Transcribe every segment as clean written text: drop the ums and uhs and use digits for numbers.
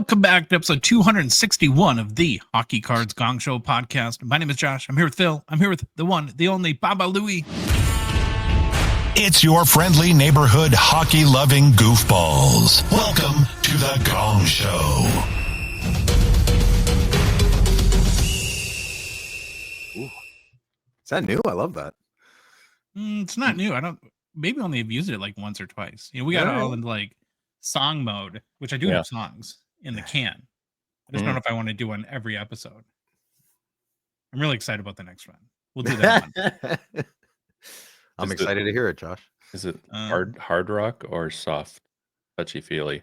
Welcome back to episode 261 of the Hockey Cards Gongshow podcast. My name is Josh. I'm here with Phil. I'm here with the one, the only Baba Louie. It's your friendly neighborhood hockey-loving goofballs. Welcome to the Gong Show. Ooh. Is that new? I love that. It's not new. Maybe only have used it like once or twice. You know, we got it all in like song mode, which I do have songs in the can. I just don't know if I want to do one every episode. I'm really excited about the next one. We'll do that one. I'm excited to hear it, Josh. Is it hard rock or soft, touchy-feely?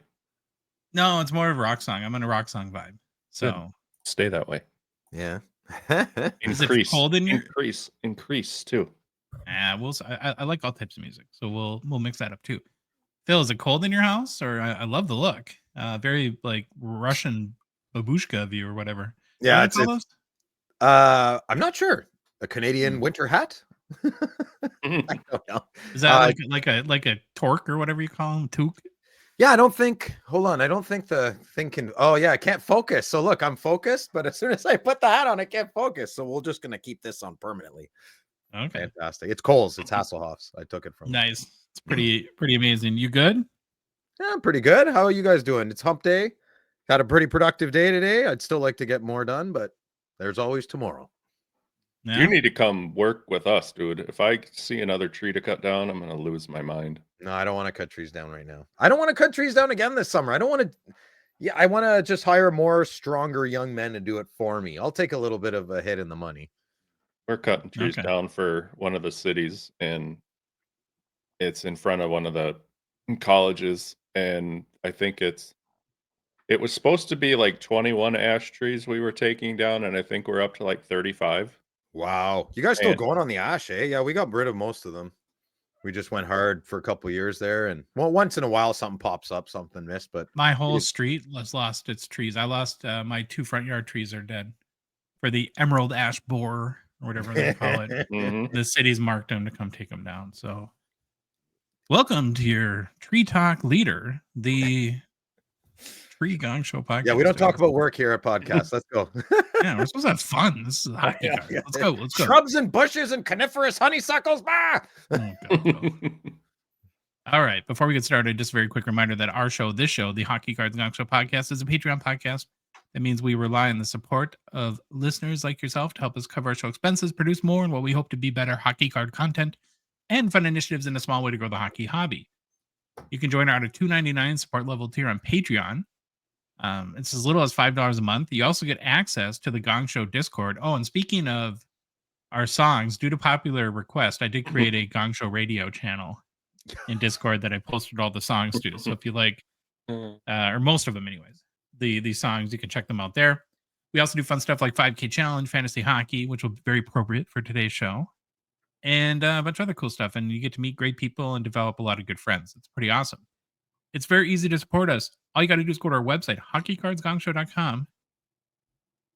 No, it's more of a rock song. I'm on a rock song vibe. So good. Stay that way. Yeah. Is it cold in you? Increase too. I like all types of music, so we'll mix that up too. Phil, is it cold in your house? Or I love the look. Very like Russian babushka of you or whatever. Yeah, it's I'm not sure. A Canadian winter hat? I don't know. Is that like a torque or whatever you call them? Toque? Yeah, I don't think the thing can. Oh yeah, I can't focus. So look, I'm focused, but as soon as I put the hat on, I can't focus. So we're just gonna keep this on permanently. Okay. Fantastic. It's Kohl's. It's Hasselhoff's. I took it from. Nice. It's pretty amazing. You good? Yeah, I'm pretty good. How are you guys doing? It's hump day. Had a pretty productive day today. I'd still like to get more done, but there's always tomorrow. Yeah. You need to come work with us, dude. If I see another tree to cut down, I'm gonna lose my mind. No, I don't want to cut trees down right now. I don't want to cut trees down again this summer. I don't want to. Yeah, I want to just hire more stronger young men to do it for me. I'll take a little bit of a hit in the money. We're cutting trees down for one of the cities, and it's in front of one of the colleges, and I think it was supposed to be like 21 ash trees we were taking down, and I think we're up to like 35. Wow. You guys still going on the ash, eh? Yeah, we got rid of most of them. We just went hard for a couple years there, and well, once in a while something pops up, something missed, but my whole street has lost its trees. I lost my 2 front yard trees are dead for the emerald ash borer or whatever they call it. The city's marked them to come take them down. So welcome to your Tree Talk leader, the Tree Gong Show podcast. Yeah, we don't talk about work here at podcast. Let's go. Yeah, we're supposed to have fun. This is hockey. Yeah. Let's go. Shrubs and bushes and coniferous honeysuckles. Bah! Oh, God. All right. Before we get started, just a very quick reminder that this show, the Hockey Cards Gongshow podcast, is a Patreon podcast. That means we rely on the support of listeners like yourself to help us cover our show expenses, produce more, and what we hope to be better hockey card content, and fun initiatives in a small way to grow the hockey hobby. You can join our $2.99 support level tier on Patreon. It's as little as $5 a month. You also get access to the Gong Show Discord. Oh, and speaking of our songs, due to popular request, I did create a Gong Show radio channel in Discord that I posted all the songs to. So if you like, or most of them anyways, the songs, you can check them out there. We also do fun stuff like 5K Challenge, Fantasy Hockey, which will be very appropriate for today's show, and a bunch of other cool stuff. And you get to meet great people and develop a lot of good friends. It's pretty awesome. It's very easy to support us. All you got to do is go to our website, hockeycardsgongshow.com.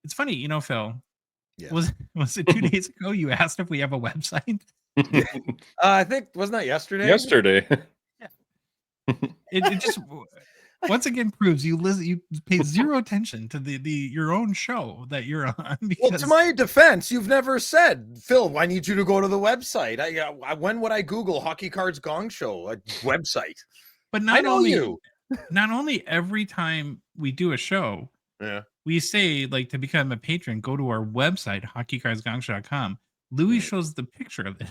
It's funny, you know, Phil. Yeah. Was it 2 days ago you asked if we have a website? I think, wasn't that yesterday? Yesterday. Yeah. It just once again proves you pay zero attention to your own show that you're on. Well, to my defense, you've never said, Phil, I need you to go to the website. When would I Google Hockey Cards Gong Show, a website? But not only every time we do a show, we say, like, to become a patron, go to our website, hockeycardsgongshow.com. Louis shows the picture of it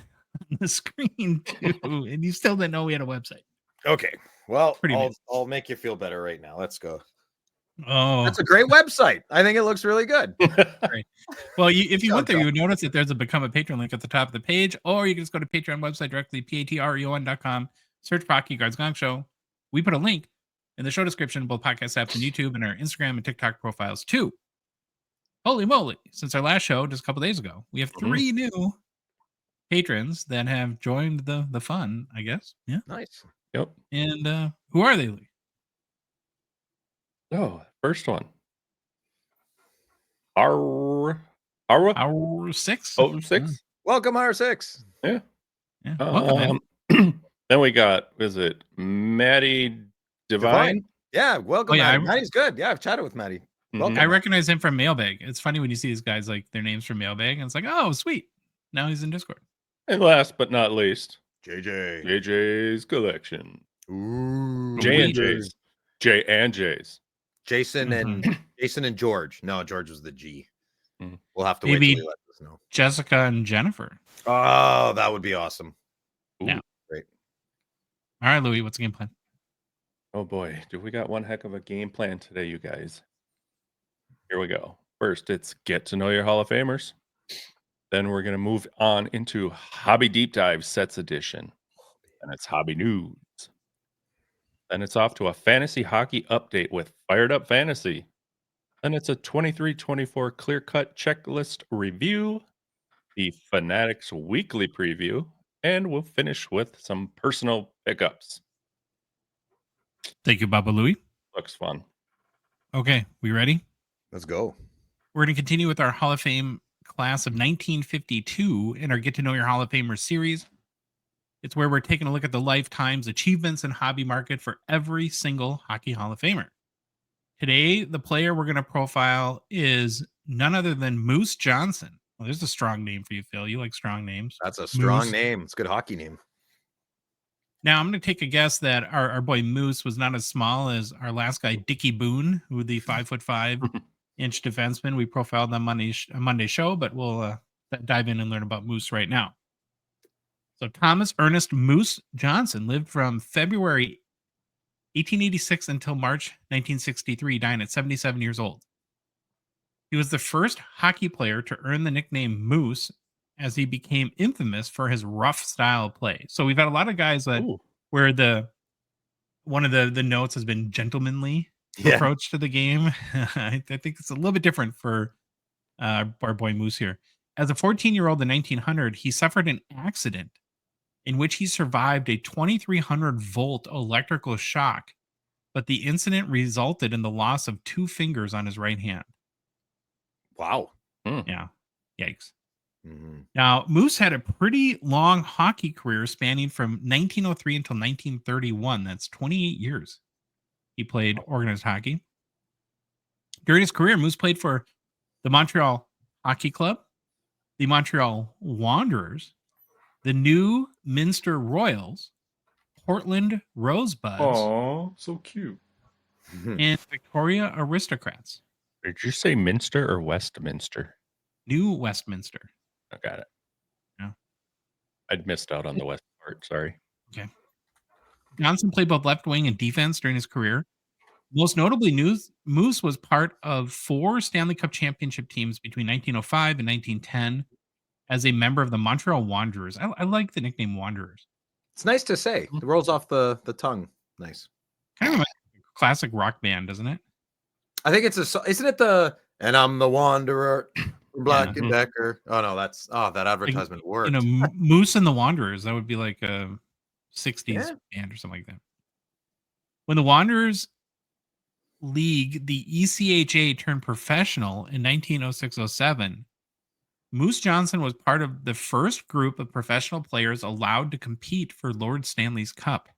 on the screen, too, and you still didn't know we had a website. Okay. Well, I'll make you feel better right now. Let's go. Oh, that's a great website. I think it looks really good. Great. Well, if you went there, you would notice that there's a Become a Patron link at the top of the page, or you can just go to Patreon website directly, patreon.com, search for Hockey Cards Gong Show. We put a link in the show description, both podcast apps and YouTube, and our Instagram and TikTok profiles too. Holy moly! Since our last show just a couple days ago, we have 3 new patrons that have joined the fun, I guess. Yeah. Nice. Yep. And who are they, Lee? Oh, first one. R6? O-6. Welcome, R6. Yeah. Welcome, then we got, is it Maddie Divine? Yeah, welcome, Oh, yeah, Matty. Matty's good. Yeah, I've chatted with Matty. Welcome. I recognize him from Mailbag. It's funny when you see these guys like their names from Mailbag, and it's like, oh, sweet. Now he's in Discord. And last but not least, JJ. JJ's collection. Ooh. J and J's. J and J's. Jason and George. No, George was the G. We'll have to Maybe wait till he lets us know. Jessica and Jennifer. Oh, that would be awesome. Ooh. Yeah. Great. All right, Louis, what's the game plan? Oh boy, do we got one heck of a game plan today, you guys. Here we go. First, it's get to know your Hall of Famers. Then we're going to move on into Hobby Deep Dive Sets Edition. And it's Hobby News. Then it's off to a Fantasy Hockey Update with Fired Up Fantasy. Then it's a 23-24 clear-cut checklist review, the Fanatics Weekly Preview, and we'll finish with some personal pickups. Thank you, Baba Louie. Looks fun. Okay, we ready? Let's go. We're going to continue with our Hall of Fame class of 1952 in our Get to Know Your Hall of Famers series. It's where we're taking a look at the lifetime's achievements and hobby market for every single Hockey Hall of Famer. Today, the player we're going to profile is none other than Moose Johnson. Well, there's a strong name for you, Phil. You like strong names. That's a strong Moose. name. It's a good hockey name. Now, I'm going to take a guess that our boy Moose was not as small as our last guy, Dickie Boone, who the 5'5" defenseman we profiled on Monday show, but we'll dive in and learn about Moose right now. So Thomas Ernest Moose Johnson lived from February 1886 until March 1963, dying at 77 years old. He was the first hockey player to earn the nickname Moose, as he became infamous for his rough style of play. So we've had a lot of guys that where one of the notes has been gentlemanly approach to the game. I think it's a little bit different for our boy Moose here. As a 14-year-old in 1900, he suffered an accident in which he survived a 2300 volt electrical shock, but the incident resulted in the loss of 2 fingers on his right hand. Wow. Yeah. Yikes. Now, Moose had a pretty long hockey career spanning from 1903 until 1931. That's 28 years. He played organized hockey. During his career, Moose played for the Montreal Hockey Club, the Montreal Wanderers, the New Minster Royals, Portland Rosebuds. Oh, so cute. And Victoria Aristocrats. Did you say Minster or Westminster? New Westminster. I got it. Yeah. I'd missed out on the West part. Sorry. Okay. Johnson played both left wing and defense during his career. Most notably, Moose was part of 4 Stanley Cup championship teams between 1905 and 1910 as a member of the Montreal Wanderers. I like the nickname Wanderers. It's nice to say. It rolls off the tongue. Nice. Kind of a classic rock band, doesn't it? I think isn't it the "And I'm the Wanderer, Black and Decker"? Oh no, that's that advertisement worked. Moose and the Wanderers. That would be like a 60s band or something like that. When the Wanderers League, the ECHA, turned professional in 1906-07, Moose Johnson was part of the first group of professional players allowed to compete for Lord Stanley's Cup.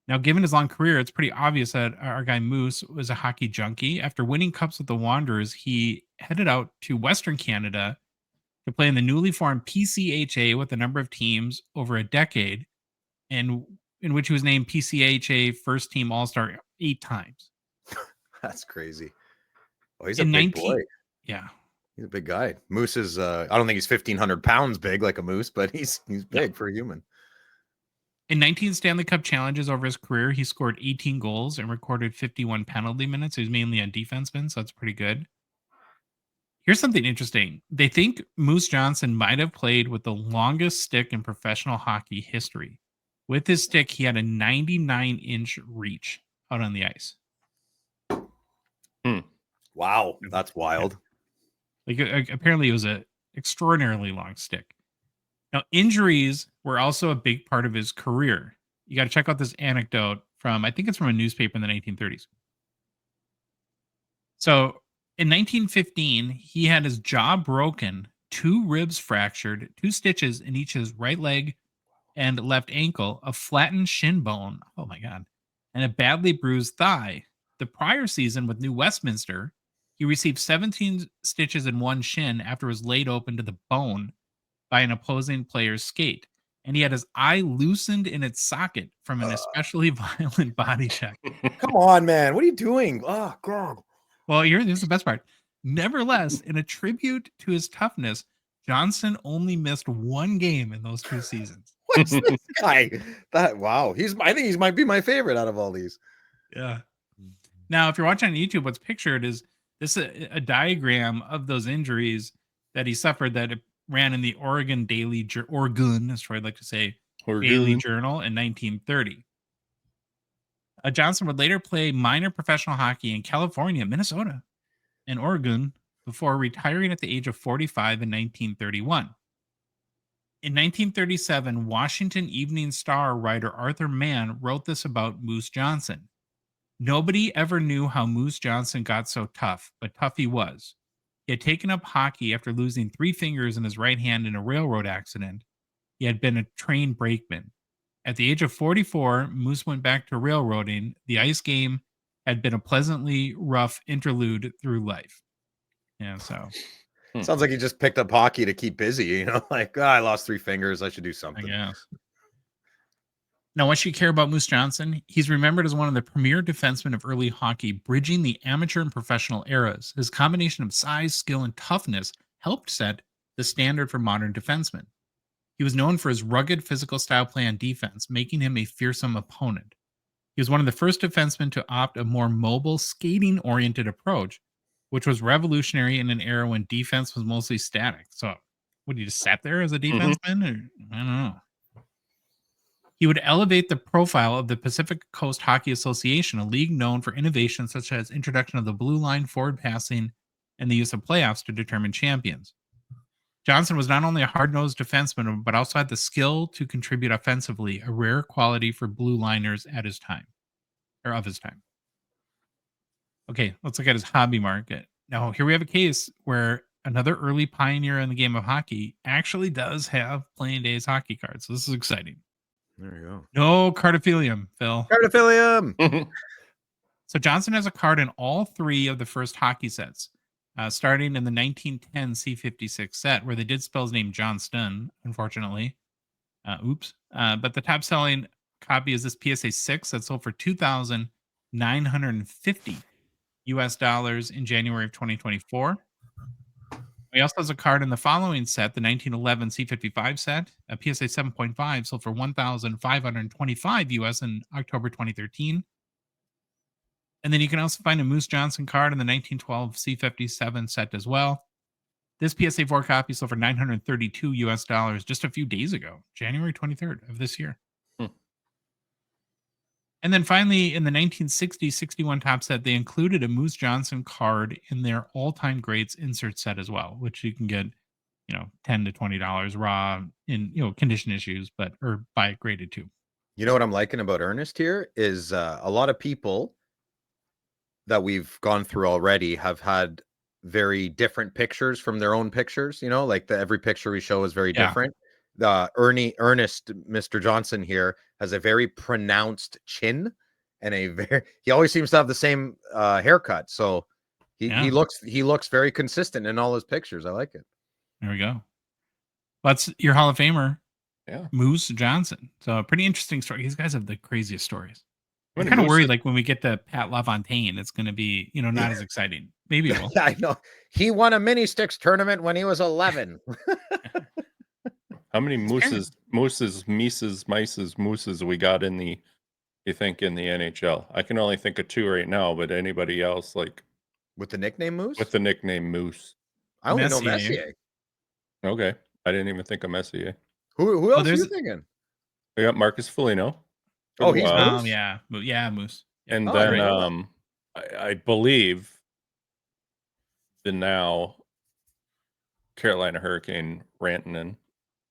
Now, given his long career, it's pretty obvious that our guy Moose was a hockey junkie. After winning cups with the Wanderers, he headed out to Western Canada to play in the newly formed PCHA with a number of teams over a decade, and in which he was named PCHA First Team All-Star 8 times. That's crazy. Oh, he's a big boy. Yeah. He's a big guy. Moose is, I don't think he's 1,500 pounds big like a moose, but he's big for a human. In 19 Stanley Cup challenges over his career, he scored 18 goals and recorded 51 penalty minutes. He was mainly a defenseman, so that's pretty good. Here's something interesting. They think Moose Johnson might have played with the longest stick in professional hockey history. With his stick, he had a 99-inch reach out on the ice. Wow, that's wild. Like apparently it was an extraordinarily long stick. Now, injuries were also a big part of his career. You got to check out this anecdote from, I think it's from a newspaper in the 1930s. So in 1915, he had his jaw broken, 2 ribs fractured, 2 stitches in each his right leg and left ankle, a flattened shin bone. Oh my God. and a badly bruised thigh. The prior season with New Westminster, he received 17 stitches in one shin after it was laid open to the bone by an opposing player's skate. And he had his eye loosened in its socket from an especially violent body check. Come on, man. What are you doing? Oh, God. Well, here's the best part. Nevertheless, in a tribute to his toughness, Johnson only missed one game in those 2 seasons. What's this guy? Wow. I think he might be my favorite out of all these. Yeah. Now, if you're watching on YouTube, what's pictured is this a diagram of those injuries that he suffered that ran in the Oregon, as Troy would like to say, Daily Journal in 1930. Johnson would later play minor professional hockey in California, Minnesota, and Oregon before retiring at the age of 45 in 1931. In 1937, Washington Evening Star writer Arthur Mann wrote this about Moose Johnson. Nobody ever knew how Moose Johnson got so tough, but tough he was. He had taken up hockey after losing 3 fingers in his right hand in a railroad accident. He had been a train brakeman. At the age of 44, Moose went back to railroading. The ice game had been a pleasantly rough interlude through life. Yeah, so. Sounds like he just picked up hockey to keep busy, like, I lost 3 fingers. I should do something. I guess. Now, what you care about Moose Johnson? He's remembered as one of the premier defensemen of early hockey, bridging the amateur and professional eras. His combination of size, skill, and toughness helped set the standard for modern defensemen. He was known for his rugged physical style play on defense, making him a fearsome opponent. He was one of the first defensemen to opt a more mobile, skating-oriented approach, which was revolutionary in an era when defense was mostly static. So, would you just sat there as a defenseman? Or, I don't know. He would elevate the profile of the Pacific Coast Hockey Association, a league known for innovations such as introduction of the blue line, forward passing, and the use of playoffs to determine champions. Johnson was not only a hard-nosed defenseman, but also had the skill to contribute offensively, a rare quality for blue liners at his time, or of his time. Okay, let's look at his hobby market. Now, here we have a case where another early pioneer in the game of hockey actually does have playing days hockey cards. So this is exciting. There you go. No cardophilium, Phil. Cardophilium. So Johnson has a card in all 3 of the first hockey sets, starting in the 1910 C56 set, where they did spell his name Johnston, unfortunately. But the top-selling copy is this PSA 6 that sold for $2,950 in January of 2024. He also has a card in the following set, the 1911 C55 set, a PSA 7.5 sold for $1,525 in October 2013. And then you can also find a Moose Johnson card in the 1912 C57 set as well. This PSA 4 copy sold for $932 just a few days ago, January 23rd of this year. And then finally, in the 1960-61 top set, they included a Moose Johnson card in their all-time greats insert set as well, which you can get, $10 to $20 raw in, condition issues, or buy it graded too. You know what I'm liking about Ernest here is a lot of people that we've gone through already have had very different pictures from their own pictures, like every picture we show is very different. Ernest, Mr. Johnson here, has a very pronounced chin and he always seems to have the same haircut. So he looks very consistent in all his pictures. I like it. There we go. That's your Hall of Famer, Moose Johnson. So a pretty interesting story. These guys have the craziest stories. I'm kind of worried, like when we get to Pat LaFontaine, it's going to be, not as exciting. Maybe it will. I know. He won a mini sticks tournament when he was 11. How many mooses we got in the NHL? I can only think of 2 right now, but anybody else with the nickname Moose? With the nickname Moose. I only know Messier. Okay. I didn't even think of Messier. Who else are you thinking? We got Marcus Foligno. Oh, he's Moose? Yeah, Moose. And then I believe the now Carolina Hurricane Rantanen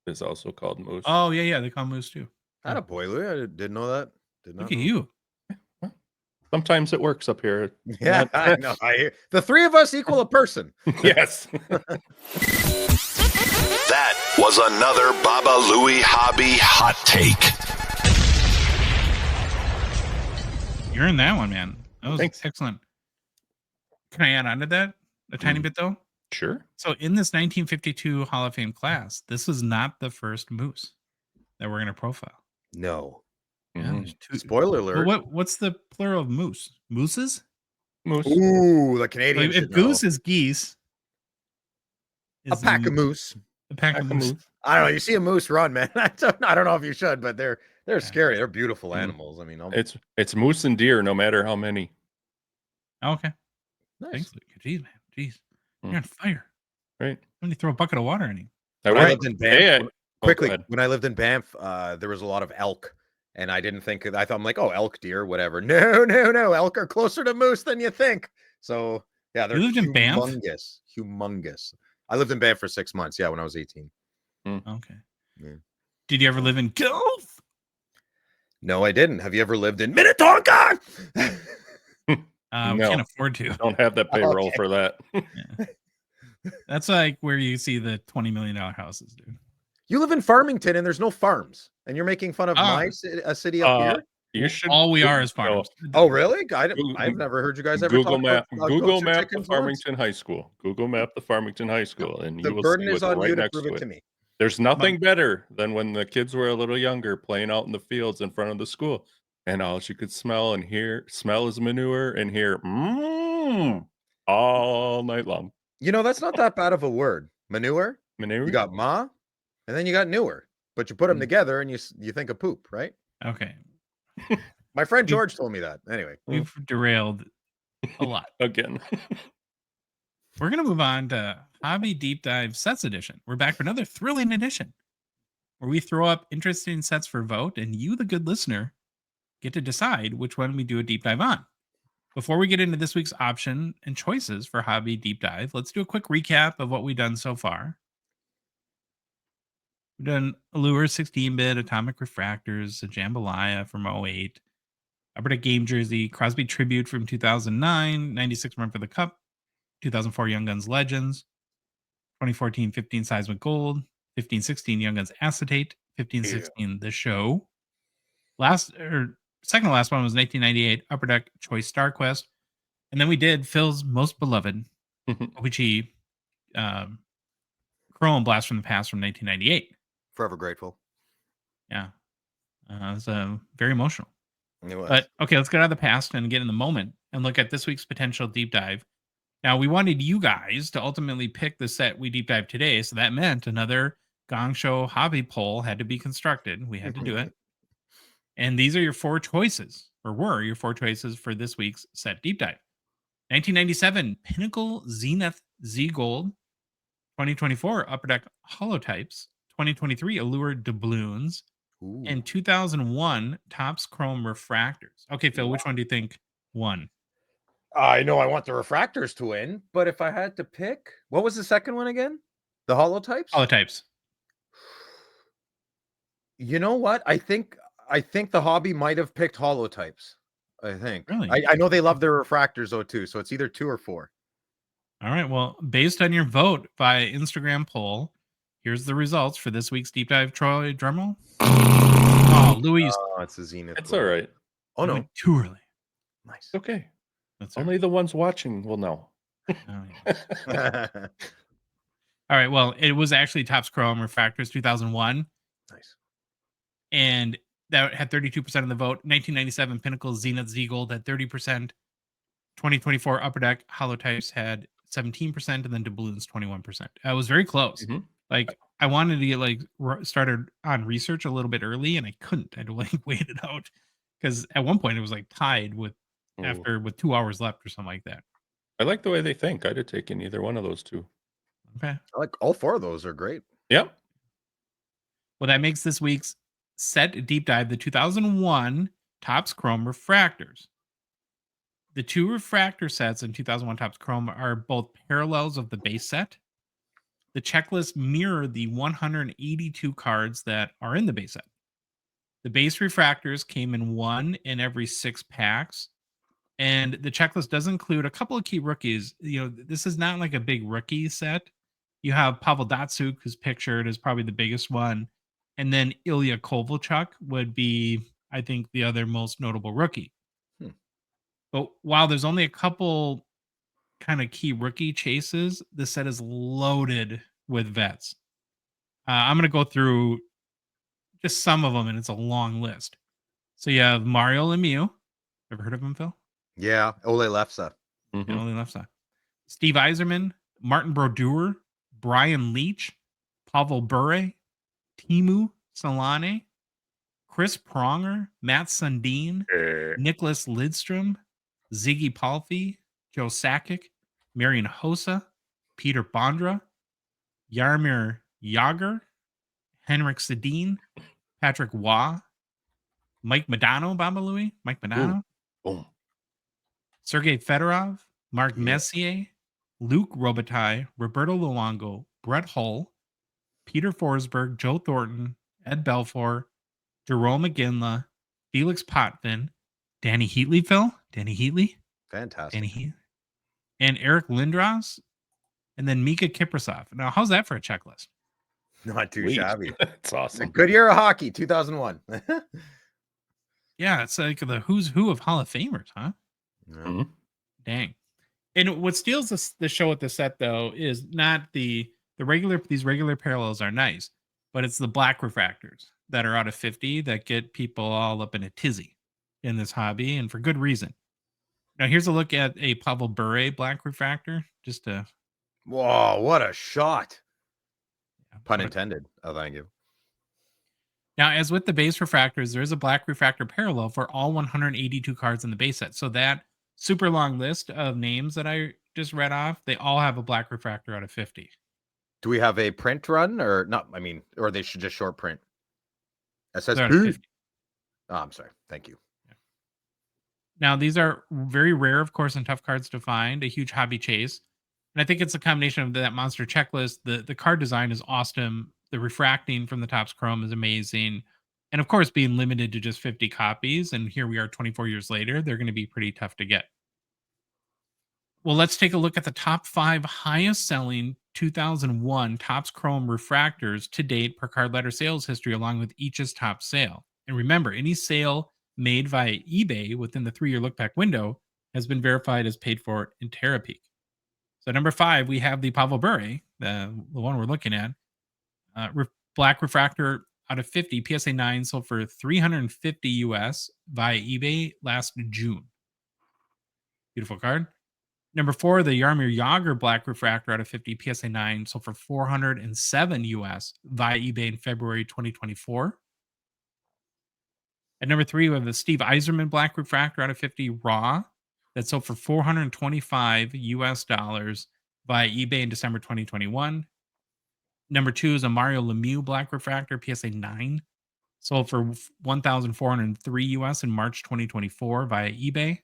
is also called Moose. Oh, yeah, they call him Moose too. Attaboy, Louis. I didn't know that. Look at you. Sometimes it works up here. Yeah, I know. The 3 of us equal a person. Yes. That was another Baba Louie Hobby Hot Take. You're in that one, man. That was Thanks. excellent. Can I add on to that a tiny bit, though? Sure. So in this 1952 Hall of Fame class, this was not the first moose that we're going to profile. No. Yeah, there's two. Spoiler alert. Well, what's the plural of moose? Mooses? Moose. Ooh, the So Canadian should if goose know. is geese, A pack of moose. A pack of moose. I don't know. You see a moose run, man. I don't know if you should, but they're scary. They're beautiful animals. I mean, it's moose and deer, no matter how many. Okay. Nice. Thanks, Luke. Jeez, man. Jeez. You're on fire. Right. When you throw a bucket of water in you. When I lived in Banff, when I lived in Banff, there was a lot of elk. And I didn't think, I thought, I'm like, oh, elk, deer, whatever. No. Elk are closer to moose than you think. So, yeah, they're humongous. I lived in Banff for 6 months. Yeah, when I was 18. Okay. Yeah. Did you ever live in Guelph? No, I didn't. Have you ever lived in Minnetonka? We can't afford to. Don't have that payroll for that. Yeah. That's like where you see the $20 million houses, dude. You live in Farmington and there's no farms, and you're making fun of a city up here. You should. All we are is farms. Oh, really? I've never heard you guys ever Google talk map. Google map the Farmington High School. Google map the Farmington High School, and the burden is on you to prove it to me. There's nothing better than when the kids were a little younger, playing out in the fields in front of the school, and all you could smell is manure, and hear all night long. You know, that's not that bad of a word. Manure. You got ma, and then you got newer, but you put them together and you think of poop, right? Okay. My friend George told me that. Anyway, we've derailed a lot again. We're going to move on to Hobby Deep Dive Sets Edition. We're back for another thrilling edition where we throw up interesting sets for vote, and you, the good listener, get to decide which one we do a deep dive on. Before we get into this week's option and choices for Hobby Deep Dive, let's do a quick recap of what we've done so far. We've done Allure 16-bit, Atomic Refractors, a Jambalaya from 08, Upper Deck Game Jersey, Crosby Tribute from 2009, 96 Run for the Cup, 2004 Young Guns Legends, 2014-15 Seismic Gold, 15-16 Young Guns Acetate, 15-16 The Show. Second to last one was 1998 Upper Deck Choice Star Quest. And then we did Phil's most beloved O-Pee-Chee Chrome Blast from the Past from 1998. Forever grateful. Yeah. It was very emotional. It was. But okay, let's get out of the past and get in the moment and look at this week's potential deep dive. Now, we wanted you guys to ultimately pick the set we deep dive today. So that meant another Gongshow hobby poll had to be constructed. We had to do it. And these are your four choices, or were your four choices for this week's set deep dive. 1997 Pinnacle Zenith Z Gold, 2024 Upper Deck Holotypes, 2023 Allure Doubloons, and 2001 Topps Chrome Refractors. Okay, Phil, which one do you think won? I know I want the Refractors to win, but if I had to pick, what was the second one again? The Holotypes? Holotypes. You know what? I think the hobby might have picked Holotypes. I think. Really? I know they love their Refractors though too, so it's either 2 or 4. All right. Well, based on your vote by Instagram poll, here's the results for this week's deep dive. Troy, drumroll. Oh, Louis. Oh, it's a Zenith. It's all right. Oh no, too early. Nice. Okay. That's only the ones watching will know. Oh, yes. All right. Well, it was actually Topps Chrome Refractors 2001. Nice. And that had 32% of the vote. 1997 Pinnacle Zenith Z Gold had 30%. 2024 Upper Deck Holotypes had 17%, and then Doubloons 21%. It was very close. Mm-hmm. Like, I wanted to get started on research a little bit early, and I couldn't. I had to wait it out because at one point it was tied with 2 hours left or something like that. I like the way they think. I'd have taken either one of those two. Okay. I like all 4 of those are great. Yep. Well, that makes this week's set deep dive the 2001 Topps Chrome Refractors. The 2 refractor sets in 2001 Topps Chrome are both parallels of the base set. The checklist mirror the 182 cards that are in the base set. The base refractors came in 1 in every 6 packs. And the checklist does include a couple of key rookies. You know, this is not like a big rookie set. You have Pavel Datsyuk, who's pictured as probably the biggest one. And then Ilya Kovalchuk would be, I think, the other most notable rookie. But while there's only a couple kind of key rookie chases, the set is loaded with vets. I'm going to go through just some of them, and it's a long list. So you have Mario Lemieux. Ever heard of him, Phil? Yeah, Ole Lefse. Mm-hmm. Ole Lefse. Steve Yzerman, Martin Brodeur, Brian Leach, Pavel Bure, Timu Solane, Chris Pronger, Matt Sundin, Nicholas Lidstrom, Ziggy Palffy, Joe Sakic, Marian Hossa, Peter Bondra, Jaromir Jagr, Henrik Sedin, Patrick Waugh, Mike Modano, Baba Louie, Mike Modano, Boom. Sergei Fedorov, Mark Messier, Luke Robitaille, Roberto Luongo, Brett Hull, Peter Forsberg, Joe Thornton, Ed Belfour, Jerome McGinley, Felix Potvin, Danny Heatley, Phil, Danny Heatley, Fantastic. Danny Heatley, and Eric Lindros, and then Mika Kiprasov. Now, how's that for a checklist? Not too shabby. It's awesome. A good year of hockey, 2001. Yeah, it's like the who's who of Hall of Famers, huh? Mm-hmm. Dang. And what steals the show with the set, though, is not the regular. These regular parallels are nice, but it's the black refractors that are out of 50 that get people all up in a tizzy in this hobby, and for good reason. Now, here's a look at a Pavel Bure black refractor. Just to Whoa, what a shot! Pun intended. Oh, thank you. Now, as with the base refractors, there is a black refractor parallel for all 182 cards in the base set. So that super long list of names that I just read off, they all have a black refractor out of 50. Do we have a print run or not? I mean, or they should just short print. It says 50. Oh, I'm sorry. Thank you. Yeah. Now, these are very rare, of course, and tough cards to find, a huge hobby chase. And I think it's a combination of that monster checklist. The card design is awesome. The refracting from the Topps Chrome is amazing. And of course, being limited to just 50 copies, and here we are 24 years later, they're going to be pretty tough to get. Well, let's take a look at the top 5 highest selling 2001 Topps Chrome refractors to date per card letter sales history, along with each's top sale. And remember, any sale made via eBay within the 3-year look back window has been verified as paid for in Terapeak. So, number 5, we have the Pavel Bure, the one we're looking at. Black refractor out of 50, PSA 9 sold for $350 US via eBay last June. Beautiful card. Number 4, the Jaromir Jagr Black Refractor out of 50 PSA 9 sold for $407 US via eBay in February 2024. At number 3, we have the Steve Yzerman Black Refractor out of 50 Raw that sold for $425 US dollars via eBay in December 2021. Number 2 is a Mario Lemieux Black Refractor PSA 9 sold for $1,403 US in March 2024 via eBay.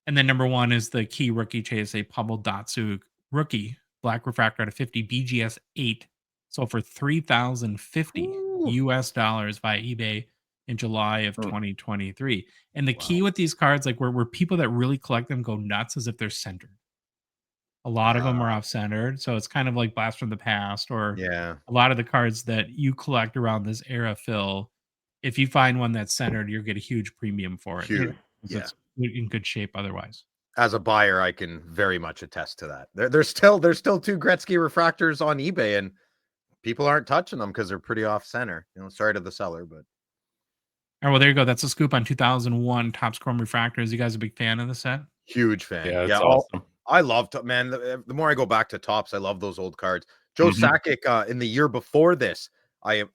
And then number 1 is the key rookie chase, a Pavel Datsyuk rookie Black Refractor out of 50 BGS 8 sold for $3,050 US dollars via eBay in July of 2023. And the key with these cards, like where people that really collect them go nuts, is if they're centered. A lot of them are off-centered, so it's kind of like Blast from the Past, or a lot of the cards that you collect around this era, Phil. If you find one that's centered, you'll get a huge premium for it. Huge. It's in good shape otherwise. As a buyer, I can very much attest to that. There's still 2 Gretzky refractors on eBay, and people aren't touching them because they're pretty off center. Sorry to the seller, but. All right, well, there you go. That's a scoop on 2001 Topps Chrome Refractors. You guys a big fan of the set? Huge fan. Yeah, it's awesome. I love, man, the more I go back to Topps, I love those old cards. Joe Sakic, in the year before this, I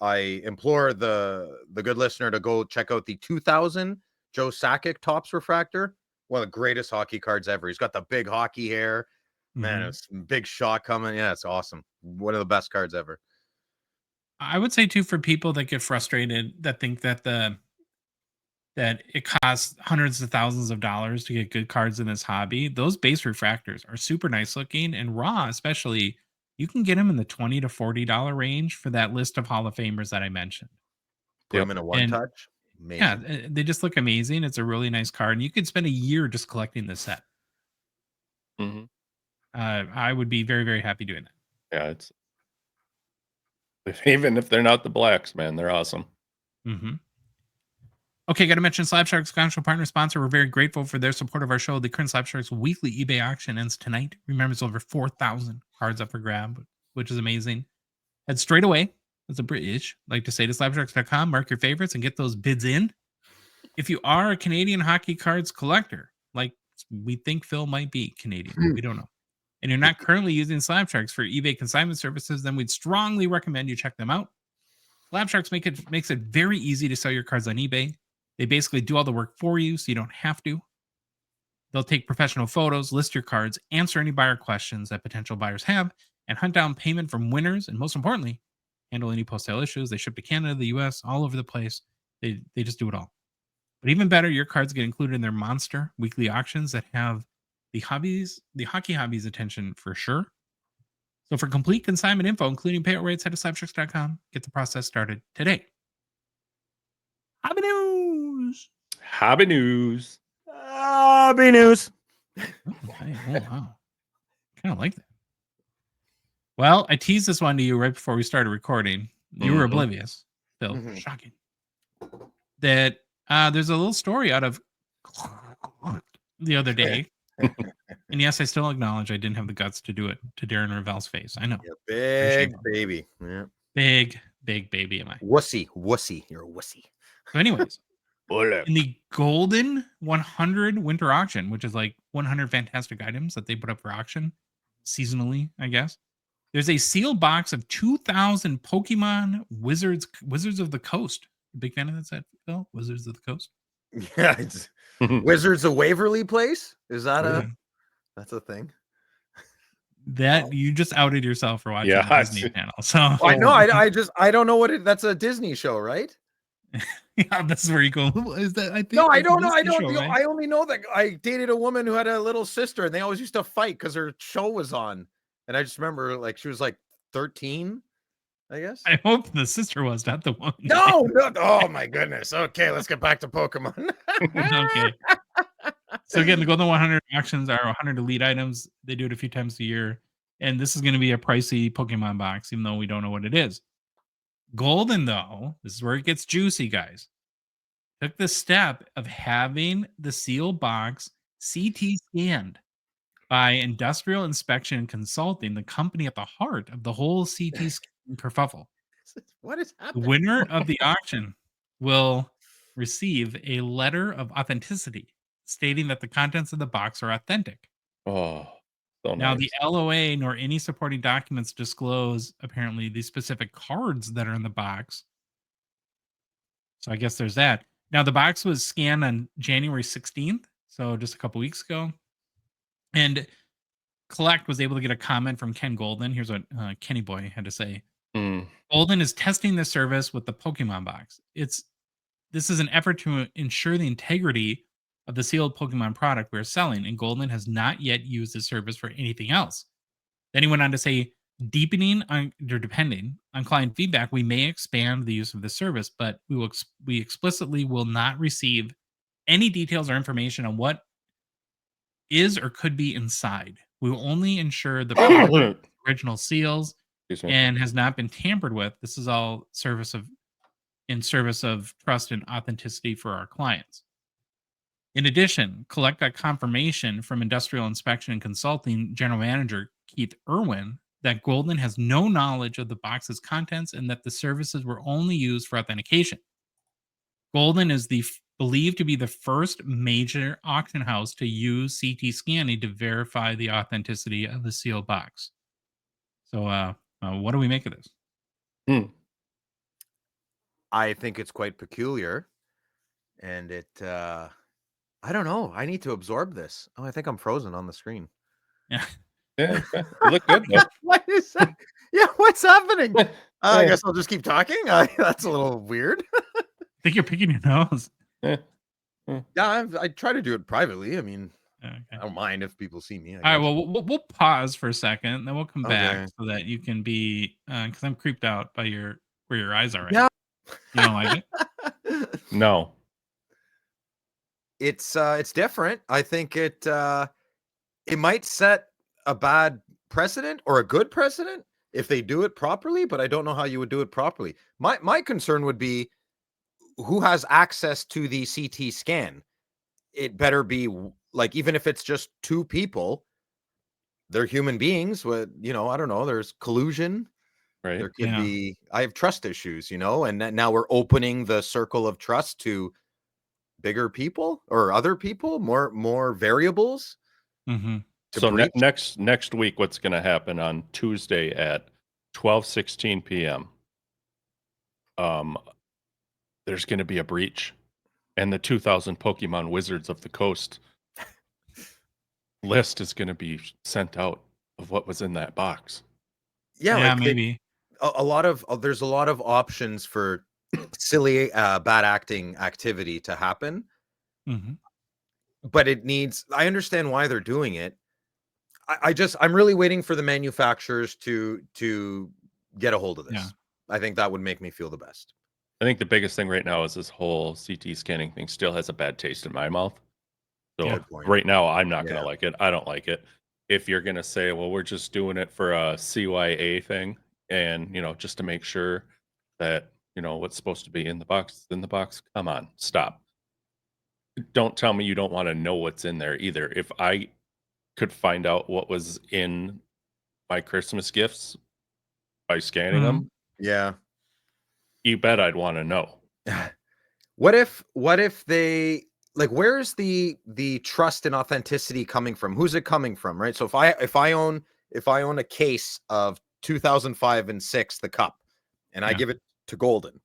implore the good listener to go check out the 2000 Joe Sakic Topps refractor. One of the greatest hockey cards ever. He's got the big hockey hair. Man, it's a big shot coming. Yeah, it's awesome. One of the best cards ever. I would say, too, for people that get frustrated, that think that that it costs hundreds of thousands of dollars to get good cards in this hobby, those base refractors are super nice looking, and raw especially, you can get them in the $20 to $40 range for that list of Hall of Famers that I mentioned. Put them in a one-touch. Yeah, they just look amazing. It's a really nice card, and you could spend a year just collecting this set. I would be very, very happy doing that. Yeah, it's even if they're not the blacks, man, they're awesome. Okay, got to mention Slabshark's Gongshow partner sponsor. We're very grateful for their support of our show. The current Slabshark's weekly eBay auction ends tonight. Remember, it's over 4,000 cards up for grab, which is amazing. Head straight away, as a British like to say, to slabsharks.com, mark your favorites, and get those bids in. If you are a Canadian hockey cards collector, like we think Phil might be Canadian, we don't know, and you're not currently using Slabsharks for eBay consignment services, then we'd strongly recommend you check them out. Slabsharks makes it very easy to sell your cards on eBay. They basically do all the work for you, so you don't have to. They'll take professional photos, list your cards, answer any buyer questions that potential buyers have, and hunt down payment from winners, and most importantly, handle any post-sale issues. They ship to Canada, the US, all over the place. They just do it all. But even better, your cards get included in their monster weekly auctions that have the hockey hobbies attention for sure. So for complete consignment info, including payout rates, head to slabsharks.com. Get the process started today. Hobby news. Hobby news. Hobby news. Okay. Oh, wow. Kind of like that. Well, I teased this one to you right before we started recording. You were oblivious, Phil. Shocking. That there's a little story out of the other day. And yes, I still acknowledge I didn't have the guts to do it to Darren Ravel's face. I know. Big baby. Yeah. Big baby am I. Wussy. You're a wussy. So anyways, in the Golden 100 winter auction, which is like 100 fantastic items that they put up for auction seasonally, I guess, there's a sealed box of 2,000 Pokemon Wizards of the Coast. Big fan of that set, Phil? Wizards of the Coast? Yeah, it's Wizards of Waverly Place? Is that that's a thing? That you just outed yourself for watching the Disney Channel. So I know. I don't know what that's a Disney show, right? Yeah, this is where you go. Is that? I think no, I don't know. I don't. Show, right? I only know that I dated a woman who had a little sister, and they always used to fight because her show was on. And I just remember, like, she was like 13, I guess. I hope the sister was not the one. No. Oh my goodness. Okay, let's get back to Pokemon. Okay. So again, the Golden 100 auctions are 100 elite items. They do it a few times a year, and this is going to be a pricey Pokemon box, even though we don't know what it is. Golden, though, this is where it gets juicy, guys. Took the step of having the sealed box CT scanned by Industrial Inspection and Consulting, the company at the heart of the whole CT scanning kerfuffle. What is happening? The winner of the auction will receive a letter of authenticity stating that the contents of the box are authentic. Oh, so now nice. the LOA nor any supporting documents disclose apparently the specific cards that are in the box. So I guess there's that. Now the box was scanned on January 16th, so just a couple weeks ago. And Collect was able to get a comment from Ken Golden. Here's what Kenny Boy had to say. Golden is testing the service with the Pokemon box. This is an effort to ensure the integrity of the sealed Pokemon product we're selling, and Golden has not yet used the service for anything else. Then he went on to say, depending on client feedback, we may expand the use of the service, but we explicitly will not receive any details or information on what is or could be inside. We will only ensure the original seals and has not been tampered with. This is all in service of trust and authenticity for our clients. In addition, Collect got confirmation from Industrial Inspection and Consulting General Manager Keith Irwin that Golden has no knowledge of the box's contents and that the services were only used for authentication. Golden is believed to be the first major auction house to use CT scanning to verify the authenticity of the sealed box. So, what do we make of this? I think it's quite peculiar, and I don't know. I need to absorb this. Oh, I think I'm frozen on the screen. Yeah. Yeah, you look good though. What is that? Yeah, what's happening? I guess I'll just keep talking. That's a little weird. I think you're picking your nose. Yeah, I try to do it privately. I mean, okay. I don't mind if people see me. All right, well, we'll pause for a second, then we'll come back so that you can be, because I'm creeped out by where your eyes are at. Yeah. You don't like it? No. It's different. I think it might set a bad precedent or a good precedent if they do it properly, but I don't know how you would do it properly. My concern would be, who has access to the CT scan? It better be like, even if it's just two people, they're human beings with, I don't know, there's collusion. Right. There could be, I have trust issues, and now we're opening the circle of trust to bigger people or other people, more variables Mm-hmm. to So breach. next week, what's going to happen on Tuesday at 12:16 p.m.? There's going to be a breach, and the 2,000 Pokemon Wizards of the Coast list is going to be sent out of what was in that box. Yeah, Yeah, like maybe. a lot of there's a lot of options for silly bad acting activity to happen, Mm-hmm. but it needs, I understand why they're doing it. I'm really waiting for the manufacturers to get a hold of Yeah. this. I think that would make me feel the best. I think the biggest thing right now is this whole CT scanning thing still has a bad taste in my mouth. So Yeah. Good point. right now, I'm not going Yeah. to like it. I don't like it. If you're going to say, well, we're just doing it for a CYA thing, and just to make sure that what's supposed to be in the box is in the box. Come on, stop. Don't tell me you don't want to know what's in there either. If I could find out what was in my Christmas gifts by scanning Mm-hmm. them, Yeah. you bet I'd want to know. What if they, like, where's the trust and authenticity coming from? Who's it coming from, right? So if I own a case of 2005 and 6 the cup, and I Yeah. give it to Golden,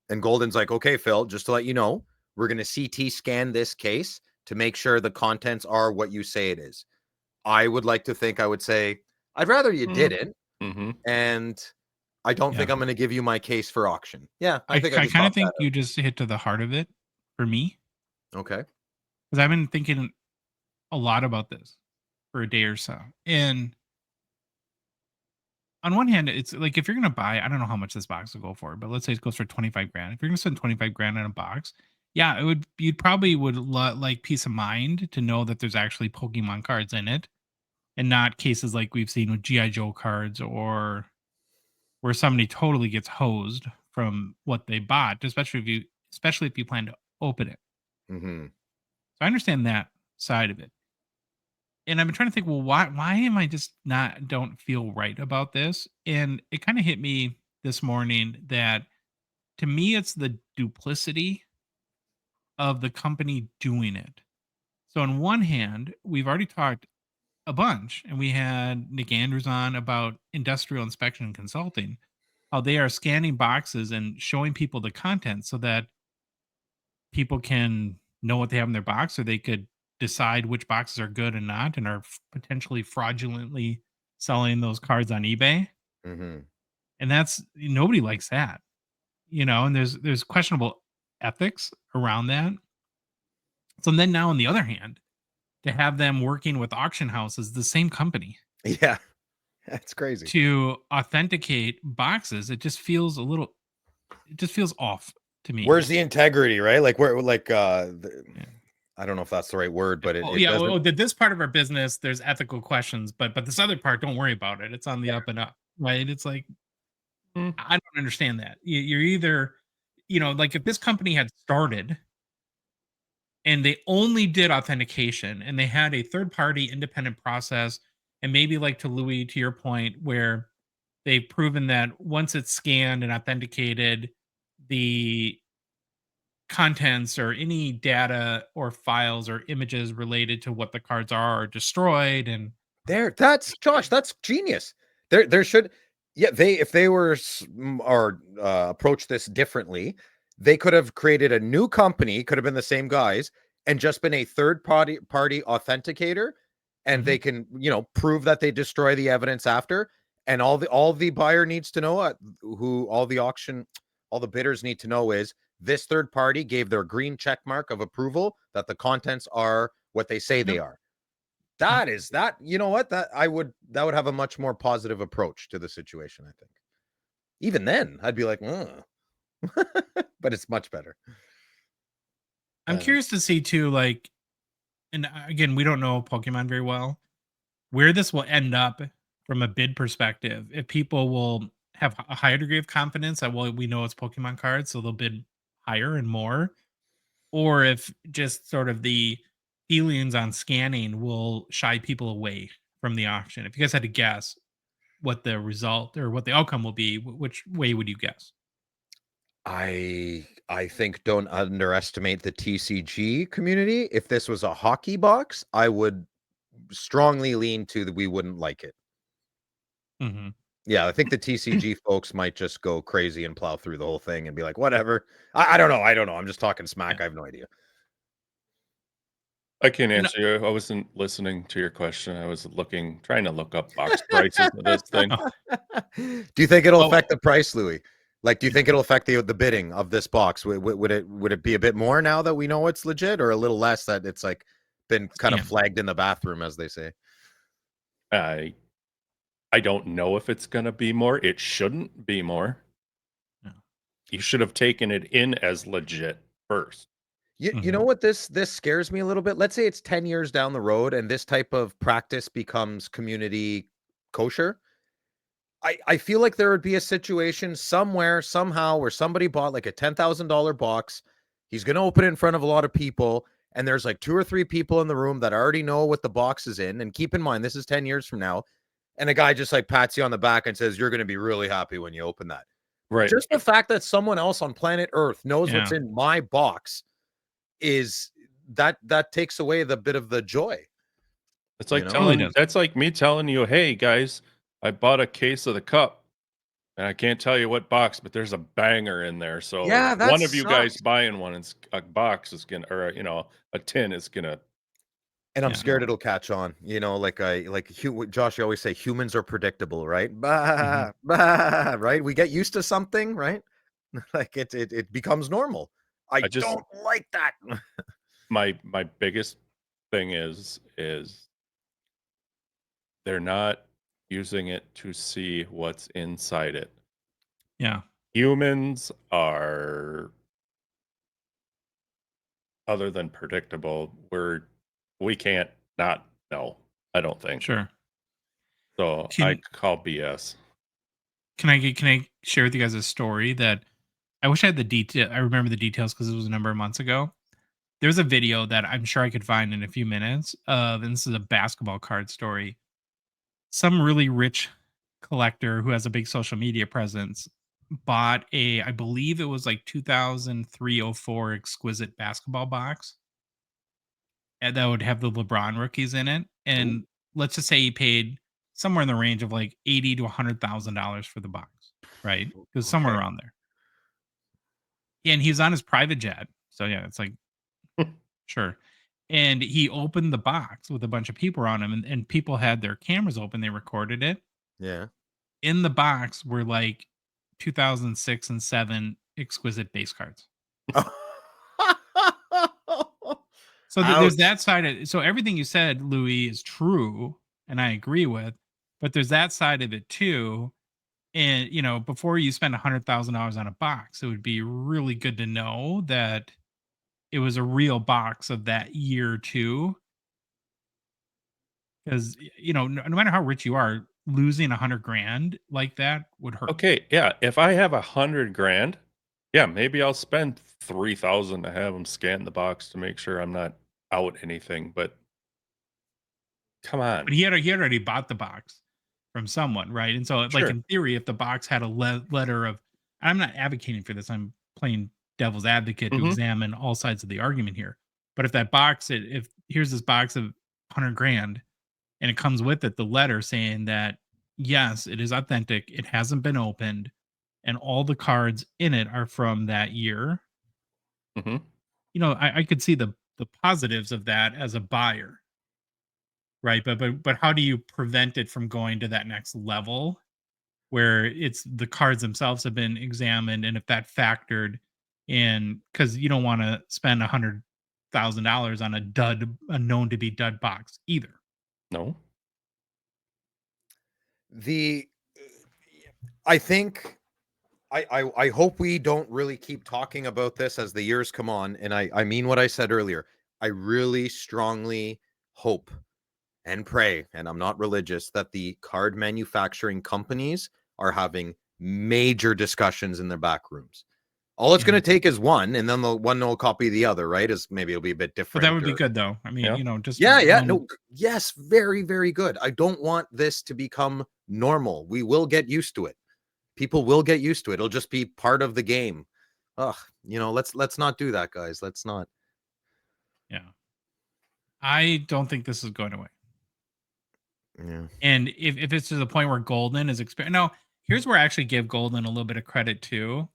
and Golden's like, "Okay, Phil, just to let you know, we're going to CT scan this case to make sure the contents are what you say it is." I would like to think I would say, "I'd rather you didn't, Mm-hmm. and I don't think Yeah. I'm going to give you my case for auction." Yeah, I I think I could kind of top that think you just hit to the heart of it for me, out. Okay. because I've been thinking a lot about this for a day or so. And on one hand, it's like, if you're gonna buy, I don't know how much this box will go for, but let's say it goes for 25 grand. If you're gonna spend 25 grand on a box, yeah, you'd probably like peace of mind to know that there's actually Pokemon cards in it, and not cases like we've seen with GI Joe cards, or where somebody totally gets hosed from what they bought, especially if you plan to open it. Mhm. So I understand that side of it. And I've been trying to think, well, why am I just not don't feel right about this? And it kind of hit me this morning that, to me, it's the duplicity of the company doing it. So on one hand, we've already talked a bunch, and we had Nick Andrews on about industrial inspection and consulting, how they are scanning boxes and showing people the content so that people can know what they have in their box, or they could decide which boxes are good and not, and are potentially fraudulently selling those cards on eBay. Mhm. And that's, nobody likes that, and there's questionable ethics around that. So then, now on the other hand, to have them working with auction houses, the same company, Yeah. That's crazy. to authenticate boxes, it just feels off to me. Where's the integrity, right? Like, where, like, Yeah. I don't know if that's the right word, but Oh it yeah. doesn't. Oh, did this part of our business, there's ethical questions, but this other part, don't worry about it. It's on the up and up, right? It's like, Mm. I don't understand that. You're either, like, if this company had started and they only did authentication, and they had a third party independent process, and maybe, like, to Louis, to your point, where they've proven that once it's scanned and authenticated, the contents or any data or files or images related to what the cards are destroyed. And That's Josh, that's genius. There should, yeah, if they were or approach this differently, they could have created a new company, could have been the same guys, and just been a third party authenticator, and Mhm. they can, prove that they destroy the evidence after, and all the buyer needs to know, who all the bidders need to know is, this third party gave their green check mark of approval that the contents are what they say they Yep. are. Yep. You know what? That would have a much more positive approach to the situation, I think. Even then, I'd be like, "Ugh." But it's much better. I'm Uh, curious to see too, like, and again, we don't know Pokemon very well, where this will end up from a bid perspective. If people will have a higher degree of confidence that, well, we know it's Pokemon cards, so they'll bid higher and more, or if just sort of the feelings on scanning will shy people away from the auction. If you guys had to guess what the result or what the outcome will be, which way would you guess? I think don't underestimate the TCG community. If this was a hockey box, I would strongly lean to that we wouldn't like it. Mm-hmm. Yeah, I think the TCG folks might just go crazy and plow through the whole thing and be like, whatever. I don't know. I don't know. I'm just talking smack. Yeah. I have no idea. I can't No. answer you. I wasn't listening to your question. I was trying to look up box prices of this thing. Oh, Do you think it'll oh, affect the price, Louis? Like, do you think it'll affect the bidding of this box? Would it be a bit more now that we know it's legit, or a little less that it's like been kind of scam. flagged in the bathroom, as they say? I I don't know if it's gonna be more. It shouldn't be more. No. You should have taken it in as legit first. You Mm-hmm. know what this scares me a little bit? Let's say it's 10 years down the road and this type of practice becomes community kosher. I feel like there would be a situation somewhere, somehow, where somebody bought like a $10,000 box. He's going to open it in front of a lot of people. And there's like 2 or 3 people in the room that already know what the box is in. And keep in mind, this is 10 years from now. And a guy just like pats you on the back and says, you're going to be really happy when you open that. Right. Just the fact that someone else on planet Earth knows what's Yeah. in my box is that takes away the bit of the joy. It's You like know? Totally does. that's like me telling you, "Hey guys, I bought a case of the cup and I can't tell you what box, but there's a banger in there. So Yeah, that one of you guys sucks. buying one is a box is gonna, or a tin is gonna, And I'm Yeah. scared it'll catch on. Josh, you always say humans are predictable, right? Mm-hmm. Bah, bah, right? We get used to something, right? Like it becomes normal. I I just don't like that. my biggest thing is they're not using it to see what's inside it. Yeah. Humans are, other than predictable, we can't not know. I don't think Sure. so. I Can call BS. can I share with you guys a story that I wish I had the detail. I remember the details because it was a number of months ago. There's a video that I'm sure I could find in a few minutes of, and this is a basketball card story. Some really rich collector who has a big social media presence bought a, I believe it was like 2003-04 exquisite basketball box, and that would have the LeBron rookies in it. Ooh, And let's just say he paid somewhere in the range of like 80 to $100,000 for the box, right? Because somewhere okay. around there. And he's on his private jet. So yeah, it's like, sure. And he opened the box with a bunch of people around him, and people had their cameras open. They recorded it. Yeah. In the box were like 2006 and 7 exquisite base cards. So there's Ouch. that side of, so everything you said, Louis, is true, and I agree with, but there's that side of it too. And before you spend $100,000 on a box, it would be really good to know that it was a real box of that year too. Because no matter how rich you are, losing 100 grand like that would hurt. Okay, yeah. If I have 100 grand, yeah, maybe I'll spend 3,000 to have them scan the box to make sure I'm not out anything. But come But on. he had already bought the box from someone, right? And so, like, Sure. in theory, if the box had a letter of, I'm not advocating for this. I'm playing devil's advocate to Hmm. examine all sides of the argument here. But if that box, if here's this box of 100 grand, and it comes with it the letter saying that yes, it is authentic, it hasn't been opened, and all the cards in it are from that year. Hmm. I could see the positives of that as a buyer, right? But how do you prevent it from going to that next level where it's the cards themselves have been examined, and if that factored in, because you don't want to spend $100,000 on a known to be dud box either. No. The I think I hope we don't really keep talking about this as the years come on. And I mean what I said earlier. I really strongly hope and pray, and I'm not religious, that the card manufacturing companies are having major discussions in their back rooms. All it's going to take is one, and then the one will copy the other, right? Is maybe it'll be a bit different. But that would be good, though. I mean, just yes, very, very good. I don't want this to become normal. We will get used to it. People will get used to it. It'll just be part of the game. Ugh, let's not do that, guys. Let's not. Yeah, I don't think this is going away. Yeah. And if it's to the point where Golden is now, here's where I actually give Golden a little bit of credit too.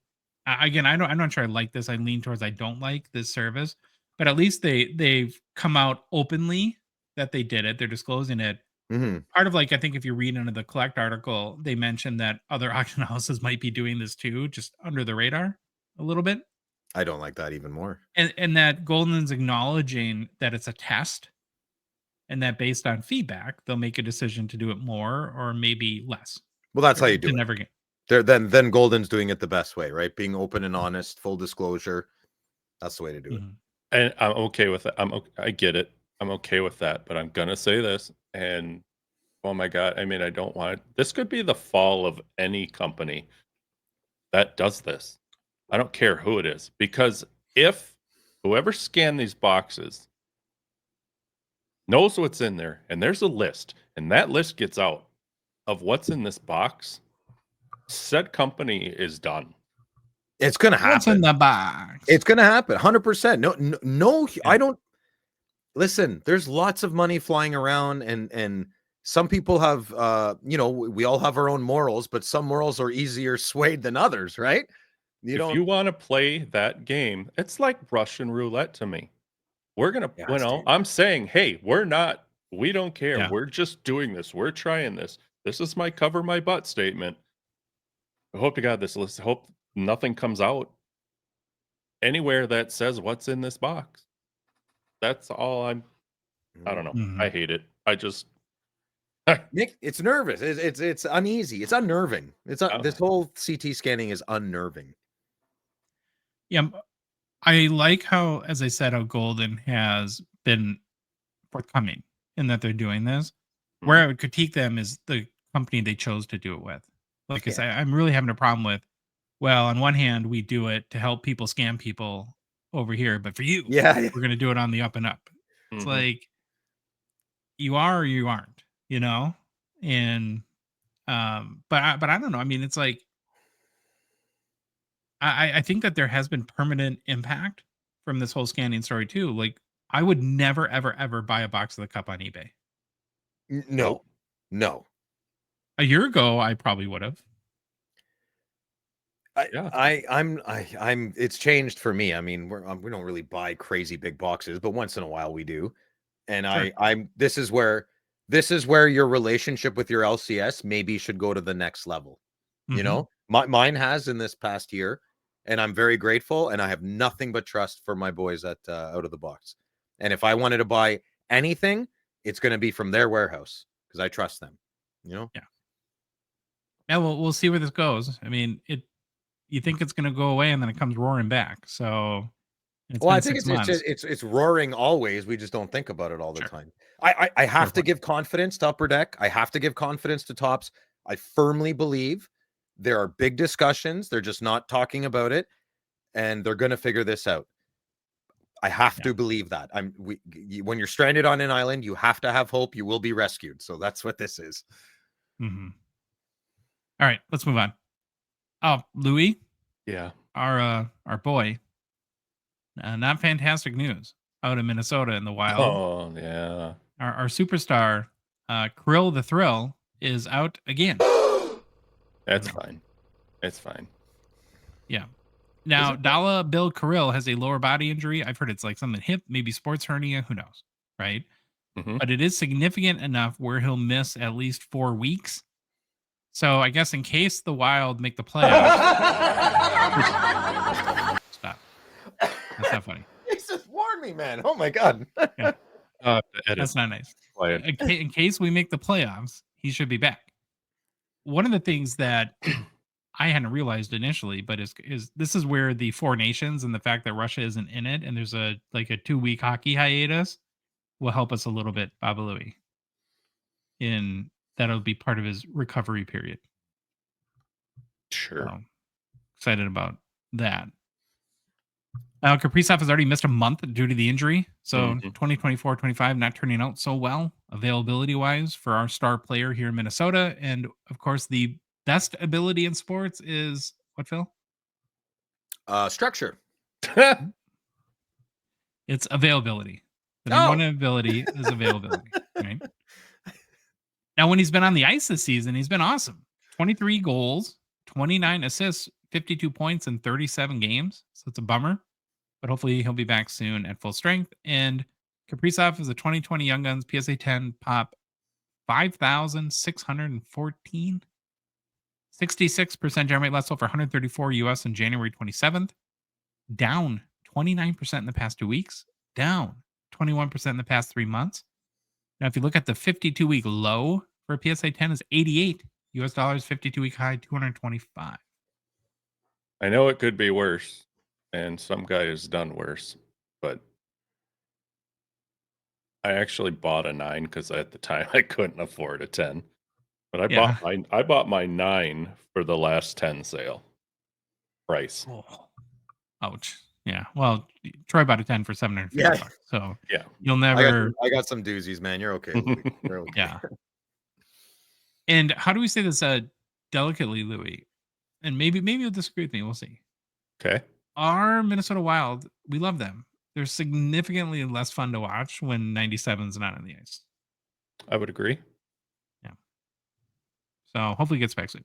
Again, I'm not sure I like this. I lean towards I don't like this service, but at least they've come out openly that they did it. They're disclosing it. Mm-hmm. Part of I think if you read into the Collect article, they mentioned that other auction houses might be doing this too, just under the radar a little bit. I don't like that even more. And that Golden's acknowledging that it's a test, and that based on feedback, they'll make a decision to do it more or maybe less. Well, that's how you do it. Never get. Then Golden's doing it the best way, right? Being open and honest, full disclosure. That's the way to do it. And I'm okay with it. I get it. I'm okay with that, but I'm gonna say this, and oh my God, I mean, I don't want it. This could be the fall of any company that does this. I don't care who it is, because if whoever scanned these boxes knows what's in there, and there's a list, and that list gets out of what's in this box, said company is done. It's gonna happen. What's in the box? It's gonna happen. 100%. No. Yeah. I don't listen. There's lots of money flying around, and some people have, we all have our own morals, but some morals are easier swayed than others, right? If you want to play that game, it's like Russian roulette to me. We're gonna, I'm saying, hey, we don't care. Yeah. We're just doing this. We're trying this. This is my cover my butt statement. I hope to God this list. Hope nothing comes out anywhere that says what's in this box. That's all I don't know. I hate it. I just Nick, it's nervous. It's uneasy. It's unnerving. This whole CT scanning is unnerving. Yeah, I like how, as I said, how Golden has been forthcoming in that they're doing this. Where I would critique them is the company they chose to do it with. Because I'm really having a problem with, well, on one hand, we do it to help people scam people over here, but for you, we're going to do it on the up and up. It's like, you are or you aren't, and but I don't know. I mean, it's like, I think that there has been permanent impact from this whole scanning story too. Like, I would never, ever, ever buy a box of the cup on eBay. No. A year ago, I probably would have. I'm it's changed for me. I mean, we don't really buy crazy big boxes, but once in a while we do. And sure. This is where your relationship with your LCS maybe should go to the next level. Mine has in this past year, and I'm very grateful, and I have nothing but trust for my boys at Out of the Box. And if I wanted to buy anything, it's going to be from their warehouse because I trust them. Yeah. Well, we'll see where this goes. I mean, you think it's going to go away, and then it comes roaring back. So, I think it's roaring always. We just don't think about it all the time. I have to give confidence to Upper Deck. I have to give confidence to Topps. I firmly believe there are big discussions. They're just not talking about it, and they're going to figure this out. I have to believe that. When you're stranded on an island, you have to have hope. You will be rescued. So that's what this is. All right, let's move on. Oh, Louis. Yeah. Our boy. Not fantastic news out in Minnesota in the wild. Oh, yeah. Our superstar, Kirill the Thrill, is out again. That's fine. It's fine. Yeah. Now, Dollar Bill Kirill has a lower body injury. I've heard it's like something hip, maybe sports hernia. Who knows? Right? But it is significant enough where he'll miss at least 4 weeks. So I guess in case the Wild make the playoffs. Stop. That's not funny. Jesus, warn me, man. Oh my God. Yeah. That's not nice. In case we make the playoffs, he should be back. One of the things that I hadn't realized initially, but is this is where the 4 nations and the fact that Russia isn't in it, and there's a 2-week hockey hiatus will help us a little bit, Baba Louie. That'll be part of his recovery period. Sure. So, excited about that. Kaprizov has already missed a month due to the injury. So 2024-25 not turning out so well availability-wise for our star player here in Minnesota. And, of course, the best ability in sports is what, Phil? Structure. It's availability. The number one ability is availability, right? Now, when he's been on the ice this season, he's been awesome. 23 goals, 29 assists, 52 points in 37 games. So it's a bummer, but hopefully he'll be back soon at full strength. And Kaprizov is a 2020 Young Guns PSA 10 pop 5,614. 66% generate less for 134 US on January 27th. Down 29% in the past 2 weeks. Down 21% in the past 3 months. Now, if you look at the 52-week low for a PSA 10 is 88 US dollars, 52-week high 225. I know it could be worse, and some guy has done worse, but I actually bought a 9 because at the time I couldn't afford a 10. But I bought my 9 for the last 10 sale price. Oh. Ouch. Yeah. Well, Troy bought a 10 for $750. So yeah, you'll never. I got some doozies, man. You're okay, Louis. You're okay. Yeah. And how do we say this delicately, Louis? And maybe you'll disagree with me. We'll see. Okay. Our Minnesota Wild, we love them. They're significantly less fun to watch when 97's not on the ice. I would agree. Yeah. So hopefully it gets back soon.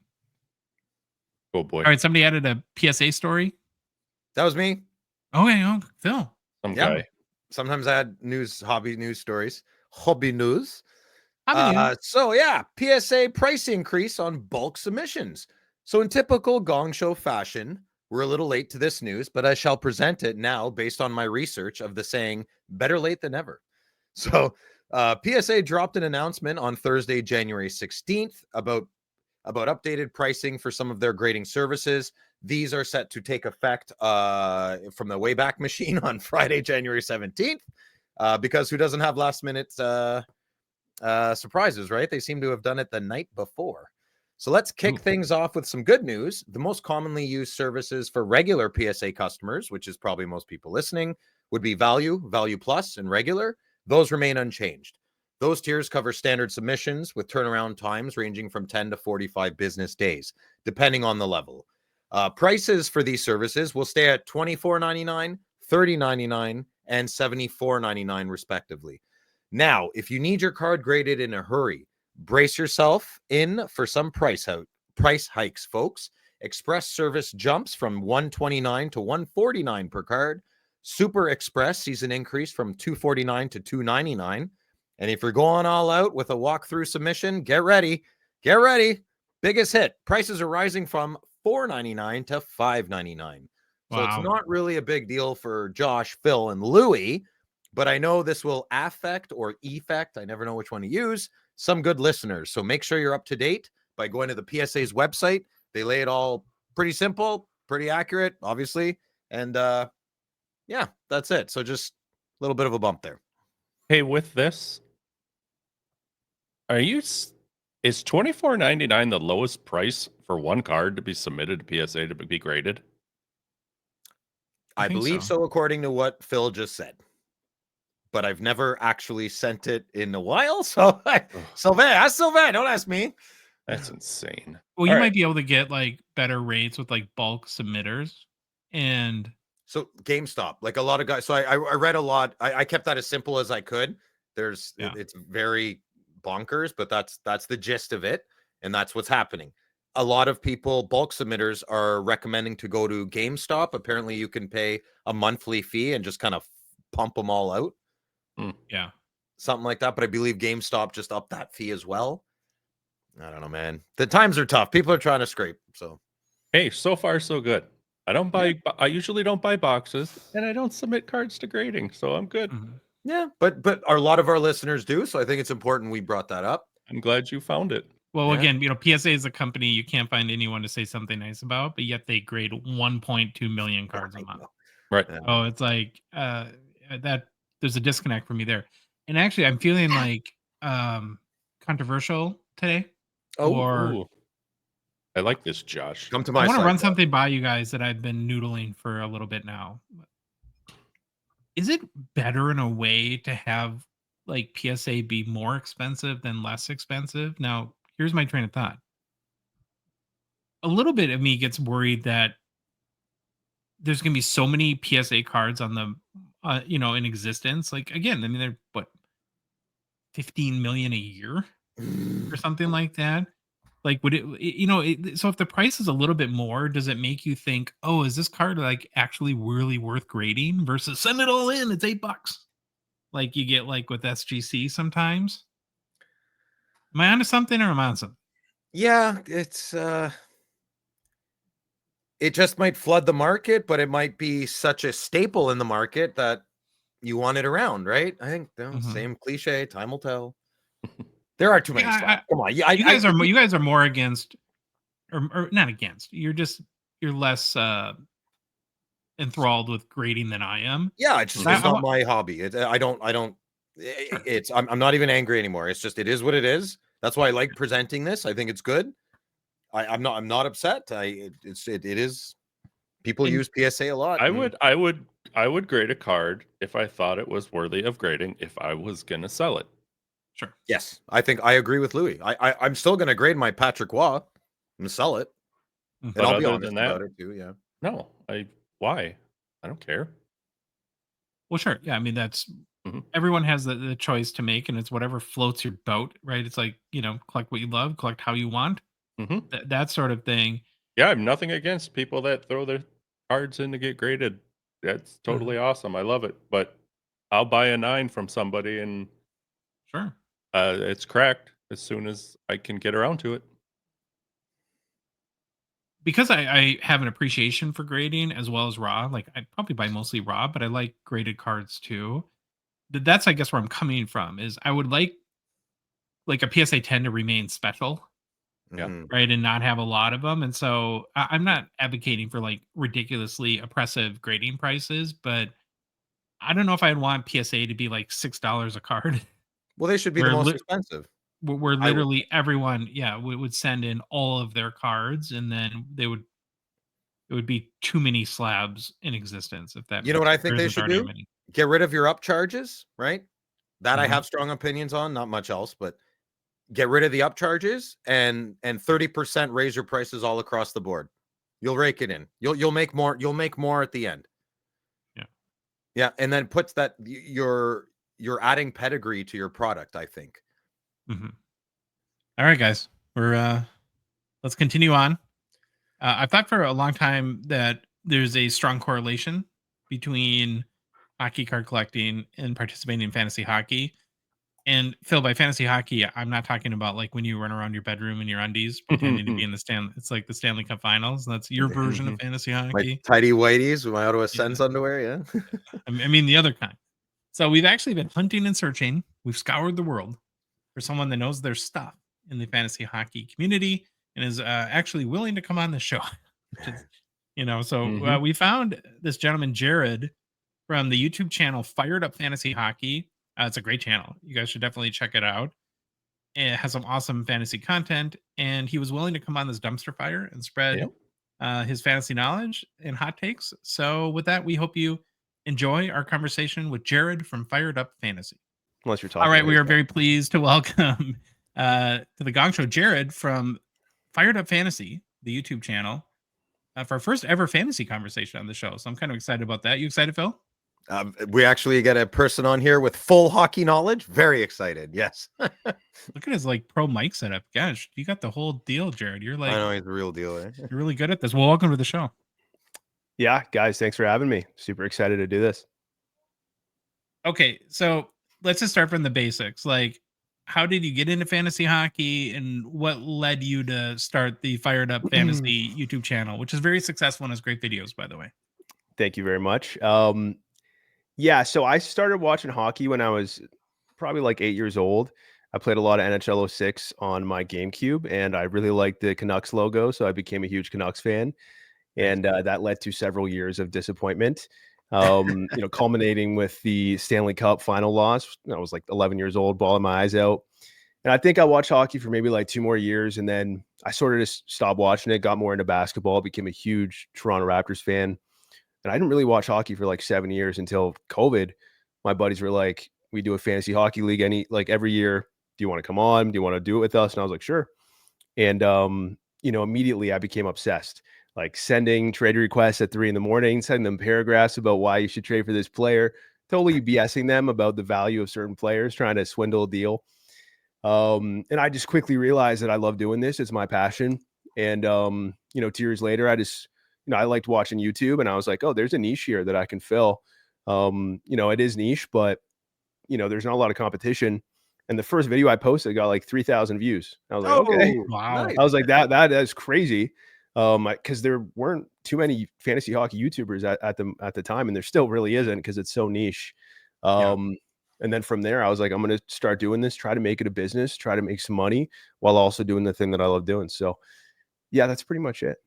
Oh boy. All right. Somebody added a PSA story. That was me. Okay, Phil. Some guy. Sometimes I had hobby news stories. Hobby news. So yeah, PSA price increase on bulk submissions. So in typical Gong Show fashion, we're a little late to this news, but I shall present it now based on my research of the saying, better late than never. So PSA dropped an announcement on Thursday, January 16th about updated pricing for some of their grading services. These are set to take effect from the Wayback Machine on Friday, January 17th, because who doesn't have last minute surprises, right? They seem to have done it the night before. So let's kick things off with some good news. The most commonly used services for regular PSA customers, which is probably most people listening, would be Value, Value Plus, and Regular. Those remain unchanged. Those tiers cover standard submissions with turnaround times ranging from 10 to 45 business days, depending on the level. Prices for these services will stay at $24.99, $30.99, and $74.99 respectively. Now, if you need your card graded in a hurry, brace yourself in for some price hikes, folks. Express service jumps from $129 to $149 per card. Super Express sees an increase from $249 to $299. And if you're going all out with a walkthrough submission, get ready. Get ready. Biggest hit. Prices are rising from $4.99 to $5.99. So it's not really a big deal for Josh, Phil, and Louie, but I know this will affect or effect, I never know which one to use, some good listeners. So make sure you're up to date by going to the PSA's website. They lay it all pretty simple, pretty accurate, obviously. And yeah, that's it. So just a little bit of a bump there. Hey, with this, is $24.99 the lowest price for one card to be submitted to PSA to be graded? I believe so, according to what Phil just said. But I've never actually sent it in a while. So, Sylvain, don't ask me. That's insane. Well, you might be able to get like better rates with like bulk submitters. And so GameStop, like a lot of guys. So I read a lot. I kept that as simple as I could. It's very bonkers, but that's the gist of it. And that's what's happening. A lot of people, bulk submitters, are recommending to go to GameStop. Apparently you can pay a monthly fee and just kind of pump them all out. Yeah. Something like that. But I believe GameStop just upped that fee as well. I don't know, man. The times are tough. People are trying to scrape. So, hey, so far so good. I usually don't buy boxes, and I don't submit cards to grading, so I'm good. Yeah, but a lot of our listeners do, so I think it's important we brought that up. I'm glad you found it. Well, again, PSA is a company you can't find anyone to say something nice about, but yet they grade 1.2 million cards a month. Right. Oh, it's like that. There's a disconnect for me there. And actually, I'm feeling like controversial today. I like this, Josh. Come to my I want to side, run something by you guys that I've been noodling for a little bit now. is it better in a way to have like PSA be more expensive than less expensive? Now, here's my train of thought. A little bit of me gets worried that there's going to be so many PSA cards on the, in existence. Like again, I mean, they're what 15 million a year or something like that. Like, would so if the price is a little bit more, does it make you think, oh, is this card like actually really worth grading versus send it all in? It's $8. Like you get like with SGC sometimes. Am I onto something or am I on something? Yeah, it just might flood the market, but it might be such a staple in the market that you want it around, right? I think same cliche. Time will tell. There are too many slabs. Come on, you guys are more against, or not against. You're less enthralled with grading than I am. Yeah, it's not my hobby. I don't. Sure. I'm not even angry anymore. It's just it is what it is. That's why I like presenting this. I think it's good. I'm not upset. It is. People use PSA a lot. I would grade a card if I thought it was worthy of grading if I was gonna sell it. Sure. Yes, I think I agree with Louis. I'm still gonna grade my Patrick Waugh and sell it. But And I'll be other honest than that, about it too. Yeah. no, why? I don't care. Well, sure. Yeah, I mean that's Mhm. everyone has the choice to make, and it's whatever floats your boat, right? It's like collect what you love, collect how you want, Mhm. that sort of thing. Yeah, I have nothing against people that throw their cards in to get graded. That's totally awesome. I love it. But I'll buy a 9 from somebody and Sure. it's cracked as soon as I can get around to it. Because I have an appreciation for grading as well as raw. Like I probably buy mostly raw, but I like graded cards too. That's I guess where I'm coming from is I would like a PSA 10 to remain special, Yeah. right, and not have a lot of them. And so I'm not advocating for like ridiculously oppressive grading prices, but I don't know if I'd want PSA to be like $6 a card, Well, they should be the where most expensive. where I would. literally everyone, yeah, would send in all of their cards, and then it would be too many slabs in existence if that You know makes what I sense. There think they isn't should already do? many. Get rid of your up charges, right? That I Mhm. have strong opinions on, not much else, but get rid of the up charges and 30% raise your prices all across the board. You'll rake it in. You'll make more. You'll make more at the end. Yeah. Yeah, and then puts that you're adding pedigree to your product, I think. Mhm. All right, guys. Let's continue on. I thought for a long time that there's a strong correlation between hockey card collecting and participating in fantasy hockey. And Phil, by fantasy hockey, I'm not talking about like when you run around your bedroom in your undies pretending to be in the It's like the Stanley Cup Finals. That's your version of fantasy My hockey. tidy whities with my Ottawa Yeah. Sens underwear, yeah. I mean the other kind. So we've actually been hunting and searching. We've scoured the world for someone that knows their stuff in the fantasy hockey community and is actually willing to come on the show. Which is, we found this gentleman, Jared, from the YouTube channel Fired Up Fantasy Hockey. It's a great channel. You guys should definitely check it out. It has some awesome fantasy content, and he was willing to come on this dumpster fire and spread his fantasy knowledge and hot takes. So, with that, we hope you enjoy our conversation with Jared from Fired Up Fantasy. Unless you're talking. All right, we are very pleased to welcome to the Gong Show Jared from Fired Up Fantasy, the YouTube channel, for our first ever fantasy conversation on the show. So I'm kind of excited about that. You excited, Phil? We actually get a person on here with full hockey knowledge. Very excited. Yes. Look at his like pro mic setup. Gosh, you got the whole deal, Jared. You're like, I know he's the real deal. Eh? You're really good at this. Well, welcome to the show. Yeah, guys, thanks for having me. Super excited to do this. Okay, so let's just start from the basics. Like, how did you get into fantasy hockey, and what led you to start the Fired Up Fantasy YouTube channel, which is very successful and has great videos, by the way. Thank you very much. Yeah, so I started watching hockey when I was probably like 8 years old. I played a lot of NHL 06 on my GameCube, and I really liked the Canucks logo, so I became a huge Canucks fan. And that led to several years of disappointment, culminating with the Stanley Cup final loss. I was like 11 years old, bawling my eyes out. And I think I watched hockey for maybe like 2 more years, and then I sort of just stopped watching it, got more into basketball, became a huge Toronto Raptors fan. And I didn't really watch hockey for like 7 years until COVID. My buddies were like, we do a fantasy hockey league every year. Do you want to come on? Do you want to do it with us? And I was like, sure. And, immediately I became obsessed, like sending trade requests at 3 a.m, sending them paragraphs about why you should trade for this player, totally BSing them about the value of certain players, trying to swindle a deal. And I just quickly realized that I love doing this. It's my passion. And, 2 years later, I liked watching YouTube, and I was like, oh, there's a niche here that I can fill. It is niche, but, there's not a lot of competition. And the first video I posted got like 3,000 views. I was like, okay. Wow. I was like, that is crazy. Because there weren't too many fantasy hockey YouTubers at the time, and there still really isn't because it's so niche. And then from there, I was like, I'm going to start doing this, try to make it a business, try to make some money while also doing the thing that I love doing. So, yeah, that's pretty much it.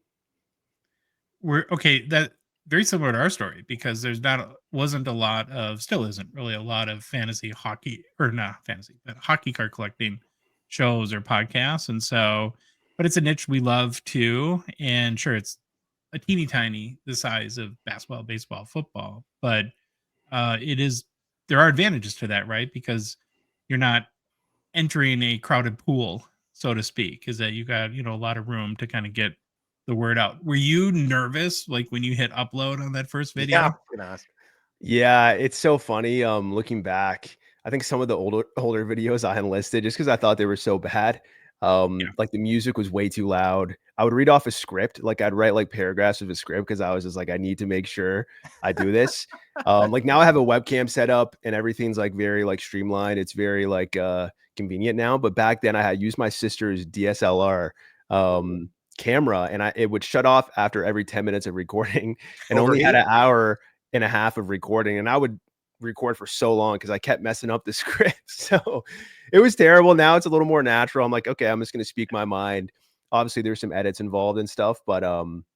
That very similar to our story, because still isn't really a lot of fantasy hockey, or not fantasy, but hockey card collecting shows or podcasts. And so, but it's a niche we love too. And sure, it's a teeny tiny the size of basketball, baseball, football, but there are advantages to that, right? Because you're not entering a crowded pool, so to speak, is that you got, a lot of room to kind of get the word out. Were you nervous like when you hit upload on that first video? Yeah, I'm gonna ask. Yeah, it's so funny. Looking back, I think some of the older videos I enlisted just because I thought they were so bad. Like the music was way too loud. I would read off a script, like I'd write like paragraphs of a script because I was just like, I need to make sure I do this. Like now I have a webcam set up and everything's like very like streamlined. It's very like convenient now. But back then I had used my sister's DSLR camera, and it would shut off after every 10 minutes of recording and only had an hour and a half of recording, and I would record for so long because I kept messing up the script. So it was terrible. Now it's a little more natural. I'm like, okay, I'm just going to speak my mind. Obviously there's some edits involved and stuff, but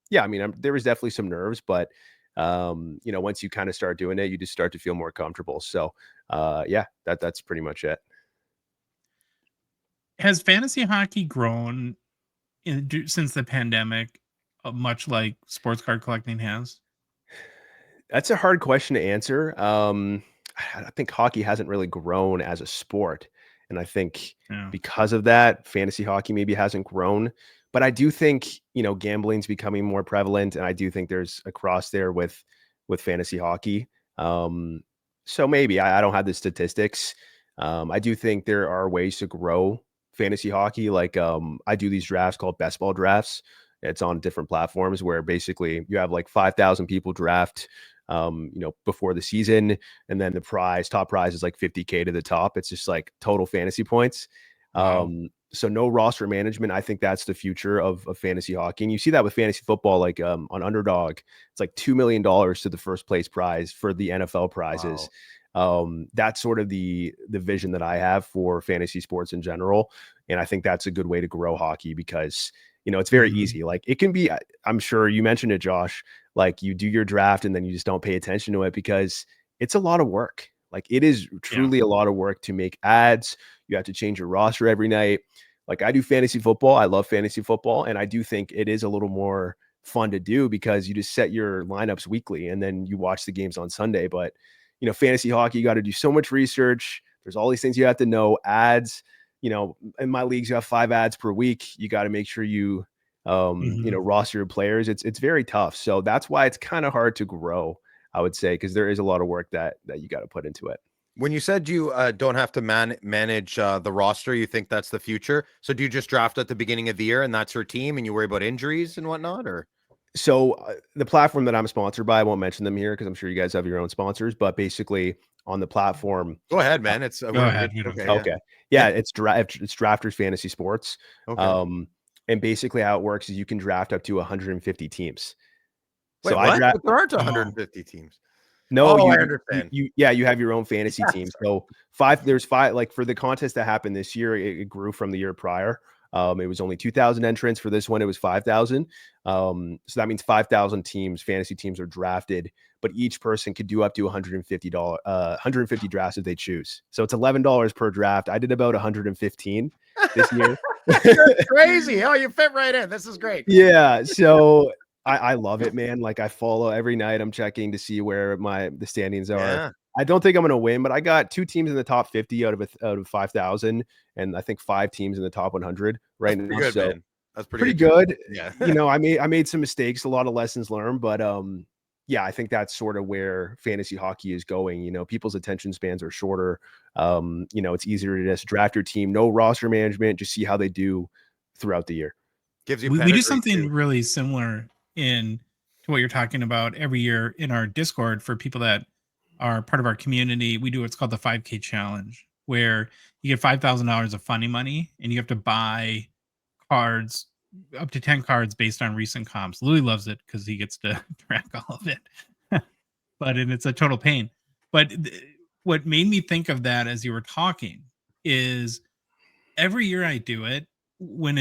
yeah, I mean, there was definitely some nerves, but once you kind of start doing it, you just start to feel more comfortable. So yeah, that's pretty much it. Has fantasy hockey grown since the pandemic, much like sports card collecting has? That's a hard question to answer. I think hockey hasn't really grown as a sport. And I think because of that, fantasy hockey maybe hasn't grown. But I do think, gambling's becoming more prevalent. And I do think there's a cross there with fantasy hockey. So maybe I don't have the statistics. I do think there are ways to grow fantasy hockey. Like I do these drafts called best ball drafts. It's on different platforms where basically you have like 5,000 people draft before the season, and then the top prize is like 50K to the top. It's just like total fantasy points. Wow. So no roster management. I think that's the future of fantasy hockey. And you see that with fantasy football, like on Underdog, it's like $2 million to the first place prize for the NFL prizes. Wow. That's sort of the vision that I have for fantasy sports in general. And I think that's a good way to grow hockey because, it's very easy. Like it can be, I'm sure you mentioned it, Josh, like you do your draft and then you just don't pay attention to it because it's a lot of work. Like it is truly a lot of work to make ads. You have to change your roster every night. Like I do fantasy football. I love fantasy football. And I do think it is a little more fun to do because you just set your lineups weekly and then you watch the games on Sunday. But, fantasy hockey, you got to do so much research. There's all these things you have to know, ads. In my leagues, you have 5 ads per week. You got to make sure you, roster your players. It's very tough. So that's why it's kind of hard to grow, I would say, because there is a lot of work that you got to put into it. When you said you don't have to manage the roster, you think that's the future. So do you just draft at the beginning of the year and that's your team and you worry about injuries and whatnot, or? So the platform that I'm sponsored by, I won't mention them here because I'm sure you guys have your own sponsors, but basically on the platform. Go ahead, man. It's go ahead. Okay. Yeah. It's Drafters Fantasy Sports. Okay. And basically how it works is you can draft up to 150 teams. Wait, so what? There aren't 150 teams. No, I understand. You have your own fantasy team. So there's 5, like for the contest that happened this year, it grew from the year prior. It was only 2,000 entrants. For this one, it was 5,000. So that means 5,000 teams, fantasy teams are drafted, but each person could do up to $150 drafts if they choose. So it's $11 per draft. I did about 115 this year. You're crazy. Oh, you fit right in. This is great. Yeah. So I love it, man. Like I follow every night. I'm checking to see where the standings are. Yeah. I don't think I'm going to win, but I got 2 teams in the top 50 out of 5,000, and I think 5 teams in the top 100 right That's now. pretty good, So man. That's pretty good. Yeah. I made some mistakes, a lot of lessons learned, but yeah, I think that's sort of where fantasy hockey is going. People's attention spans are shorter. It's easier to just draft your team, no roster management, just see how they do throughout the year. Gives you we do pedigree, something too. really similar to what you're talking about every year in our Discord for people that are part of our community. We do what's called the 5K challenge, where you get $5,000 of funny money and you have to buy cards, up to 10 cards based on recent comps. Louis loves it because he gets to track all of it. And it's a total pain. But what made me think of that as you were talking is every year I do it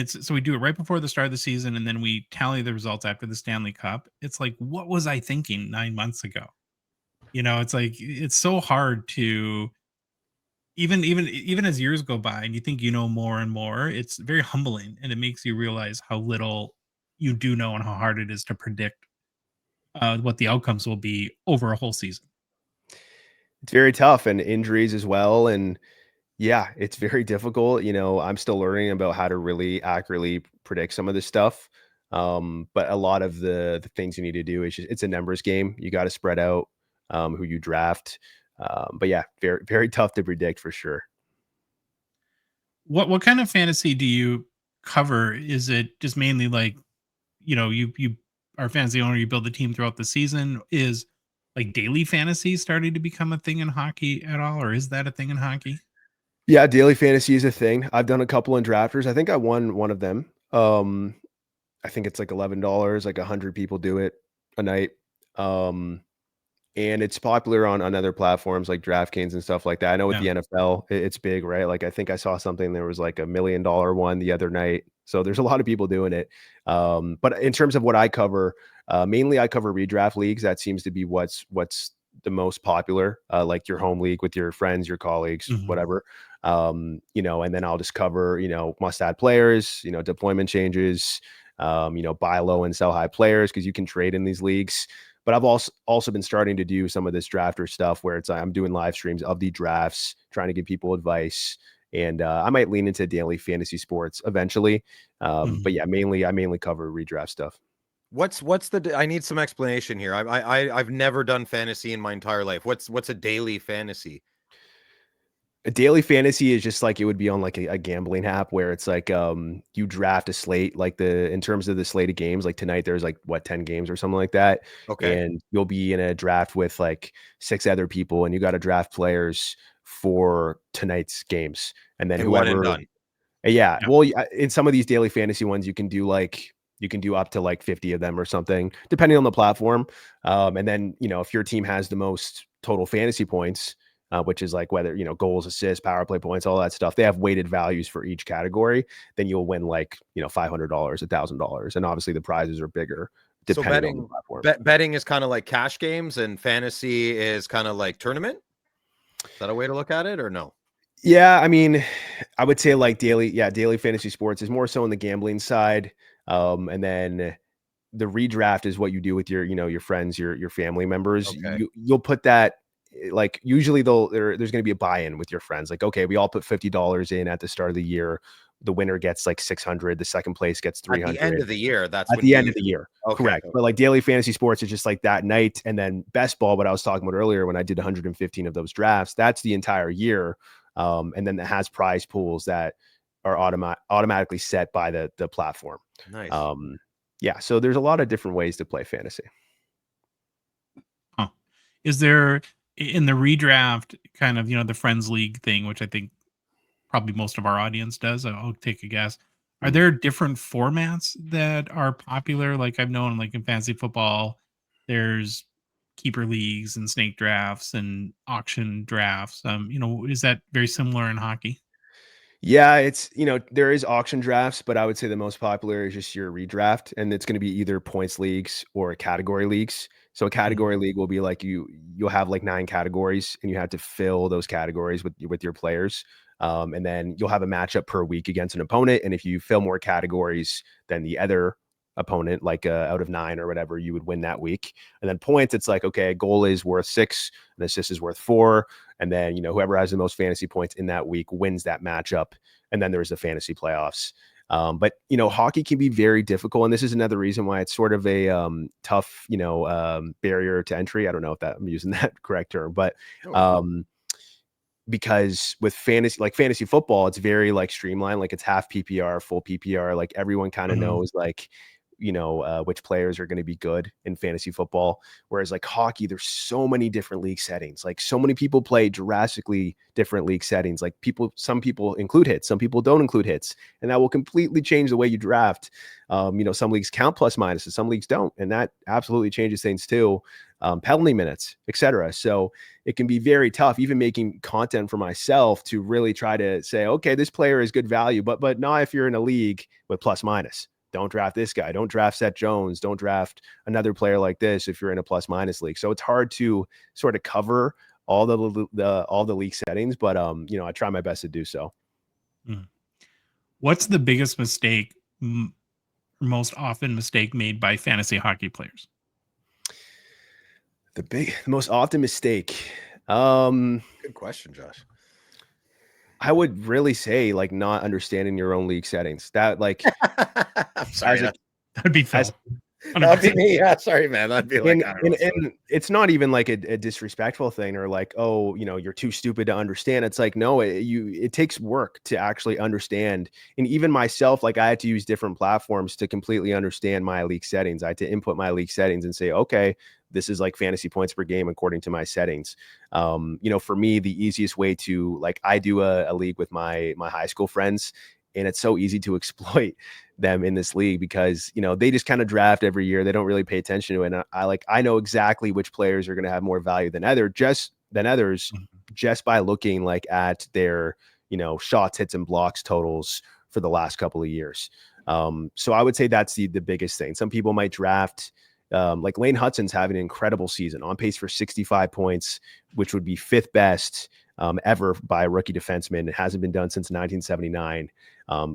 so we do it right before the start of the season, and then we tally the results after the Stanley Cup. It's like, what was I thinking 9 months ago? It's like, it's so hard to even as years go by and you think more and more. It's very humbling, and it makes you realize how little you do know and how hard it is to predict what the outcomes will be over a whole season. It's very tough, and injuries as well. And yeah, it's very difficult. I'm still learning about how to really accurately predict some of this stuff. But a lot of the things you need to do is it's a numbers game. You got to spread out who you draft. But yeah, very, very tough to predict for sure. What kind of fantasy do you cover? Is it just mainly like, you are a fantasy owner, you build the team throughout the season? Is like daily fantasy starting to become a thing in hockey at all, or is that a thing in hockey? Yeah, daily fantasy is a thing. I've done a couple in drafters. I think I won one of them. I think it's like $11, like 100 people do it a night. And it's popular on other platforms like DraftKings and stuff like that. I know with the NFL, it's big, right? Like I think I saw something, there was like $1 million one the other night. So there's a lot of people doing it. But in terms of what I cover, mainly I cover redraft leagues. That seems to be what's the most popular, like your home league with your friends, your colleagues, whatever. And then I'll just cover, must add players, deployment changes, buy low and sell high players, because you can trade in these leagues. But I've also been starting to do some of this drafter stuff where I'm doing live streams of the drafts, trying to give people advice. And I might lean into daily fantasy sports eventually. But yeah, I mainly cover redraft stuff. I need some explanation here. I've never done fantasy in my entire life. What's a daily fantasy? A daily fantasy is just like it would be on like a gambling app, where it's like you draft a slate, like in terms of the slate of games, like tonight there's like 10 games or something like that. Okay. And you'll be in a draft with like 6 other people, and you got to draft players for tonight's games. And then one and done. Yeah. Well, in some of these daily fantasy ones, you can do up to like 50 of them or something, depending on the platform. And then, if your team has the most total fantasy points, which is like whether, goals, assists, power play points, all that stuff, they have weighted values for each category, then you'll win like, $500, $1,000. And obviously the prizes are bigger depending on the platform. Betting is kind of like cash games, and fantasy is kind of like tournament. Is that a way to look at it, or no? Yeah, I mean, I would say like daily fantasy sports is more so on the gambling side. And then the redraft is what you do with your friends, your family members. Okay. You'll put that, like usually there's going to be a buy-in with your friends. Like, okay, we all put $50 in at the start of the year. The winner gets like 600. The second place gets 300. At the end of the year. That's at the end of the year. Okay, correct. Okay. But like daily fantasy sports is just like that night. And then best ball, what I was talking about earlier, when I did 115 of those drafts, that's the entire year. And then it has prize pools that are automatically set by the platform. Nice. Yeah. So there's a lot of different ways to play fantasy. Huh. Is there, in the redraft kind of, the friends league thing, which I think probably most of our audience does, I'll take a guess. Are there different formats that are popular? Like I've known, like in fantasy football, there's keeper leagues and snake drafts and auction drafts. Is that very similar in hockey? Yeah, it's, there is auction drafts, but I would say the most popular is just your redraft, and it's going to be either points leagues or category leagues. So a category league will be like you'll have like 9 categories, and you have to fill those categories with your players. And then you'll have a matchup per week against an opponent. And if you fill more categories than the other opponent, like out of 9 or whatever, you would win that week. And then points, it's like, okay, a goal is worth 6, an assist is worth 4. And then, whoever has the most fantasy points in that week wins that matchup. And then there's the fantasy playoffs. But hockey can be very difficult, and this is another reason why it's sort of a tough, barrier to entry. I don't know if I'm using that correct term, but because with fantasy football, it's very like streamlined, like it's half PPR, full PPR. Like everyone kind of knows like, which players are going to be good in fantasy football. Whereas like hockey, there's so many different league settings. Like so many people play drastically different league settings. Like some people include hits, some people don't include hits, and that will completely change the way you draft. Some leagues count plus minuses, some leagues don't, and that absolutely changes things too. Penalty minutes, etc. So it can be very tough, even making content for myself, to really try to say, okay, this player is good value, but not if you're in a league with plus minus. Don't draft this guy. Don't draft Seth Jones. Don't draft another player like this if you're in a plus minus league. So it's hard to sort of cover all the league settings, but I try my best to do so. What's the biggest mistake, most often mistake made by fantasy hockey players? The most often mistake. Good question, Josh. I would really say like not understanding your own league settings. That like, I'm sorry, that'd be Phil. That'd be me. Yeah, sorry, man. That'd be like, and it's not even like a disrespectful thing or like, oh, you're too stupid to understand. It's like, no, it takes work to actually understand. And even myself, like I had to use different platforms to completely understand my league settings. I had to input my league settings and say, okay, this is like fantasy points per game according to my settings. For me, the easiest way to like, I do a league with my high school friends, and it's so easy to exploit them in this league because, they just kind of draft every year. They don't really pay attention to it. And I know exactly which players are going to have more value than others just by looking like at their, shots, hits, and blocks totals for the last couple of years. So I would say that's the biggest thing. Some people might draft, like Lane Hutson's having an incredible season, on pace for 65 points, which would be 5th best ever by a rookie defenseman. It hasn't been done since 1979.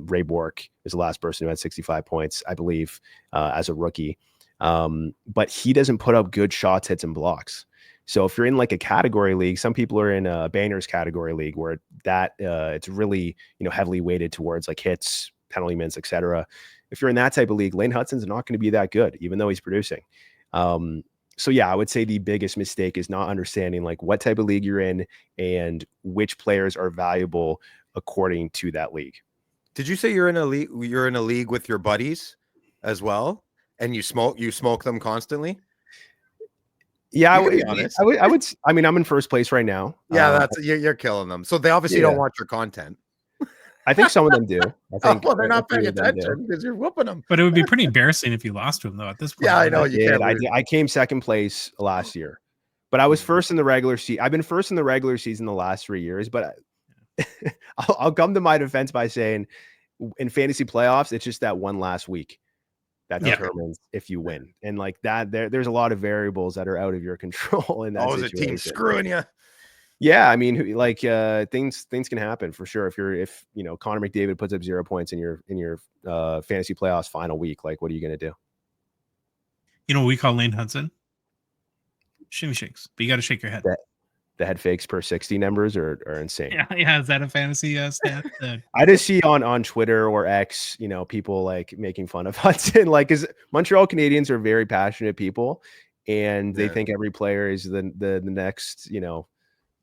Ray Bork is the last person who had 65 points, I believe, as a rookie. But he doesn't put up good shots, hits, and blocks. So if you're in like a category league, some people are in a banners category league where that it's really, heavily weighted towards like hits, penalty minutes, etc. If you're in that type of league, Lane Hutson's not going to be that good, even though he's producing. So yeah, I would say the biggest mistake is not understanding like what type of league you're in and which players are valuable according to that league. Did you say you're in a league? You're in a league with your buddies as well, and you smoke them constantly? Yeah, I would. I mean, I'm in first place right now. Yeah, you're killing them. So they obviously don't watch your content. I think some of them do. I think they're not paying attention because you're whooping them. But it would be pretty embarrassing if you lost to them, though. At this point, yeah, I know you can't. I came second place last year, but I was first in the regular season. I've been first in the regular season the last 3 years. But I'll come to my defense by saying, in fantasy playoffs, it's just that one last week that determines if you win, and like that, there's a lot of variables that are out of your control. In that situation. Is a team screwing you? Yeah, I mean, like things can happen for sure. If Connor McDavid puts up 0 points in your fantasy playoffs final week, like what are you going to do? You know what we call Lane Hudson? Shimmy shakes, but you got to shake your head. The head fakes per 60 numbers are insane. Yeah. Is that a fantasy stat? I just see on Twitter or X, people like making fun of Hudson, like, because Montreal Canadiens are very passionate people, and they think every player is the next,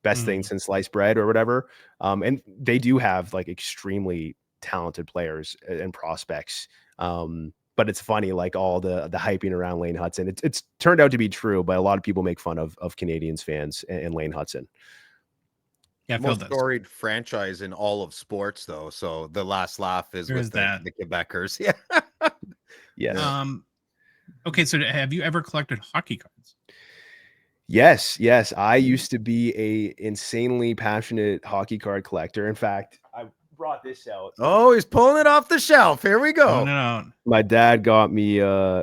best thing since sliced bread or whatever. And they do have like extremely talented players and prospects. But it's funny, like all the hyping around Lane Hudson. It's turned out to be true, but a lot of people make fun of Canadiens fans and Lane Hudson. Yeah, most storied franchise in all of sports, though. So the last laugh is with the Quebecers. Yeah. Yeah. Okay, so have you ever collected hockey cards? Yes. I used to be a insanely passionate hockey card collector. In fact, I brought this out. Oh, he's pulling it off the shelf. Here we go. No. My dad got me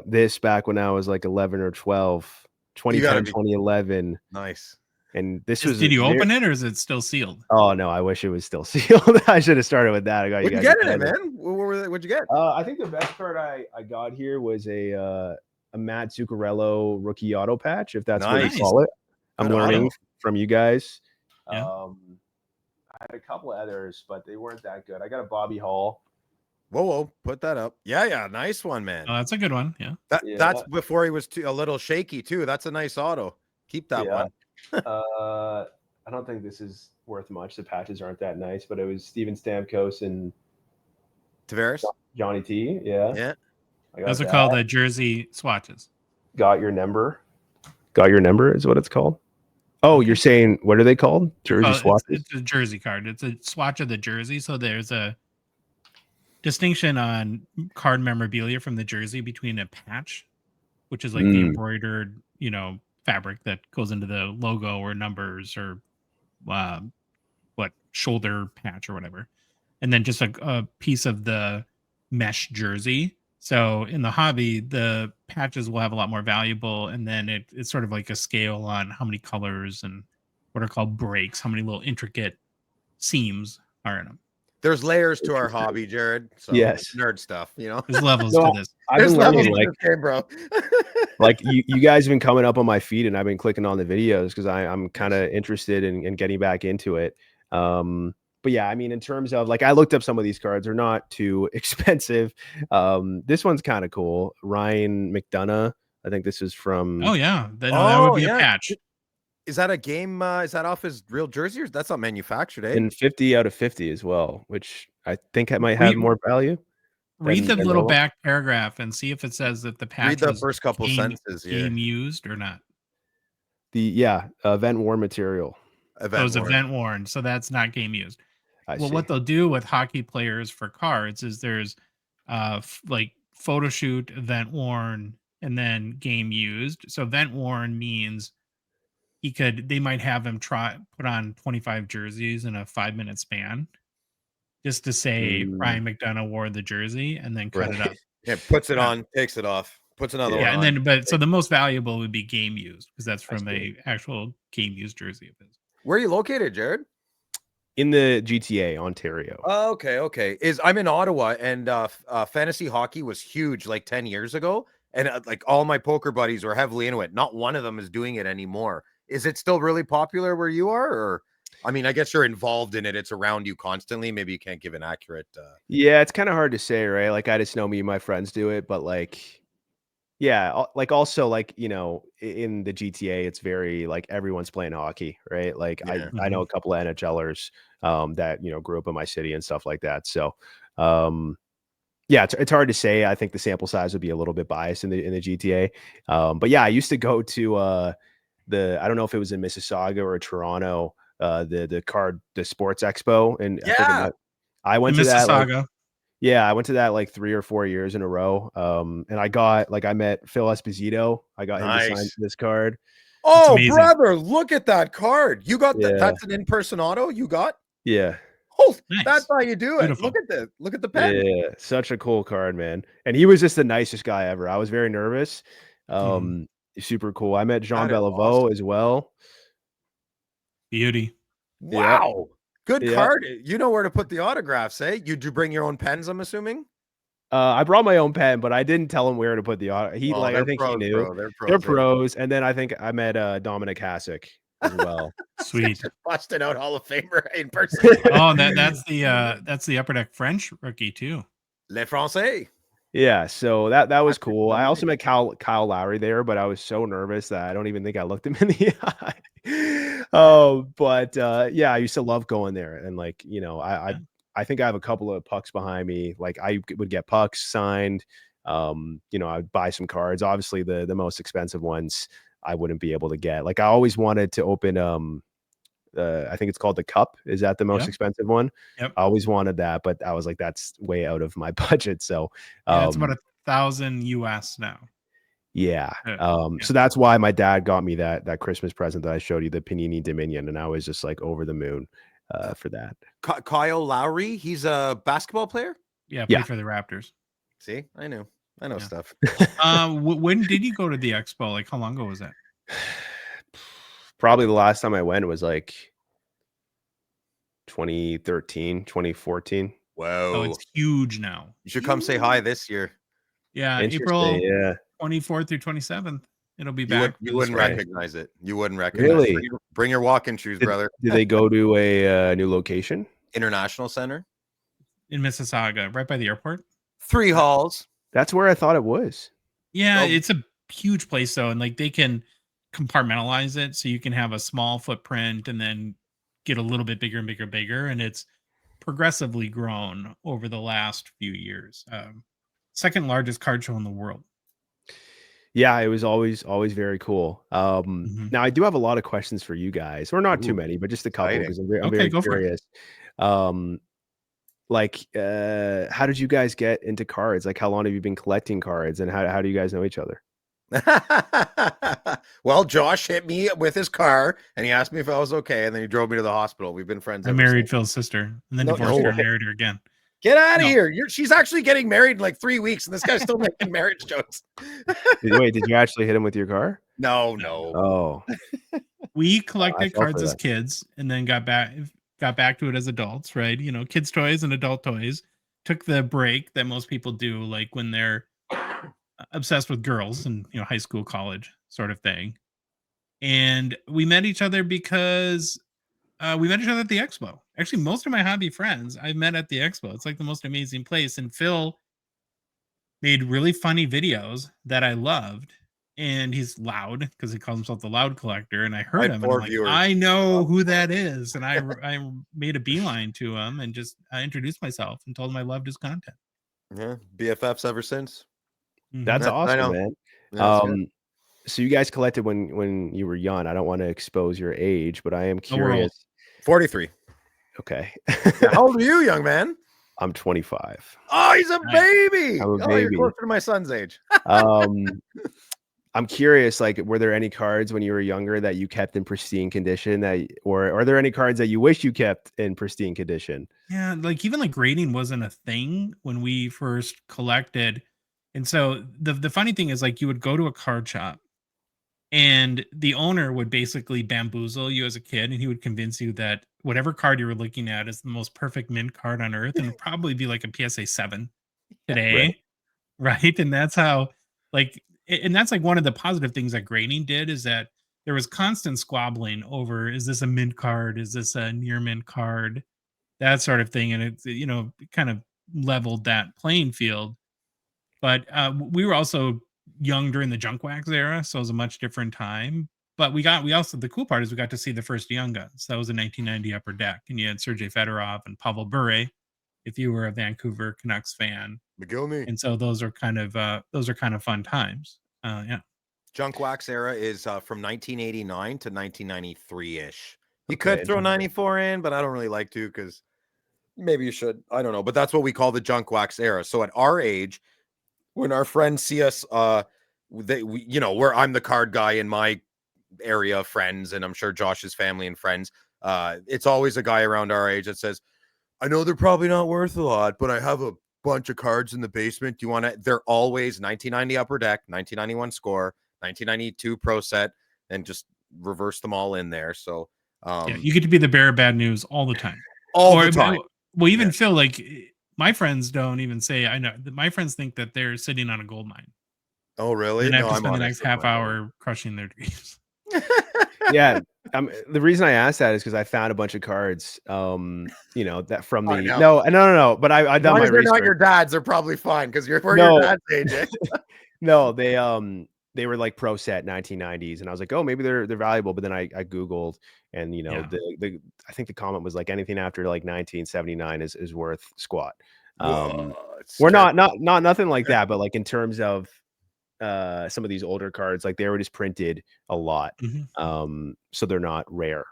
this back when I was like 11 or 12, 2010, 2011. Nice. And this was. Did you open it or is it still sealed? Oh no, I wish it was still sealed. I should have started with that. I got What'd you you guys get in it, excited. man? What'd you get? I think the best card I got here was a Matt Zuccarello rookie auto patch, if that's what Nice. you call it. I'm Good learning auto. from you guys. Yeah. I had a couple others, but they weren't that good. I got a Bobby Hall. Whoa, put that up. Yeah, nice one, man. Oh, that's a good one. Yeah. That's before he was a little shaky too. That's a nice auto. Keep that one. I don't think this is worth much. The patches aren't that nice, but it was Steven Stamkos and Tavares. Johnny T. Yeah. Yeah. Those are called the jersey swatches. Got your number. Got your number is what it's called. Oh, you're saying what are they called? Jersey swatches? It's a jersey card. It's a swatch of the jersey. So there's a distinction on card memorabilia from the jersey between a patch, which is like the embroidered, fabric that goes into the logo or numbers or shoulder patch or whatever, and then just a piece of the mesh jersey. So in the hobby, the patches will have a lot more valuable, and then it's sort of like a scale on how many colors and what are called breaks, how many little intricate seams are in them. There's layers to our hobby, Jared. So yes, nerd stuff. There's levels to this. There's levels to this game, bro. Like you guys have been coming up on my feed, and I've been clicking on the videos because I'm kind of interested in getting back into it. But yeah, I mean, in terms of like, I looked up some of these cards. They're not too expensive. This one's kind of cool. Ryan McDonough. I think this is from. Oh yeah, that would be a patch. Is that a game? Is that off his real jersey, or that's not manufactured? And 50 out of 50 as well, which I think it might have more value. Read the little back paragraph and see if it says that the patch. Read the first couple sentences. Game used or not. Event worn material. Event worn, so that's not game used. What they'll do with hockey players for cards is there's like photo shoot, event worn, and then game used. So event worn means they might have him put on 25 jerseys in a 5-minute span just to say Ryan McDonough wore the jersey and then cut it up. Yeah, puts it on, takes it off, puts another one on. Yeah, and then so the most valuable would be game used because that's from a actual game used jersey of his. Where are you located, Jared? In the GTA, Ontario. Oh, okay. I'm in Ottawa, and fantasy hockey was huge like 10 years ago, and like all my poker buddies were heavily into it. Not one of them is doing it anymore. Is it still really popular where you are? Or, I mean, I guess you're involved in it. It's around you constantly. Maybe you can't give an accurate. Yeah, it's kind of hard to say, right? Like, I just know me and my friends do it, but like, yeah, like also like, in the GTA, it's very like everyone's playing hockey, right? Like I know a couple of NHLers that, grew up in my city and stuff like that. So, yeah, it's hard to say. I think the sample size would be a little bit biased in the GTA. But yeah, I used to go to I don't know if it was in Mississauga or Toronto, the Sports Expo, and I went to that. I went to that like 3 or 4 years in a row. And I met Phil Esposito. I got him to sign this card. Oh, brother, look at that card. You got that's an in-person auto you got? Yeah. Oh, nice. That's how you do it. Beautiful. Look at the pen. Yeah, such a cool card, man. And he was just the nicest guy ever. I was very nervous. Super cool. I met Jean Beliveau as well. Beauty. Wow. Yeah. Good card. You know where to put the autographs, eh? You bring your own pens, I'm assuming? I brought my own pen, but I didn't tell him where to put the autograph. I think he knew. They're pros. And then I think I met Dominic Hasek as well. Sweet. Busting out Hall of Famer in person. Oh, that's the Upper Deck French rookie too. Les Français. Yeah, so that was cool. I also met Kyle Lowry there, but I was so nervous that I don't even think I looked him in the eye. But I used to love going there, and like I think I have a couple of pucks behind me. Like I would get pucks signed. I'd buy some cards. Obviously, the most expensive ones I wouldn't be able to get. Like I always wanted to open I think it's called the Cup. Is that the most expensive one? Yep. I always wanted that, but I was like, that's way out of my budget. So it's about $1,000 US now. Yeah. So that's why my dad got me that Christmas present that I showed you, the Panini Dominion, and I was just like over the moon for that. Kyle Lowry, he's a basketball player. Yeah, played for the Raptors. See, I know stuff. When did you go to the expo? Like, how long ago was that? probably the last time I went was like 2013, 2014. Whoa. Oh, it's huge now. You should come say hi this year. Yeah, Interesting, April yeah. 24th through 27th. It'll be You, back. you wouldn't recognize it. You wouldn't recognize Really? it. Bring your walking shoes, brother. Did they go to a new location? International Center In Mississauga, right by the airport. 3 halls. That's where I thought it was. Yeah, it's a huge place though, and like they can compartmentalize it so you can have a small footprint and then get a little bit bigger and bigger and bigger, and it's progressively grown over the last few years. Second largest card show in the world. Yeah, it was always very cool. Now I do have a lot of questions for you guys, or not too many, but just a couple because I'm very curious. Like, how did you guys get into cards? Like, how long have you been collecting cards, and how do you guys know each other? Well, Josh hit me with his car, and he asked me if I was okay, and then he drove me to the hospital. We've been friends. I married Phil's sister, and then divorced her and married her again. Get out of here! She's actually getting married in like 3 weeks, and this guy's still making marriage jokes. Wait, did you actually hit him with your car? No. Oh, we collected cards as kids, and then got back to it as adults, right? You know, kids' toys and adult toys. Took the break that most people do, like when they're obsessed with girls and, you know, high school, college sort of thing. And we met each other because we met each other at the expo. Actually, most of my hobby friends I met at the expo. It's like the most amazing place. And Phil made really funny videos that I loved. And he's loud because he calls himself the loud collector. And I heard him, and I'm like, I know who that is. And I made a beeline to him and just introduced myself and told him I loved his content. Yeah, BFFs ever since. That's awesome, man. So you guys collected when you were young. I don't want to expose your age, but I am curious. 43. Okay. How old are you, young man? I'm 25. Oh, he's a baby. I'm a baby. You're closer to my son's age. I'm curious, like, were there any cards when you were younger that you kept in pristine condition or are there any cards that you wish you kept in pristine condition? Yeah, like even like grading wasn't a thing when we first collected. And so the funny thing is, like, you would go to a card shop and the owner would basically bamboozle you as a kid, and he would convince you that whatever card you were looking at is the most perfect mint card on earth, and it'd probably be like a PSA 7 today. Right. And that's how, like, and that's like one of the positive things that grading did, is that there was constant squabbling over, is this a mint card? Is this a near mint card? That sort of thing. And it's, you know, kind of leveled that playing field. But we were also young during the junk wax era, so it was a much different time. But we also, the cool part is we got to see the first Young Guns. That was in 1990 Upper Deck, and you had Sergei Fedorov and Pavel Bure, if you were a Vancouver Canucks fan. McGillney. And so those are kind of fun times. Yeah. Junk wax era is from 1989 to 1993 ish. You could throw 94 in, but I don't really like to, because maybe you should. I don't know, but that's what we call the junk wax era. So at our age, when our friends see us, you know, where I'm the card guy in my area of friends, and I'm sure Josh's family and friends, it's always a guy around our age that says, I know they're probably not worth a lot, but I have a bunch of cards in the basement. Do you want to? They're always 1990 Upper Deck, 1991 Score, 1992 Pro Set, and just reverse them all in there. So yeah, you get to be the bearer of bad news all the time. All the time. Well, even Phil, like, my friends don't even say, I know, my friends think that they're sitting on a gold mine. Oh, really? And I have to spend the next half hour crushing their dreams. Yeah. The reason I asked that is because I found a bunch of cards, you know, that from the no. But I done my research. Not your dad's, they're probably fine because you're your dad's age. No, they were like Pro Set 1990s, and I was like, oh, maybe they're valuable. But then I Googled, and you know, I think the comment was like anything after like 1979 is worth squat. We're not nothing like that, but like in terms of some of these older cards, like they were just printed a lot, so they're not rare.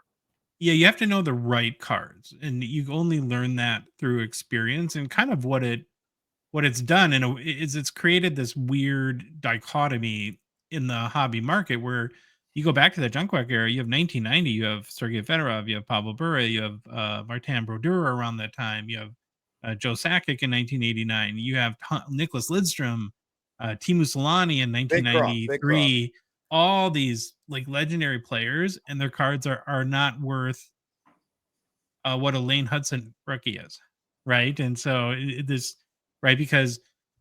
Yeah, you have to know the right cards, and you only learn that through experience. And kind of what it's done is it's created this weird dichotomy in the hobby market, where you go back to the junk wax era. You have 1990, you have Sergei Fedorov, you have Pavel Bure, you have Martin Brodeur around that time, you have Joe Sakic in 1989, you have Nicholas Lidstrom, Teemu Selanne in 1993, all these like legendary players, and their cards are not worth what a Lane Hudson rookie is, right? And so this, right, because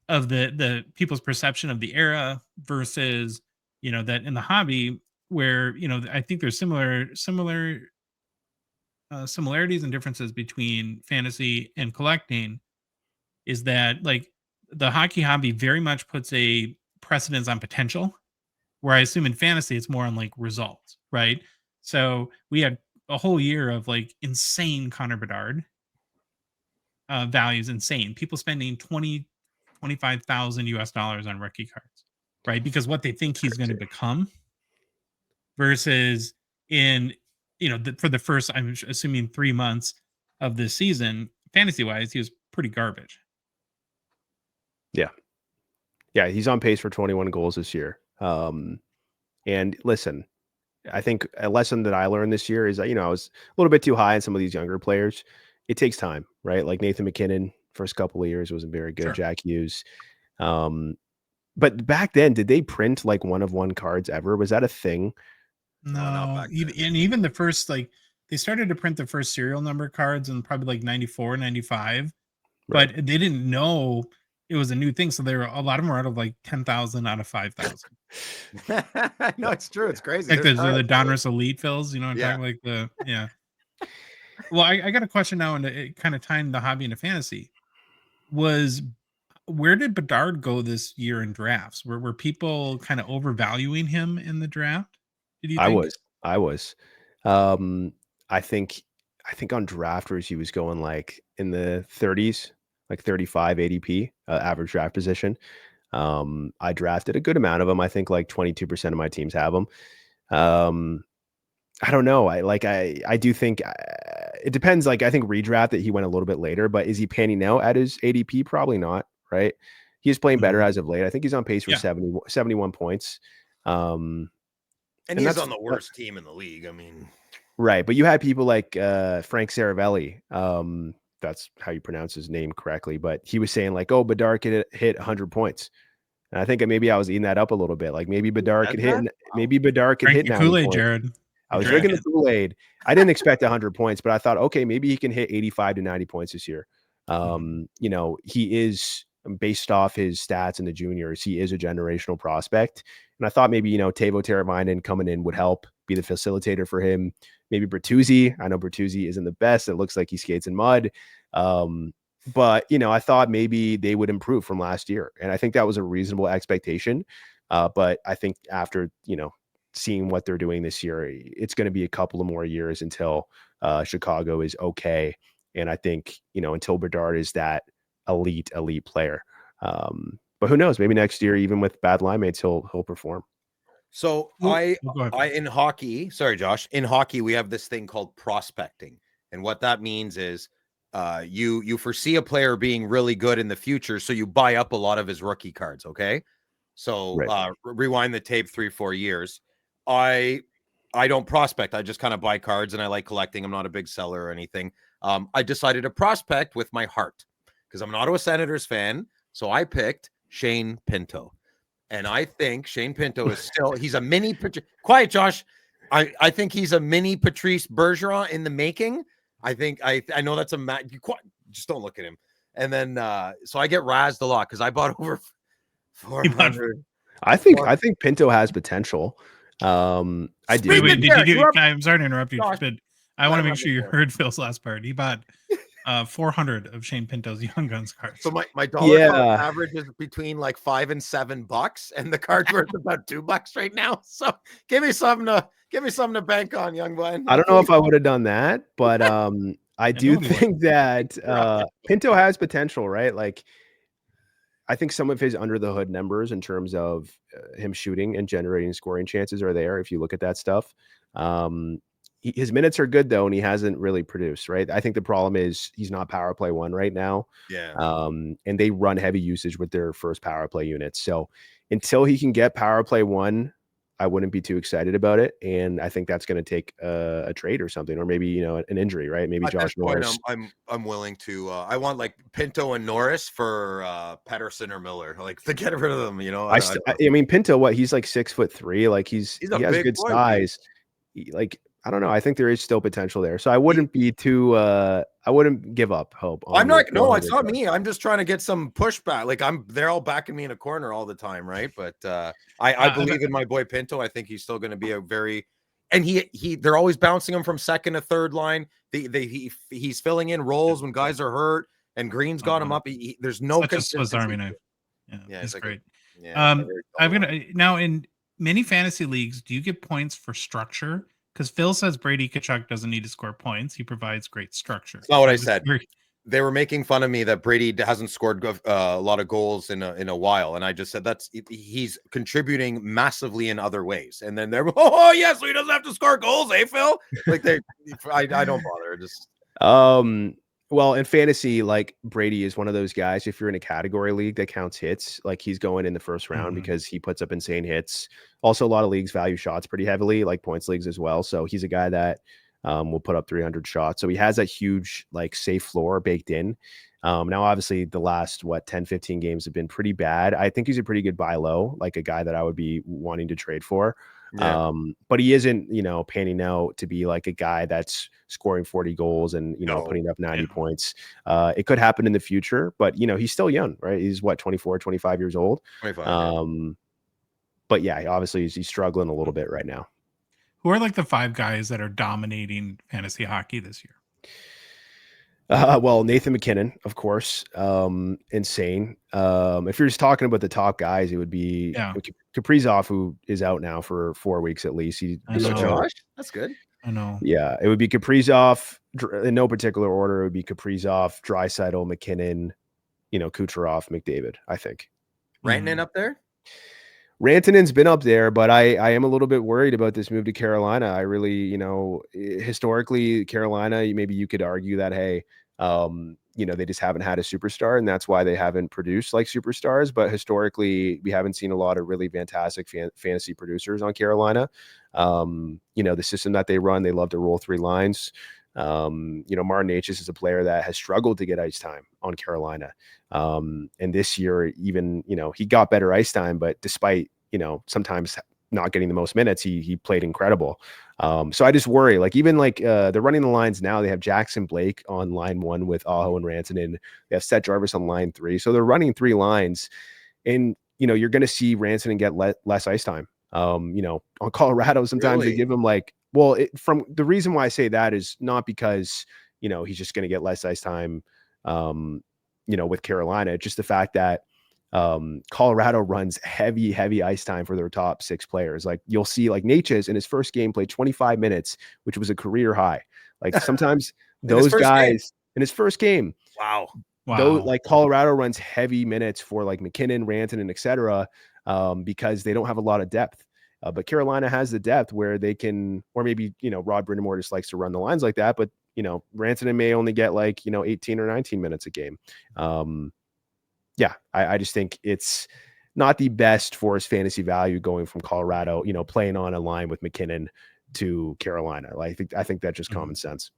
of the people's perception of the era versus, that in the hobby where, I think there's similarities and differences between fantasy and collecting, is that like the hockey hobby very much puts a precedence on potential, where I assume in fantasy it's more on like results, right? So we had a whole year of like insane Connor Bedard values, insane. People spending 25,000 US dollars on rookie cards, right? Because what they think he's going to become versus in, for the first, I'm assuming 3 months of this season, fantasy wise, he was pretty garbage. Yeah. Yeah. He's on pace for 21 goals this year. And listen, I think a lesson that I learned this year is that, I was a little bit too high on some of these younger players. It takes time, right? Like Nathan McKinnon, first couple of years wasn't very good. Sure. Jack Hughes. But back then, did they print like 1-of-1 cards ever? Was that a thing? No, even the first, like, they started to print the first serial number cards in probably like 94, 95, Right. but they didn't know it was a new thing. So a lot of them were out of like 10,000 out of 5,000. No, it's true. It's crazy. Like the Donruss Elite fills, I'm talking like yeah. Well, I got a question now, and it kind of tying the hobby into fantasy. Where did Bedard go this year in drafts? Were people kind of overvaluing him in the draft? Did you think? I was. I think on drafters he was going like in the 30s, like 35 ADP, average draft position. I drafted a good amount of them. I think like 22% of my teams have them. I don't know. I do think it depends. Like, I think redraft that he went a little bit later, but is he panning out at his ADP? Probably not. Right. He's playing better as of late. I think he's on pace for 71 points. And he's on the worst team in the league. I mean, right. But you had people like Frank Saravelli. That's how you pronounce his name correctly. But he was saying like, oh, Bedard could hit 100 points. And I think maybe I was eating that up a little bit. Like maybe Bedard could hit. Maybe Bedard could hit 90 Kool-Aid, points. Jared. I was drinking the Kool-Aid. I didn't expect 100 points, but I thought, okay, maybe he can hit 85 to 90 points this year. He is, based off his stats in the juniors, he is a generational prospect. And I thought maybe, Teuvo Teravainen coming in would help be the facilitator for him. Maybe Bertuzzi. I know Bertuzzi isn't the best. It looks like he skates in mud. But, I thought maybe they would improve from last year. And I think that was a reasonable expectation. But I think after, seeing what they're doing this year, it's going to be a couple of more years until Chicago is okay. And I think, until Bedard is that elite player. But who knows? Maybe next year, even with bad line mates, he'll perform. So in hockey, sorry, Josh, in hockey, we have this thing called prospecting. And what that means is you foresee a player being really good in the future. So you buy up a lot of his rookie cards. Okay. So rewind the tape 3-4 years. I don't prospect. I just kind of buy cards and I like collecting. I'm not a big seller or anything. I decided to prospect with my heart because I'm an Ottawa Senators fan. So I picked Shane Pinto. And I think Shane Pinto is he's a mini quiet, Josh. I think he's a mini Patrice Bergeron in the making. I think I know that's just don't look at him. And then so I get razzed a lot because I bought over 400. I think Pinto has potential. I do. Wait, I'm sorry to interrupt you, but I want to make sure you heard Phil's last part. He bought 400 of Shane Pinto's Young Guns cards. So my dollar card average is between like $5 and $7, and the card's worth about $2 right now. So give me something to bank on, young man. I don't know if I would have done that, but I do think that Pinto has potential, right? Like, I think some of his under the hood numbers in terms of him shooting and generating scoring chances are there. If you look at that stuff, his minutes are good though, and he hasn't really produced, right? I think the problem is he's not power play one right now. Yeah. And they run heavy usage with their first power play units. So until he can get power play one, I wouldn't be too excited about it. And I think that's going to take a trade or something, or maybe, you know, an injury, right? Maybe At Josh this point, Norris. I'm willing to. I want like Pinto and Norris for Pedersen or Miller. Like to get rid of them. You know, I mean, Pinto, he's like 6'3". Like he has big good boy, size. Like, I don't know. I think there is still potential there. So I wouldn't be too. I wouldn't give up hope. I'm not. No, it's not me. I'm just trying to get some pushback. Like they're all backing me in a corner all the time, right? But I believe in my boy Pinto. I think he's still going to be a very, and they're always bouncing him from second to third line. He's filling in roles when guys are hurt, and Green's got him up. There's no such a Swiss Army knife. Yeah, he's great. Yeah, I'm gonna now in many fantasy leagues. Do you get points for structure? Because Phil says Brady Tkachuk doesn't need to score points. He provides great structure. That's not what I said. They were making fun of me that Brady hasn't scored a lot of goals in a while, and I just said he's contributing massively in other ways. And then they're yeah, so he doesn't have to score goals, eh, Phil? Like I don't bother. Just well, in fantasy, like Brady is one of those guys. If you're in a category league that counts hits, like he's going in the first round because he puts up insane hits. Also, a lot of leagues value shots pretty heavily, like points leagues as well. So he's a guy that will put up 300 shots. So he has a huge like safe floor baked in. Now, obviously, the last 10, 15 games have been pretty bad. I think he's a pretty good buy low, like a guy that I would be wanting to trade for. Yeah. But he isn't, panning out to be like a guy that's scoring 40 goals and, putting up 90 points. It could happen in the future, but, he's still young, right? He's 24, 25 years old. 25, But yeah, obviously he's struggling a little bit right now. Who are like the 5 guys that are dominating fantasy hockey this year? Well, Nathan McKinnon, of course, insane. If you're just talking about the top guys, it would be Kaprizov, who is out now for 4 weeks at least. Josh, that's good. I know. Yeah, it would be Kaprizov in no particular order. It would be Kaprizov, Draisaitl, McKinnon, Kucherov, McDavid. I think. Rantanen up there. Rantanen's been up there, but I am a little bit worried about this move to Carolina. I really, historically, Carolina, maybe you could argue that, hey, they just haven't had a superstar, and that's why they haven't produced like superstars. But historically, we haven't seen a lot of really fantastic fantasy producers on Carolina. The system that they run, they love to roll 3 lines. Martin Necas is a player that has struggled to get ice time on Carolina. And this year, even, he got better ice time, but despite, sometimes not getting the most minutes, he played incredible. So I just worry, like, even like, they're running the lines now. They have Jackson Blake on line 1 with Aho and Rantanen. They have Seth Jarvis on line 3. So they're running 3 lines, and, you're going to see Rantanen get less ice time. On Colorado, sometimes they give him from the reason why I say that is not because, he's just going to get less ice time, with Carolina. It's just the fact that Colorado runs heavy ice time for their top 6 players. Like, you'll see like Necas in his first game played 25 minutes, which was a career high. Like, sometimes those guys in his first game. Wow. Though, like, Colorado runs heavy minutes for like McKinnon, Rantanen, etc. Because they don't have a lot of depth. But Carolina has the depth where they can, or maybe, Rod Brindamore just likes to run the lines like that. But, Rantanen may only get 18 or 19 minutes a game. I just think it's not the best for his fantasy value going from Colorado, playing on a line with McKinnon to Carolina. I think that's just common sense.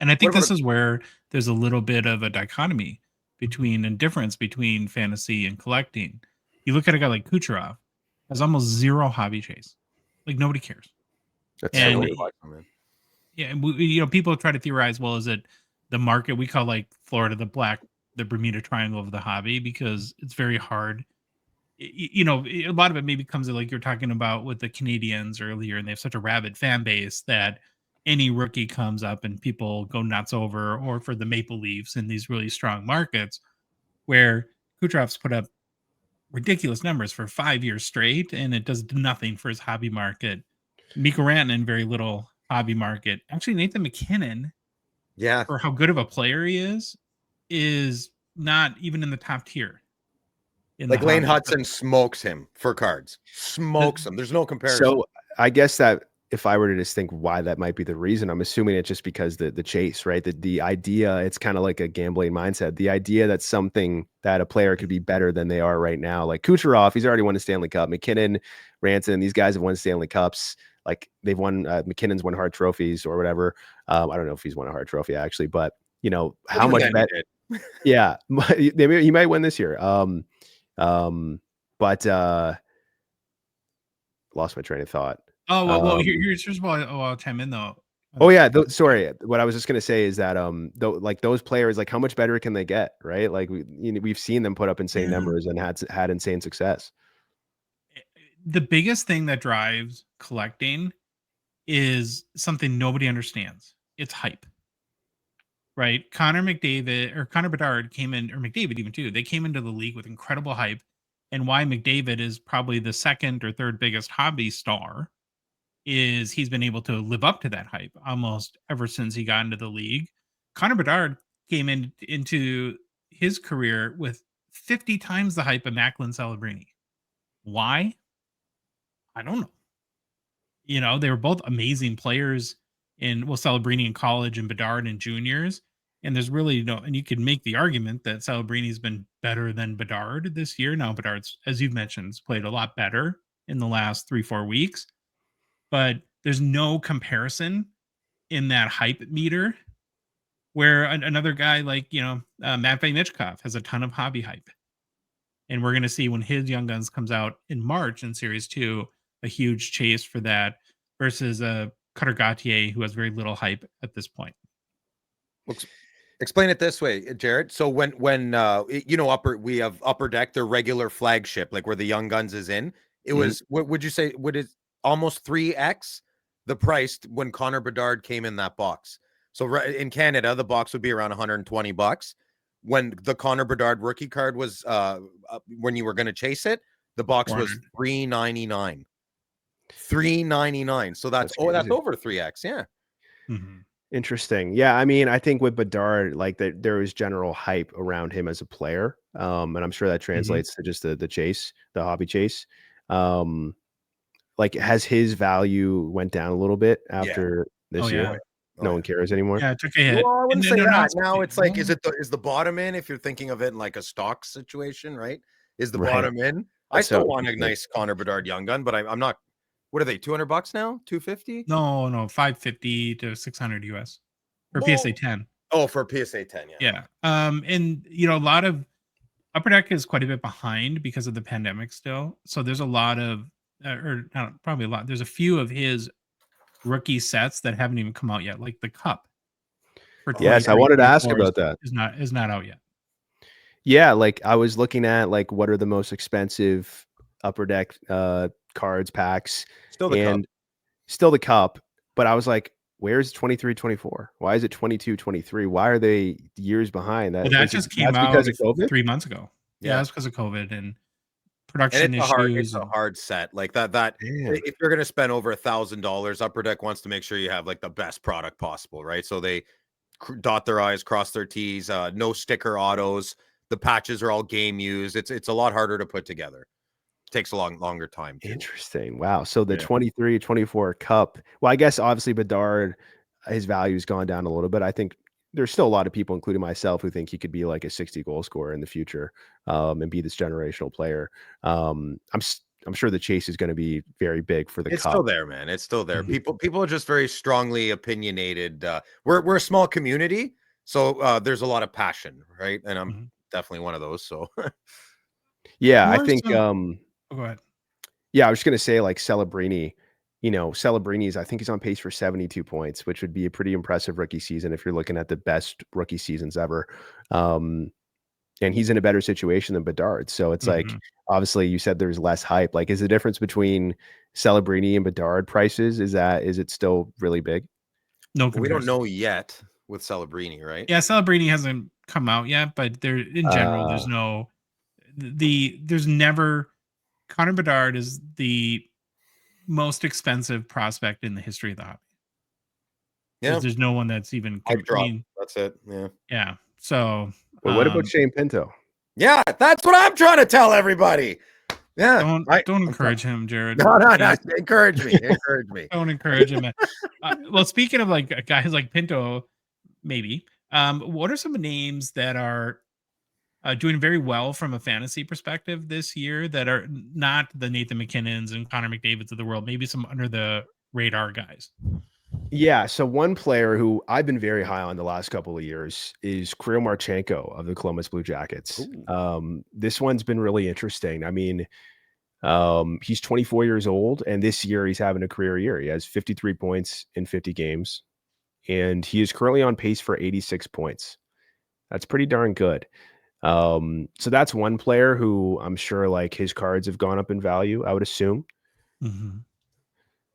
And I think this is where there's a little bit of a dichotomy and difference between fantasy and collecting. You look at a guy like Kucherov, has almost 0 hobby chase. Like, nobody cares. That's and, so weird. Yeah, and people try to theorize, well, is it the market? We call like Florida the Bermuda Triangle of the hobby, because it's very hard. A lot of it maybe comes to, like you're talking about with the Canadians earlier, and they have such a rabid fan base that any rookie comes up and people go nuts over, or for the Maple Leafs in these really strong markets where Kucherov's put up ridiculous numbers for 5 years straight, and it does nothing for his hobby market. Mikko Rantanen, very little hobby market. Actually, Nathan McKinnon, for how good of a player he is not even in the top tier. Like, Lane Hudson smokes him for cards. Smokes him. There's no comparison. So I guess that if I were to just think why that might be the reason, I'm assuming it's just because the chase, right? The idea, it's kind of like a gambling mindset. The idea that a player could be better than they are right now. Like Kucherov, he's already won a Stanley Cup. McKinnon, Ranson. These guys have won Stanley Cups. Like they've won, McKinnon's won Hart trophies or whatever. I don't know if he's won a Hart trophy actually, but you know how much better. Yeah, he might win this year. But lost my train of thought. Oh well, here's first of all, I'll chime in though. Oh yeah, sorry. What I was just gonna say is that like those players, like how much better can they get, right? Like we've seen them put up insane numbers and had insane success. The biggest thing that drives collecting is something nobody understands. It's hype. Right? Connor Bedard came in, or McDavid even too. They came into the league with incredible hype, and why McDavid is probably the second or third biggest hobby star is he's been able to live up to that hype almost ever since he got into the league. Connor Bedard came into his career with 50 times the hype of Macklin Celebrini. Why? I don't know. You know, they were both amazing players Celebrini in college and Bedard in juniors. And there's really and you could make the argument that Celebrini's been better than Bedard this year. Now, Bedard's, as you've mentioned, has played a lot better in the last 3-4 weeks. But there's no comparison in that hype meter where another guy like, Matvei Michkov has a ton of hobby hype. And we're going to see when his Young Guns comes out in March in Series 2, a huge chase for that versus Cutter Gauthier, who has very little hype at this point. Explain it this way, Jared. So when we have Upper Deck, their regular flagship, like where the Young Guns is in, it was, what would you say, would it almost 3x the price when Connor Bedard came in that box? So in Canada, the box would be around $120. When the Connor Bedard rookie card was, when you were going to chase it, the box was $399. $399. So that's over 3x. Yeah. Mm-hmm. Interesting. Yeah, I mean, I think with Bedard, like there was general hype around him as a player, and I'm sure that translates to just the chase, the hobby chase. Like, has his value went down a little bit after this year? Yeah. No one cares anymore. Yeah, it took a hit. Well, I wouldn't say that. Now it's like, is the bottom in? If you're thinking of it in like a stock situation, right? Is the bottom in? I still want a nice Connor Bedard Young Gun, but I'm not. What are they? $200 now? $250? No, $550 to $600 US for PSA 10. Oh, for PSA 10, yeah. Yeah. And a lot of Upper Deck is quite a bit behind because of the pandemic still. So there's a lot of, probably a lot. There's a few of his rookie sets that haven't even come out yet, like the Cup. Yes, I wanted to ask about that. Is not out yet. Yeah, like I was looking at like what are the most expensive Upper Deck cards packs, still the cup, but I was like, where's 23-24? Why is it 22-23? Why are they years behind? That just came out because of COVID? 3 months ago. Yeah, that's because of COVID and production issues. It's a hard set like that. If you're going to spend over $1,000, Upper Deck wants to make sure you have like the best product possible, right? So they dot their I's, cross their T's. No sticker autos. The patches are all game used. It's a lot harder to put together. Takes a longer time too. Interesting. Wow. So the 23-24 cup. Well, I guess obviously Bedard, his value's gone down a little bit. I think there's still a lot of people, including myself, who think he could be like a 60 goal scorer in the future, and be this generational player. I'm sure the chase is going to be very big for the cup. It's still there, man. It's still there. People are just very strongly opinionated. We're a small community, so there's a lot of passion, right? And I'm definitely one of those. So yeah, I think go ahead. Yeah, I was just gonna say like Celebrini, Celebrini's, I think he's on pace for 72 points, which would be a pretty impressive rookie season if you're looking at the best rookie seasons ever. And he's in a better situation than Bedard. So it's like, obviously you said there's less hype. Like, is the difference between Celebrini and Bedard prices, is it still really big? No, we don't know yet with Celebrini, right? Yeah, Celebrini hasn't come out yet, but in general, there's never. Connor Bedard is the most expensive prospect in the history of the hobby. Yeah, there's no one that's even. That's it. Yeah. Yeah. So, what about Shane Pinto? Yeah, that's what I'm trying to tell everybody. Yeah, don't encourage him, Jared. No, encourage me. Encourage me. Don't encourage him. Well, speaking of like guys like Pinto, maybe. What are some names that are doing very well from a fantasy perspective this year that are not the Nathan McKinnons and Connor McDavids of the world, maybe some under the radar guys? Yeah, so one player who I've been very high on the last couple of years is Kirill Marchenko of the Columbus Blue Jackets. This one's been really interesting. I mean, he's 24 years old, and this year he's having a career year. He has 53 points in 50 games, and he is currently on pace for 86 points. That's pretty darn good. So that's one player who I'm sure like his cards have gone up in value, I would assume. Mm-hmm.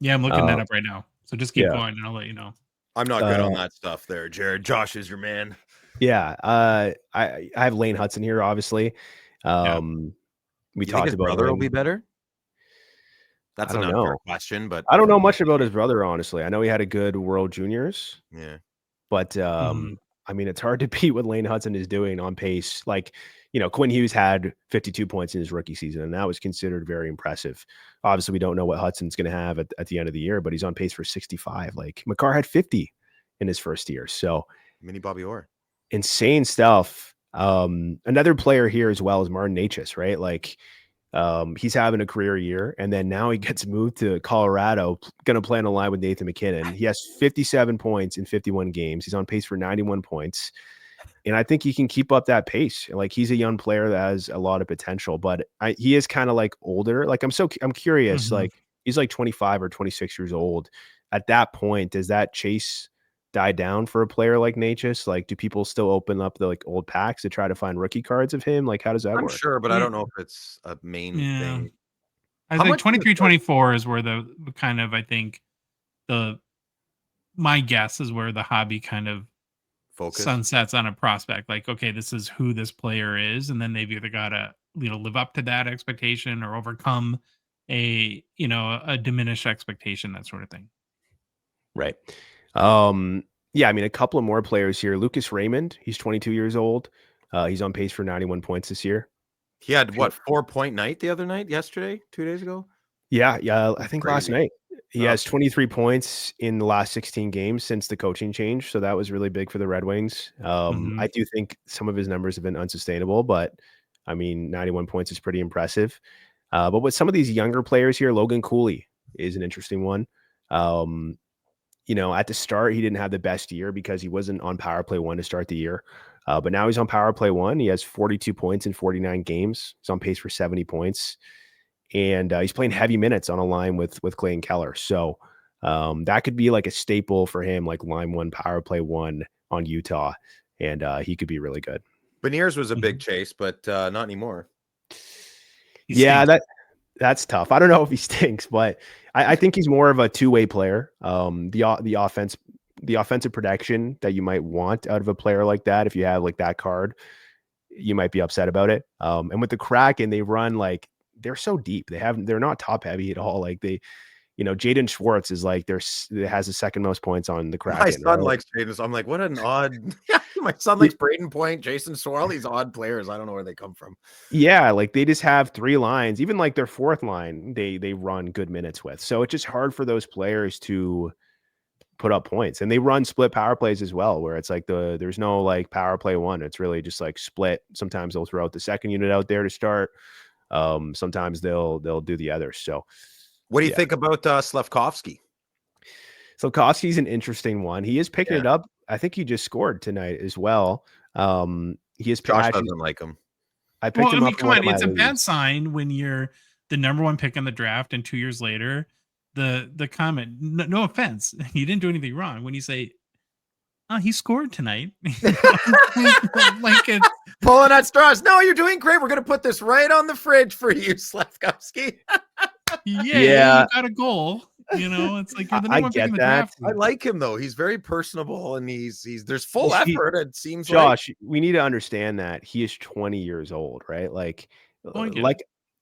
Yeah, I'm looking that up right now. So just keep going and I'll let you know. I'm not good on that stuff there, Jared. Josh is your man. Yeah. I have Lane Hudson here, obviously. We talked his about brother will be better. That's an unfair question, but I don't know much about his brother, honestly. I know he had a good World Juniors. Yeah. But I mean, it's hard to beat what Lane Hudson is doing on pace. Like, Quinn Hughes had 52 points in his rookie season, and that was considered very impressive. Obviously, we don't know what Hudson's going to have at the end of the year, but he's on pace for 65. Like, Makar had 50 in his first year. So, mini Bobby Orr. Insane stuff. Another player here as well is Martin Necas, right? Like, he's having a career year, and then now he gets moved to Colorado, going to play on a line with Nathan McKinnon. He has 57 points in 51 games. He's on pace for 91 points. And I think he can keep up that pace. Like, he's a young player that has a lot of potential, but he is kind of like older. Like, I'm curious, like he's like 25 or 26 years old. At that point, does that chase die down for a player like Necas? Like, do people still open up the like old packs to try to find rookie cards of him? Like, how does that work? I'm sure, but I don't know if it's a main thing. I think 23, 24 is where the kind of, I think my guess is where the hobby kind of sunsets on a prospect. Like, okay, this is who this player is. And then they've either got to, live up to that expectation or overcome a diminished expectation, that sort of thing. Right. Yeah, I mean, a couple of more players here. Lucas Raymond, he's 22 years old. He's on pace for 91 points this year. He had 4-point night the other night, yesterday, 2 days ago? Yeah, I think last night. He has 23 points in the last 16 games since the coaching change. So that was really big for the Red Wings. I do think some of his numbers have been unsustainable, but I mean, 91 points is pretty impressive. But with some of these younger players here, Logan Cooley is an interesting one. At the start, he didn't have the best year because he wasn't on power play 1 to start the year. But now he's on power play 1. He has 42 points in 49 games. He's on pace for 70 points. And he's playing heavy minutes on a line with Clayton Keller. So that could be like a staple for him, like line 1, power play 1 on Utah. And he could be really good. Beniers was a big chase, but not anymore. Yeah, that's tough. I don't know if he stinks, but I think he's more of a two-way player. The offensive protection that you might want out of a player like that, if you have like that card, you might be upset about it. And with the Kraken, they run like they're so deep. They're not top heavy at all. Like Jaden Schwartz is like has the second most points on the Kraken. My son likes Jaden. So I'm like, what an odd. My son likes Braden Point, Jason Swirl, these odd players. I don't know where they come from. Yeah, like they just have 3 lines. Even like their 4th line, they run good minutes with. So it's just hard for those players to put up points. And they run split power plays as well, where it's like there's no like power play 1. It's really just like split. Sometimes they'll throw out the second unit out there to start. Sometimes they'll do the other. So what do you think about Slafkovsky? Slafkovsky's an interesting one. He is picking it up. I think he just scored tonight as well. He is. Josh doesn't like him. I picked him up. Come on, it's a bad sign when you're the number 1 pick in the draft, and 2 years later, the comment. No offense, you didn't do anything wrong. When you say, "Oh, he scored tonight," like it's pulling at straws. No, you're doing great. We're gonna put this right on the fridge for you, Slafkovsky. Yeah, you got a goal. It's like you're the number 1 pick in the draft. I like him though. He's very personable, and he's there's full effort. It seems Josh, we need to understand that he is 20 years old, right? Like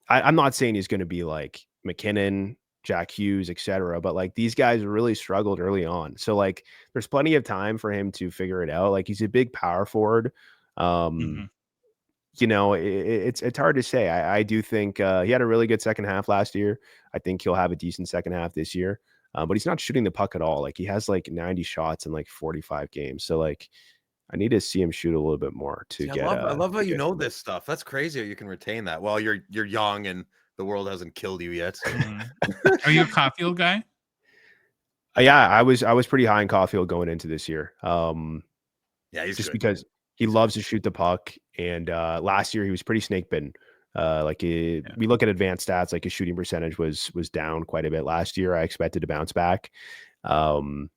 I'm not saying he's going to be like McKinnon, Jack Hughes, etc. But like these guys really struggled early on. So like there's plenty of time for him to figure it out. Like he's a big power forward. It's hard to say. I do think he had a really good second half last year. I think he'll have a decent second half this year. But he's not shooting the puck at all. Like he has like 90 shots in like 45 games. So like I need to see him shoot a little bit more to See, get. I love how you know this stuff. That's crazy how you can retain that. Well, you're young and the world hasn't killed you yet. Are you a Caulfield guy? Yeah, I was pretty high in Caulfield going into this year. Yeah, he's just good. because he loves to shoot the puck, and last year he was pretty snake bitten. We look at advanced stats, like his shooting percentage was down quite a bit last year. I expected to bounce back. Well,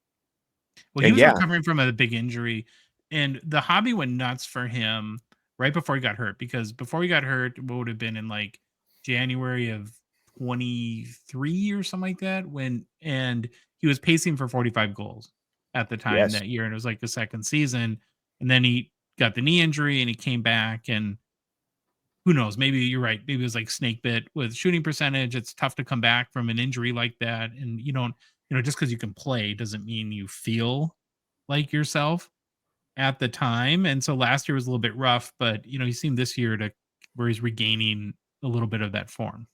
he was recovering from a big injury, and the hobby went nuts for him right before he got hurt. Because before he got hurt, what would have been in like January of 23 or something like that, and he was pacing for 45 goals at the time Yes. that year, and it was like the second season, and then he got the knee injury and he came back, and who knows? Maybe you're right. Maybe it was like snake bit with shooting percentage. It's tough to come back from an injury like that, and you don't, just because you can play doesn't mean you feel like yourself at the time. And so last year was a little bit rough, but he seemed this year to where he's regaining a little bit of that form.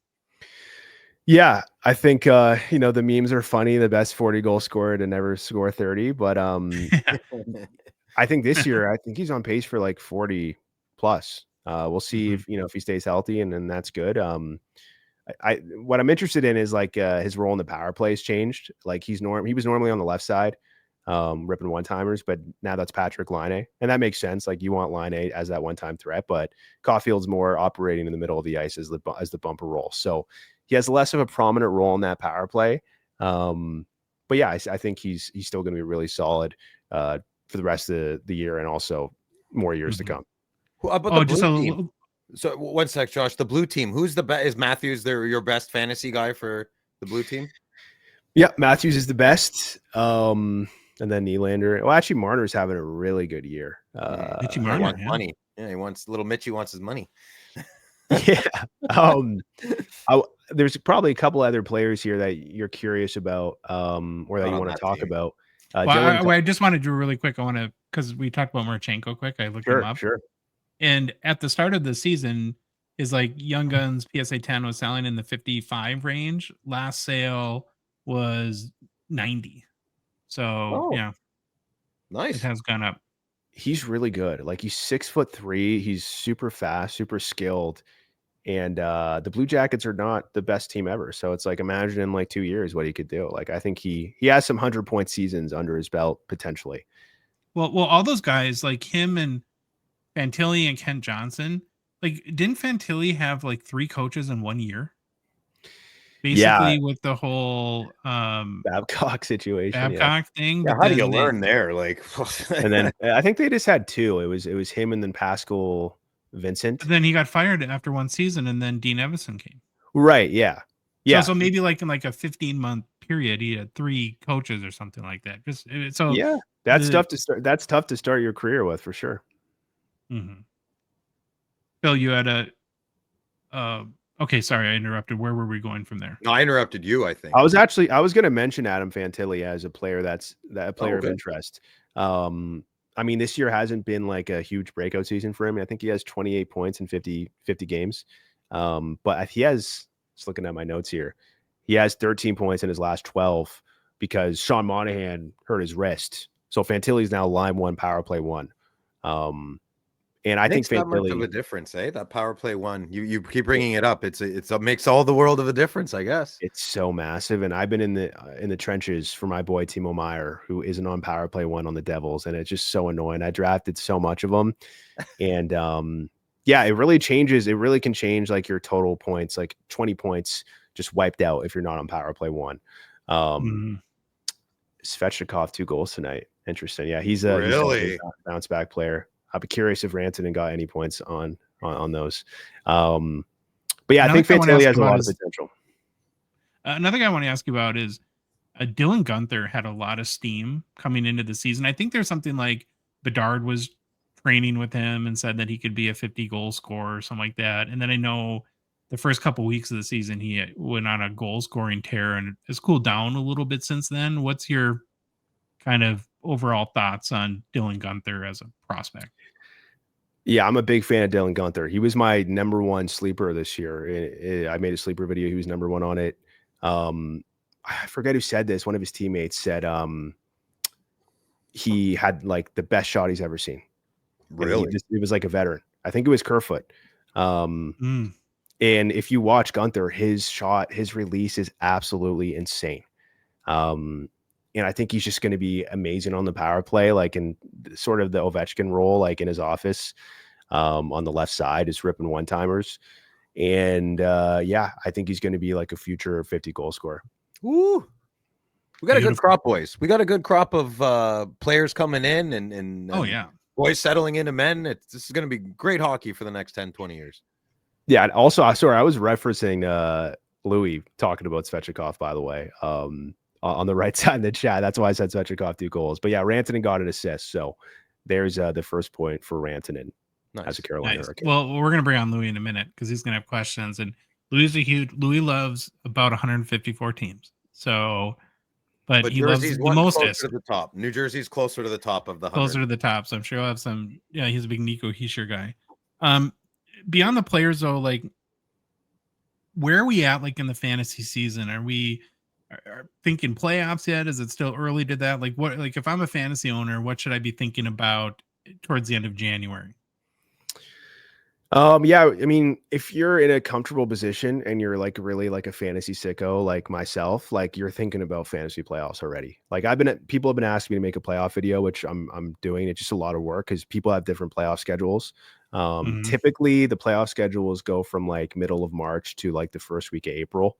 Yeah, I think the memes are funny. The best 40 goal scorer to never score 30, but I think this year I think he's on pace for like 40 plus. We'll see if he stays healthy, and then that's good. What I'm interested in is like his role in the power play has changed. Like he was normally on the left side, ripping one-timers, but now that's Patrick Laine, and that makes sense. Like you want Laine as that one-time threat, but Caulfield's more operating in the middle of the ice as the bumper role. So he has less of a prominent role in that power play. But yeah, I think he's still going to be really solid for the rest of the year and also more years to come. Who about the blue team? So one sec, Josh. The blue team. Who's the best? Is Matthews your best fantasy guy for the blue team? Yeah, Matthews is the best. And then Nylander. Well, actually, Marner's having a really good year. Mitchie Marner wants money. Yeah, little Mitchie wants his money. Yeah. There's probably a couple other players here that you're curious about, or that you want to talk about. I just want to do really quick. Because we talked about Marchenko quick. I looked him up. Sure. And at the start of the season, is like Young Guns PSA 10 was selling in the 55 range. Last sale was 90. So yeah, nice. It has gone up. He's really good. Like he's 6'3". He's super fast, super skilled. And the Blue Jackets are not the best team ever. So it's like, imagine in like 2 years what he could do. Like, I think he has some 100-point seasons under his belt potentially. Well, all those guys like him and Fantilli and Kent Johnson, like didn't Fantilli have like 3 coaches in 1 year? Basically with the whole Babcock situation. Thing. Yeah, how do you learn there? Like, and then I think they just had 2. It was him and then Pascal Vincent. But then he got fired after 1 season, and then Dean Evison came. Right. Yeah. Yeah. So maybe like in like a 15-month period, he had 3 coaches or something like that. Yeah, that's tough to start. That's tough to start your career with, for sure. Mm-hmm. Phil, you had okay, sorry, I interrupted. Where were we going from there? No, I interrupted you, I think. I was going to mention Adam Fantilli as a player of interest. I mean, this year hasn't been like a huge breakout season for him. I think he has 28 points in 50 games. But he has, just looking at my notes here, he has 13 points in his last 12 because Sean Monahan hurt his wrist. So Fantilli's now line 1, power play 1. And I think Fantilli, that much of a difference, eh? That power play 1. You keep bringing it up. It makes all the world of a difference, I guess. It's so massive. And I've been in the trenches for my boy Timo Meier, who isn't on power play 1 on the Devils, and it's just so annoying. I drafted so much of them, and yeah, it really changes. It really can change like your total points, like 20 points just wiped out if you're not on power play 1. Svechnikov 2 goals tonight. Interesting. Yeah, he's a bounce back player. I'd be curious if Rantanen got any points on those. But yeah, I think Fantilli has a lot of potential. Another guy I want to ask you about is Dylan Guenther had a lot of steam coming into the season. I think there's something like Bedard was training with him and said that he could be a 50-goal scorer or something like that. And then I know the first couple weeks of the season he went on a goal-scoring tear and has cooled down a little bit since then. What's your kind of overall thoughts on Dylan Guenther as a prospect? Yeah, I'm a big fan of Dylan Guenther. He was my number 1 sleeper this year. I made a sleeper video. He was number 1 on it. I forget who said this. One of his teammates said he had like the best shot he's ever seen. Really? It was like a veteran. I think it was Kerfoot. And if you watch Gunther, his release is absolutely insane. And I think he's just going to be amazing on the power play, like in sort of the Ovechkin role, like in his office on the left side, is ripping one-timers. And I think he's going to be like a future 50 goal scorer. Woo. We got a good crop, boys. We got a good crop of players coming in and boys settling into men. This is going to be great hockey for the next 10, 20 years. Yeah. And also, I was referencing Louis talking about Svechnikov, by the way, on the right side of the chat. That's why I said Svechnikov 2 goals. But yeah, Rantanen got an assist. So there's the first point for Rantanen as a Carolina Hurricane. Well, we're going to bring on Louis in a minute because he's going to have questions. And Louis loves about 154 teams. So, but he loves the mostest. To the top. New Jersey's closer to the top of the 100. Closer to the top. So I'm sure he'll have some. Yeah, he's a big Nico Hischier guy. Beyond the players, though, like, where are we at, like, in the fantasy season? Are we thinking playoffs yet? Is it still early to that? Like, what? Like, if I'm a fantasy owner, what should I be thinking about towards the end of January? Yeah, I mean, if you're in a comfortable position and you're like really like a fantasy sicko like myself, like you're thinking about fantasy playoffs already. Like people have been asking me to make a playoff video, which I'm doing. It's just a lot of work because people have different playoff schedules. Typically the playoff schedules go from like middle of March to like the first week of April.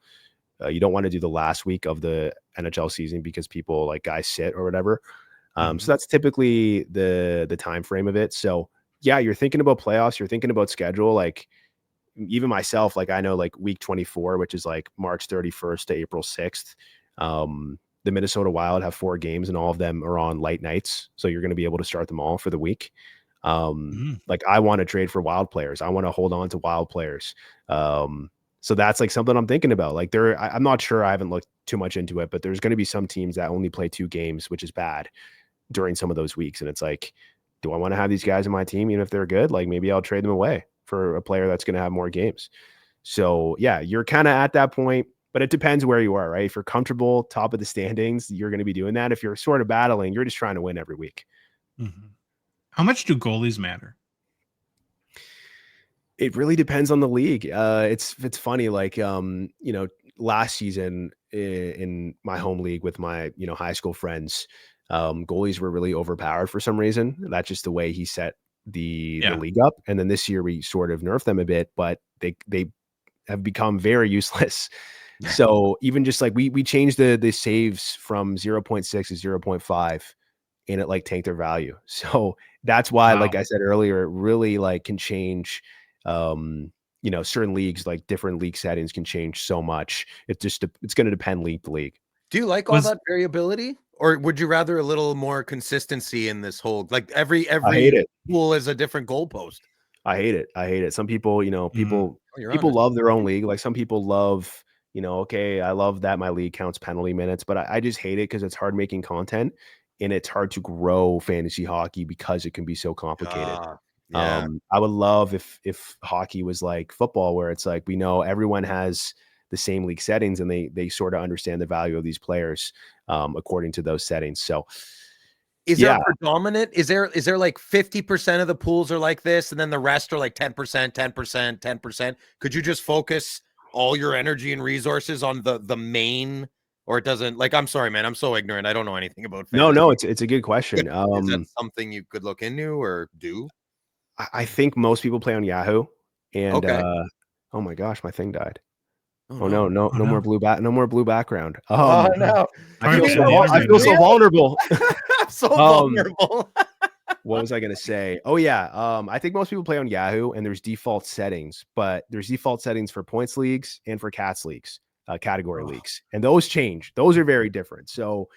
You don't want to do the last week of the NHL season because people like guys sit or whatever. So that's typically the time frame of it. So yeah, you're thinking about playoffs, you're thinking about schedule. Like even myself, like I know like week 24, which is like March 31st to April 6th. The Minnesota Wild have 4 games and all of them are on light nights. So you're going to be able to start them all for the week. Like I want to trade for Wild players. I want to hold on to Wild players. So that's like something I'm thinking about. Like I'm not sure, I haven't looked too much into it, but there's going to be some teams that only play 2 games, which is bad during some of those weeks. And it's like, do I want to have these guys in my team, even if they're good? Like maybe I'll trade them away for a player that's going to have more games. So yeah, you're kind of at that point, but it depends where you are, right? If you're comfortable, top of the standings, you're going to be doing that. If you're sort of battling, you're just trying to win every week. How much do goalies matter? It really depends on the league. It's funny. Like, last season in my home league with my, high school friends, goalies were really overpowered for some reason. That's just the way he set the league up. And then this year we sort of nerfed them a bit, but they have become very useless. So even just like we changed the saves from 0.6 to 0.5 and it like tanked their value. So that's why, like I said earlier, it really like can change, certain leagues, like different league settings can change so much. It's going to depend league to league. Do you like all that variability? Or would you rather a little more consistency in this whole, like every pool is a different goalpost? I hate it. Some people, people love their own league. Like some people love, okay, I love that my league counts penalty minutes, but I just hate it because it's hard making content and it's hard to grow fantasy hockey because it can be so complicated. I would love if hockey was like football, where it's like, we know everyone has the same league settings and they sort of understand the value of these players according to those settings. So is there predominant? Is there like 50% of the pools are like this and then the rest are like 10%, 10%, 10%? Could you just focus all your energy and resources on the main, or it doesn't? Like, I'm sorry, man, I'm so ignorant. I don't know anything about fantasy. No, it's a good question. Is that something you could look into or do? I think most people play on Yahoo, and oh my gosh, my thing died. No more blue background. No. I feel so vulnerable. I'm so vulnerable. What was I going to say? Oh yeah. I think most people play on Yahoo and there's default settings, but there's default settings for points leagues and for cats leagues, category leagues. And those change. Those are very different. So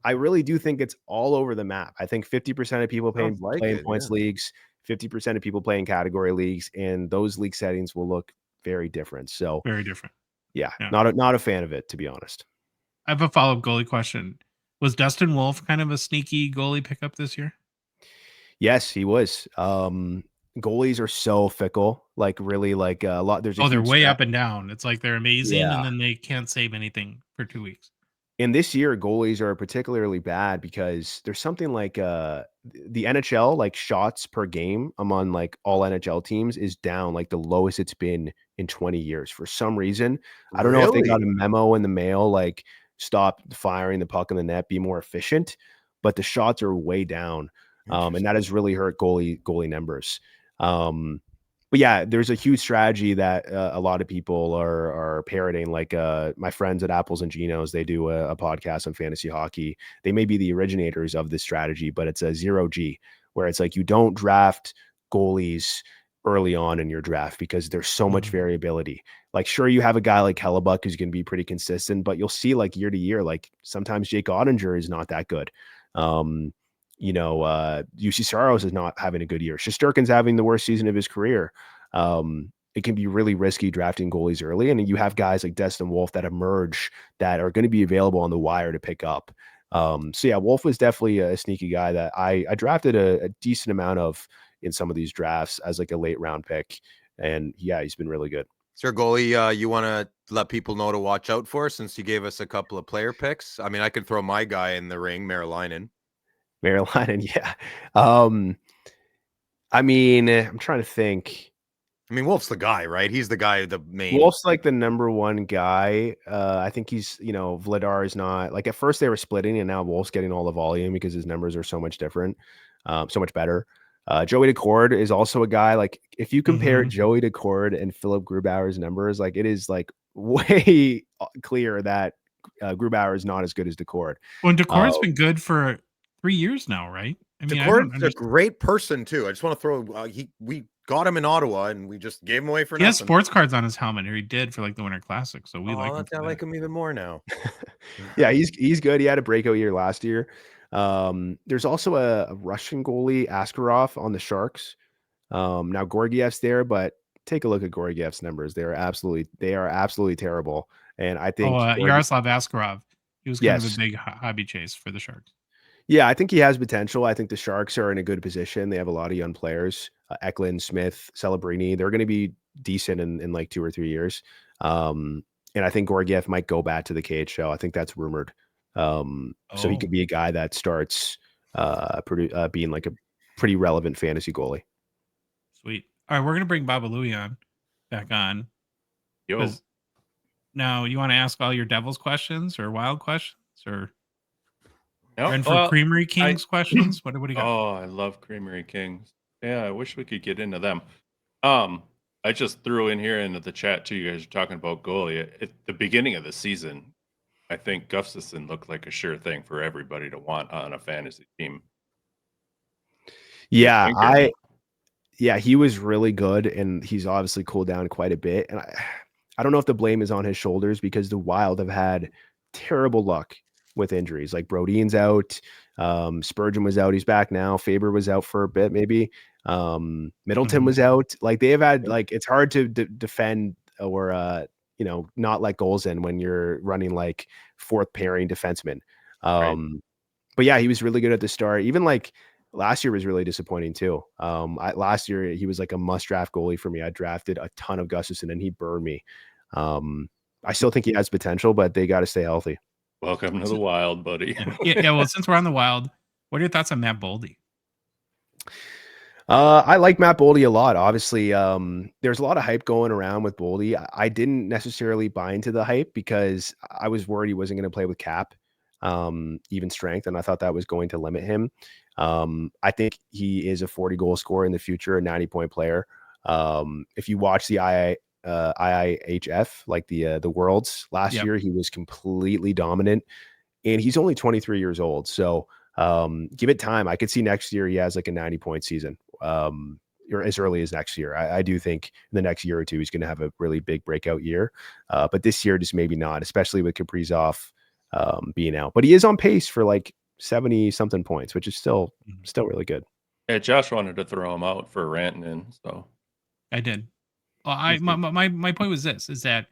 I really do think it's all over the map. I think 50% of people play in points leagues, 50% of people play in category leagues, and those league settings will look very different. So very different. Yeah. Not a fan of it, to be honest. I have a follow-up goalie question. Was Dustin Wolf kind of a sneaky goalie pickup this year? Yes, he was. Goalies are so fickle, like really like a lot. They're way up and down. It's like they're amazing and then they can't save anything for 2 weeks. And this year, goalies are particularly bad because there's something like the NHL like shots per game among like all NHL teams is down like the lowest it's been in 20 years for some reason. I don't know if they got a memo in the mail like stop firing the puck in the net, be more efficient, but the shots are way down. And that has really hurt goalie numbers. But yeah, there's a huge strategy that a lot of people are parroting. Like my friends at Apples and Genos, they do a podcast on fantasy hockey. They may be the originators of this strategy, but it's a 0G, where it's like you don't draft goalies early on in your draft because there's so much variability. Like, sure, you have a guy like Hellebuck who's going to be pretty consistent, but you'll see like year to year, like sometimes Jake Ottinger is not that good. UC Saros is not having a good year. Shesterkin's having the worst season of his career. It can be really risky drafting goalies early. And you have guys like Destin Wolf that emerge that are going to be available on the wire to pick up. So yeah, Wolf was definitely a sneaky guy that I drafted a decent amount of in some of these drafts as like a late round pick. And yeah, he's been really good. Is there a goalie you want to let people know to watch out for since you gave us a couple of player picks? I mean, I could throw my guy in the ring, Merrilainen, yeah. I mean, I'm trying to think. I mean, Wolf's the guy, right? He's the guy, the main. Wolf's like the number one guy. I think he's, Vladar is not like at first they were splitting and now Wolf's getting all the volume because his numbers are so much different, so much better. Joey Decord is also a guy like if you compare Joey Decord and Philip Grubauer's numbers, like it is like way clear that Grubauer is not as good as Decord. Well, Decord's been good for 3 years now, right? I mean, Decord's a great person too. I just want to throw we got him in Ottawa and we just gave him away for nothing. He has sports cards on his helmet, or he did for like the Winter Classic. So we like him. I like him even more now. Yeah, he's good. He had a breakout year last year. There's also a Russian goalie, Askarov, on the Sharks. Now Gorgiev's there, but take a look at Gorgiev's numbers. They are absolutely terrible. And I think Yaroslav Askarov, he was kind of a big hobby chase for the Sharks. Yeah, I think he has potential. I think the Sharks are in a good position. They have a lot of young players, Eklund, Smith, Celebrini. They're going to be decent in like 2 or 3 years. And I think Gorgiev might go back to the KHL. I think that's rumored. So he could be a guy that starts being like a pretty relevant fantasy goalie. Sweet. All right, we're going to bring Babalouis back on. Yo. Now, you want to ask all your Devils questions or Wild questions or... No, and for Creamery Kings questions, what do you got? Oh, I love Creamery Kings. Yeah, I wish we could get into them. I just threw in here into the chat too. You guys are talking about goalie. At the beginning of the season, I think Gustafsson looked like a sure thing for everybody to want on a fantasy team. Yeah, he was really good, and he's obviously cooled down quite a bit. And I don't know if the blame is on his shoulders because the Wild have had terrible luck with injuries. Like Brodeen's out, Spurgeon was out, he's back now. Faber was out for a bit, maybe. Middleton was out. Like they have had like it's hard to defend or not let goals in when you're running like fourth pairing defenseman. But yeah, he was really good at the start. Even like last year was really disappointing too. Last year he was like a must draft goalie for me. I drafted a ton of Gustafsson and he burned me. I still think he has potential, but they got to stay healthy. Welcome to the Wild, buddy. Yeah. Well, since we're on the Wild, what are your thoughts on Matt Boldy? I like Matt Boldy a lot. Obviously, there's a lot of hype going around with Boldy. I didn't necessarily buy into the hype because I was worried he wasn't going to play with cap, even strength, and I thought that was going to limit him. I think he is a 40-goal scorer in the future, a 90-point player. If you watch the IIHF, like the Worlds last year, he was completely dominant, and he's only 23 years old. So give it time. I could see next year he has like a 90-point season, or as early as next year. I do think in the next year or two he's going to have a really big breakout year, but this year just maybe not, especially with Kaprizov being out. But he is on pace for like 70 something points, which is still really good. Yeah, Josh wanted to throw him out for Rantanen, so I did. Well, my point was this: is that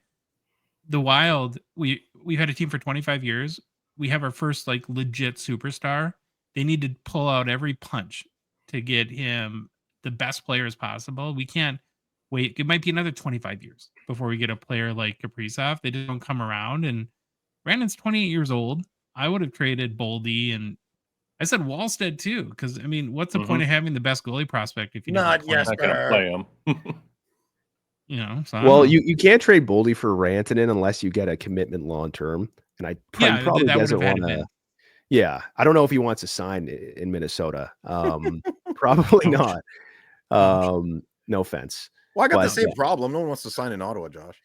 the Wild, we've had a team for 25 years. We have our first like legit superstar. They need to pull out every punch to get him the best players possible. We can't wait. It might be another 25 years before we get a player like Kaprizov. They just don't come around. And Brandon's 28 years old. I would have traded Boldy and I said Wallstead too, because I mean, what's the point of having the best goalie prospect if you don't Not play him? Not gonna play him. You know, so I Well, don't know. you can't trade Boldy for Rantanen unless you get a commitment long term, and he probably that would doesn't have had want to to. been. Yeah, I don't know if he wants to sign in Minnesota. Probably not. No offense. Well, I got the But same problem. No one wants to sign in Ottawa, Josh.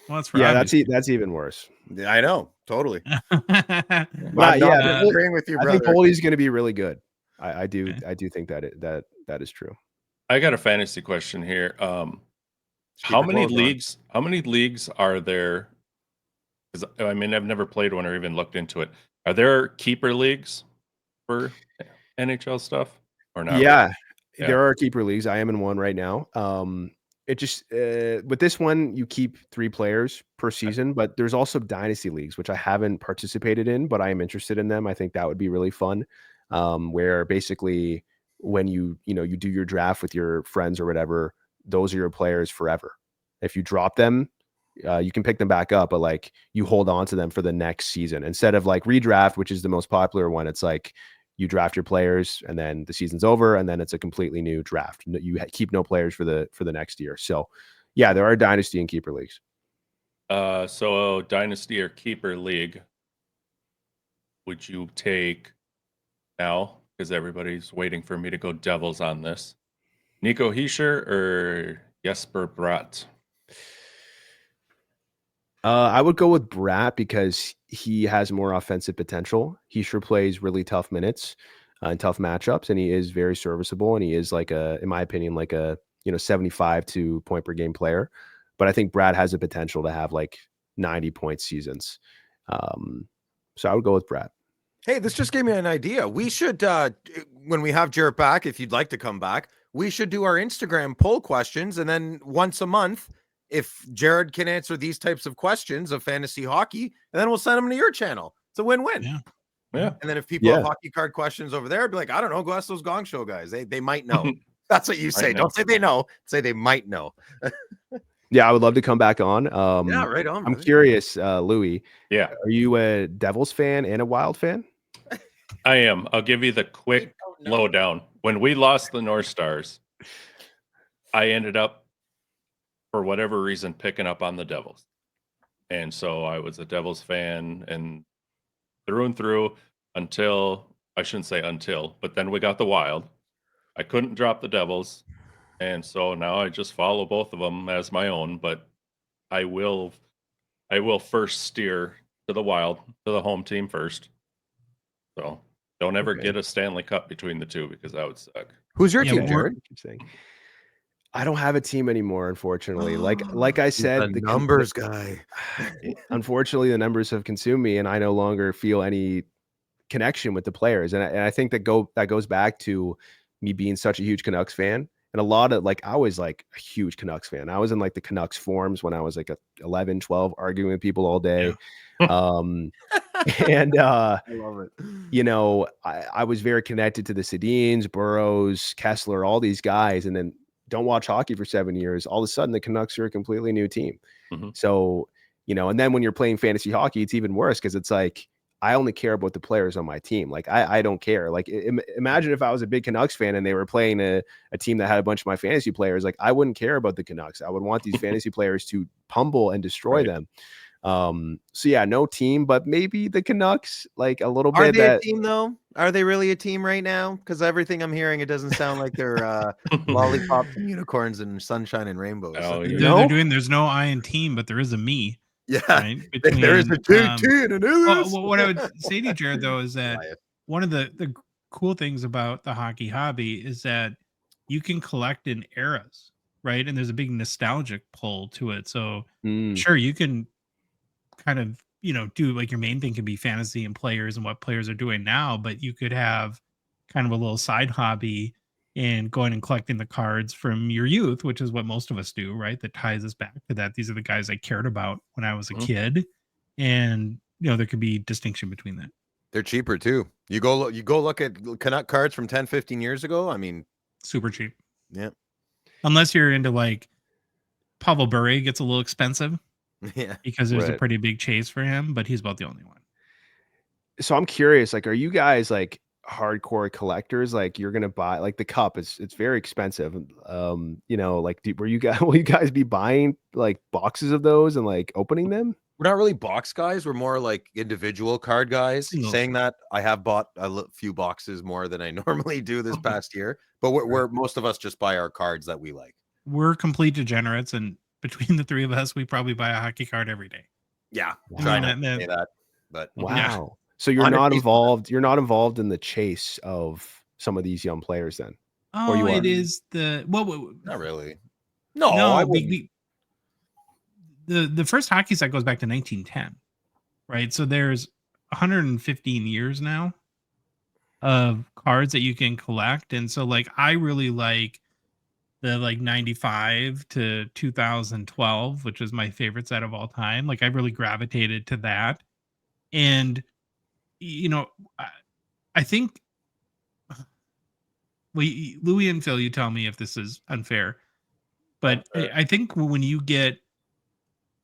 Well, that's for yeah, obvious that's even worse. Yeah, I know, totally. reasons. I'm But not yeah, agreeing with you, I think brother. Boldy's going to be really good. I do Okay. I do think that is true. I got a fantasy question here. Keep How your many clothes on. leagues? How many leagues are there? Because I mean, I've never played one or even looked into it. Are there keeper leagues for NHL stuff or not? Yeah, Really? Yeah. there are keeper leagues. I am in one right now. It just with this one you keep 3 players per season, but there's also dynasty leagues which I haven't participated in, but I am interested in them. I think that would be really fun. Where basically when you do your draft with your friends or whatever, those are your players forever. If you drop them, you can pick them back up, but like you hold on to them for the next season instead of like redraft, which is the most popular one. It's like you draft your players and then the season's over and then it's a completely new draft. You keep no players for the next year. So yeah, there are dynasty and keeper leagues. So dynasty or keeper league, would you take now? Because everybody's waiting for me to go Devils on this. Nico Hischier or Jesper Bratt? I would go with Bratt because he has more offensive potential. He sure plays really tough minutes and tough matchups, and he is very serviceable. And he is like in my opinion, like a 75 to point per game player. But I think Bratt has the potential to have like 90 point seasons. So I would go with Bratt. Hey, this just gave me an idea. We should, when we have Jarrett back, if you'd like to come back, we should do our Instagram poll questions. And then once a month, if Jared can answer these types of questions of fantasy hockey, and then we'll send them to your channel. It's a win-win. Yeah. And then if people have hockey card questions over there, be like, I don't know, go ask those Gong Show guys. They might know. That's what you say. Don't say they know. Say they might know. Yeah, I would love to come back on. Yeah, right on. I'm curious, Louis. Yeah. Are you a Devils fan and a Wild fan? I am. I'll give you the quick lowdown. When we lost the North Stars, I ended up, for whatever reason, picking up on the Devils. And so I was a Devils fan and through until, I shouldn't say until, but then we got the Wild. I couldn't drop the Devils. And so now I just follow both of them as my own, but I will first steer to the Wild, to the home team first. So don't ever get a Stanley Cup between the two because that would suck. Who's your team, Jared? I don't have a team anymore, unfortunately. Like I said, the numbers guy. Unfortunately, the numbers have consumed me, and I no longer feel any connection with the players. And I think that goes back to me being such a huge Canucks fan. And a lot of I was like a huge Canucks fan. I was in like the Canucks forums when I was like 11, 12, arguing with people all day. Yeah. And I love it. I was very connected to the Sedins, Burrows, Kessler, all these guys, and then don't watch hockey for 7 years. All of a sudden, the Canucks are a completely new team. Mm-hmm. So, and then when you're playing fantasy hockey, it's even worse because it's like I only care about the players on my team. Like I don't care. Like imagine if I was a big Canucks fan and they were playing a team that had a bunch of my fantasy players. Like I wouldn't care about the Canucks. I would want these fantasy players to pummel and destroy them. So yeah, no team, but maybe the Canucks, like a little bit. Are they a team though? Are they really a team right now? Because everything I'm hearing, it doesn't sound like they're lollipops and unicorns and sunshine and rainbows. Oh, They're doing. There's no I in team, but there is a me. Yeah, right? There is a T and an what I would say to you, Jared, though, is that one of the cool things about the hockey hobby is that you can collect in eras, right? And there's a big nostalgic pull to it. So sure, you can kind of do like your main thing can be fantasy and players and what players are doing now, but you could have kind of a little side hobby and going and collecting the cards from your youth, which is what most of us do, right? That ties us back to that. These are the guys I cared about when I was a kid, and there could be distinction between that. They're cheaper too. You go look at Canuck cards from 10, 15 years ago. I mean, super cheap. Yeah, unless you're into like Pavel Bure gets a little expensive. Yeah, because there's a pretty big chase for him, but he's about the only one. So I'm curious, like, are you guys like hardcore collectors, like you're gonna buy like the cup it's very expensive. You know, like will you guys be buying like boxes of those and like opening them? We're not really box guys. We're more like individual card guys. Singles. Saying that, I have bought a few boxes more than I normally do this past year. But we're most of us just buy our cards that we like. We're complete degenerates, and between the three of us, we probably buy a hockey card every day. Yeah, Wow. try not to say that, but wow. Yeah. So you're not involved. You're not involved in the chase of some of these young players, then? Oh, you it are? is the not really. No, I the first hockey set goes back to 1910, right? So there's 115 years now of cards that you can collect, and so like I really like the like 95 to 2012, which is my favorite set of all time. Like I really gravitated to that, and you know, I think. Well, Louis and Phil, you tell me if this is unfair, but I think when you get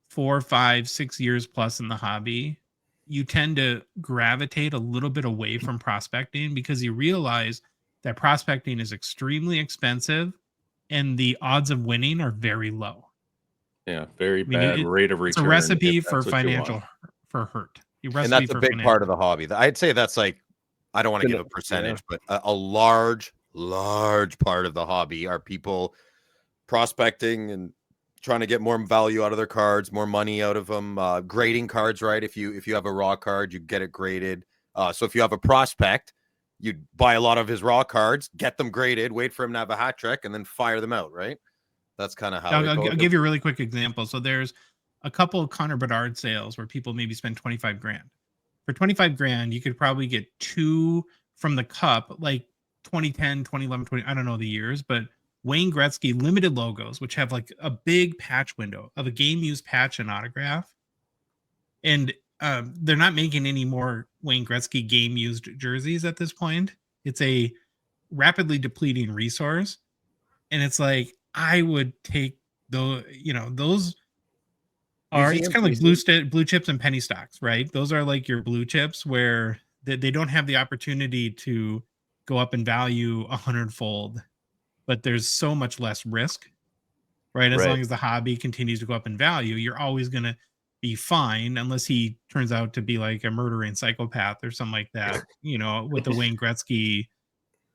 4, 5, 6 years plus in the hobby, you tend to gravitate a little bit away from prospecting because you realize that prospecting is extremely expensive and the odds of winning are very low. Yeah, very bad rate of return. It's a recipe for financial for hurt. And that's a big part of the hobby. I'd say that's like, I don't want to give a percentage, but a large part of the hobby are people prospecting and trying to get more value out of their cards, more money out of them, grading cards, right? If you have a raw card, you get it graded. So if you have a prospect, you buy a lot of his raw cards, get them graded, wait for him to have a hat trick, and then fire them out, right? That's kind of how I'll give you a really quick example. So there's a couple of Connor Bedard sales where people maybe spend 25 grand. For 25 grand, you could probably get 2 from the cup, like 2010, 2011, 20, I don't know the years, but Wayne Gretzky limited logos, which have like a big patch window of a game used patch and autograph. And they're not making any more Wayne Gretzky game used jerseys at this point. It's a rapidly depleting resource. And it's like, I would take those, those are, it's kind of like blue chips and penny stocks, right? Those are like your blue chips where they don't have the opportunity to go up in value 100-fold, but there's so much less risk, right? As long as the hobby continues to go up in value, you're always going to be fine unless he turns out to be like a murdering psychopath or something like that, with the Wayne Gretzky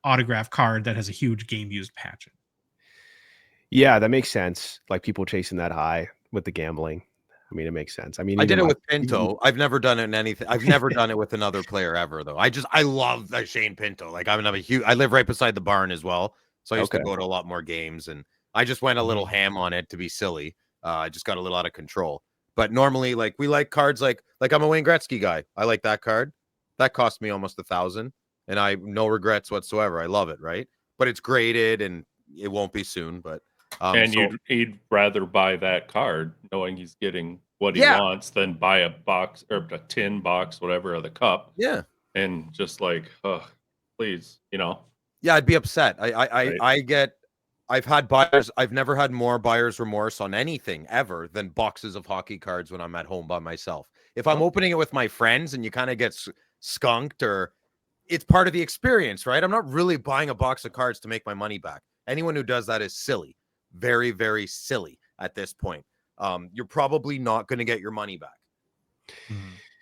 autograph card that has a huge game used patch. Yeah, that makes sense. Like people chasing that high with the gambling. I mean, it makes sense. I mean, I did it with Pinto. I've never done it in anything. I've never done it with another player ever, though. I love Shane Pinto. Like I live right beside the barn as well. So I used to go to a lot more games, and I just went a little ham on it to be silly. I just got a little out of control. But normally, like we like cards like I'm a Wayne Gretzky guy. I like that card. That cost me almost $1,000, and I no regrets whatsoever. I love it, right? But it's graded, and it won't be soon. But and you'd rather buy that card knowing he's getting what he wants than buy a box or a tin box, whatever, of the cup. Yeah, and just like, please, Yeah, I'd be upset. I've had buyers. I've never had more buyer's remorse on anything ever than boxes of hockey cards when I'm at home by myself. If I'm opening it with my friends and you kind of get skunked, or it's part of the experience, right? I'm not really buying a box of cards to make my money back. Anyone who does that is silly. Very, very silly at this point. You're probably not going to get your money back.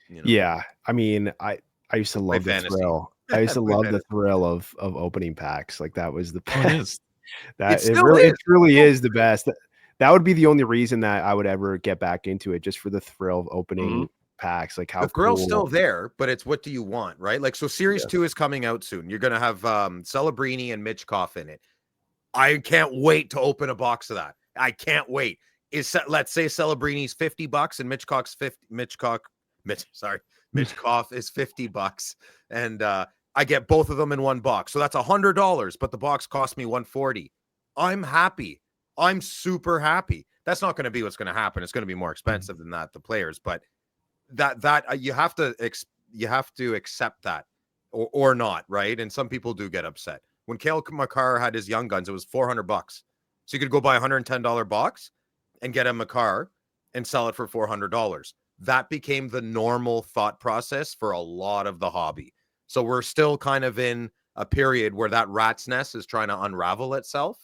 Yeah. I mean, I used to love the thrill. I used to love the thrill of opening packs. Like that was the best. It really is the best. That would be the only reason that I would ever get back into it, just for the thrill of opening packs. Like how the thrill's still there, but it's what do you want, right? Like, so Series 2 is coming out soon. You're going to have Celebrini and Mitchkov in it. I can't wait to open a box of that. I can't wait. Let's say Celebrini's $50 and Mitchkov is $50, and I get both of them in one box. So that's $100, but the box cost me $140. I'm happy. I'm super happy. That's not going to be what's going to happen. It's going to be more expensive than that, the players, but that you have to accept that or not, right? And some people do get upset. When Cale Makar had his Young Guns, it was $400. So you could go buy a $110 box and get a Makar and sell it for $400. That became the normal thought process for a lot of the hobby. So we're still kind of in a period where that rat's nest is trying to unravel itself.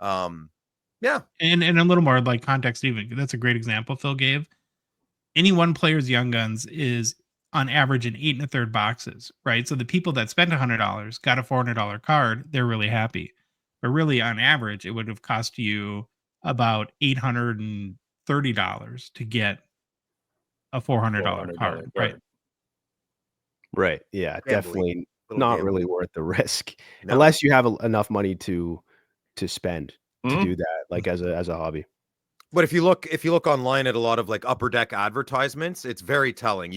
Yeah. And a little more like context, even that's a great example Phil gave. Any one player's Young Guns is on average in 8 1/3 boxes, right? So the people that spent $100 got a $400 card, they're really happy. But really, on average, it would have cost you about $830 to get a $400 card, right? Right. Yeah, definitely not really worth the risk No. unless you have enough money to spend to do that, like as a hobby. But if you look online at a lot of like Upper Deck advertisements, it's very telling.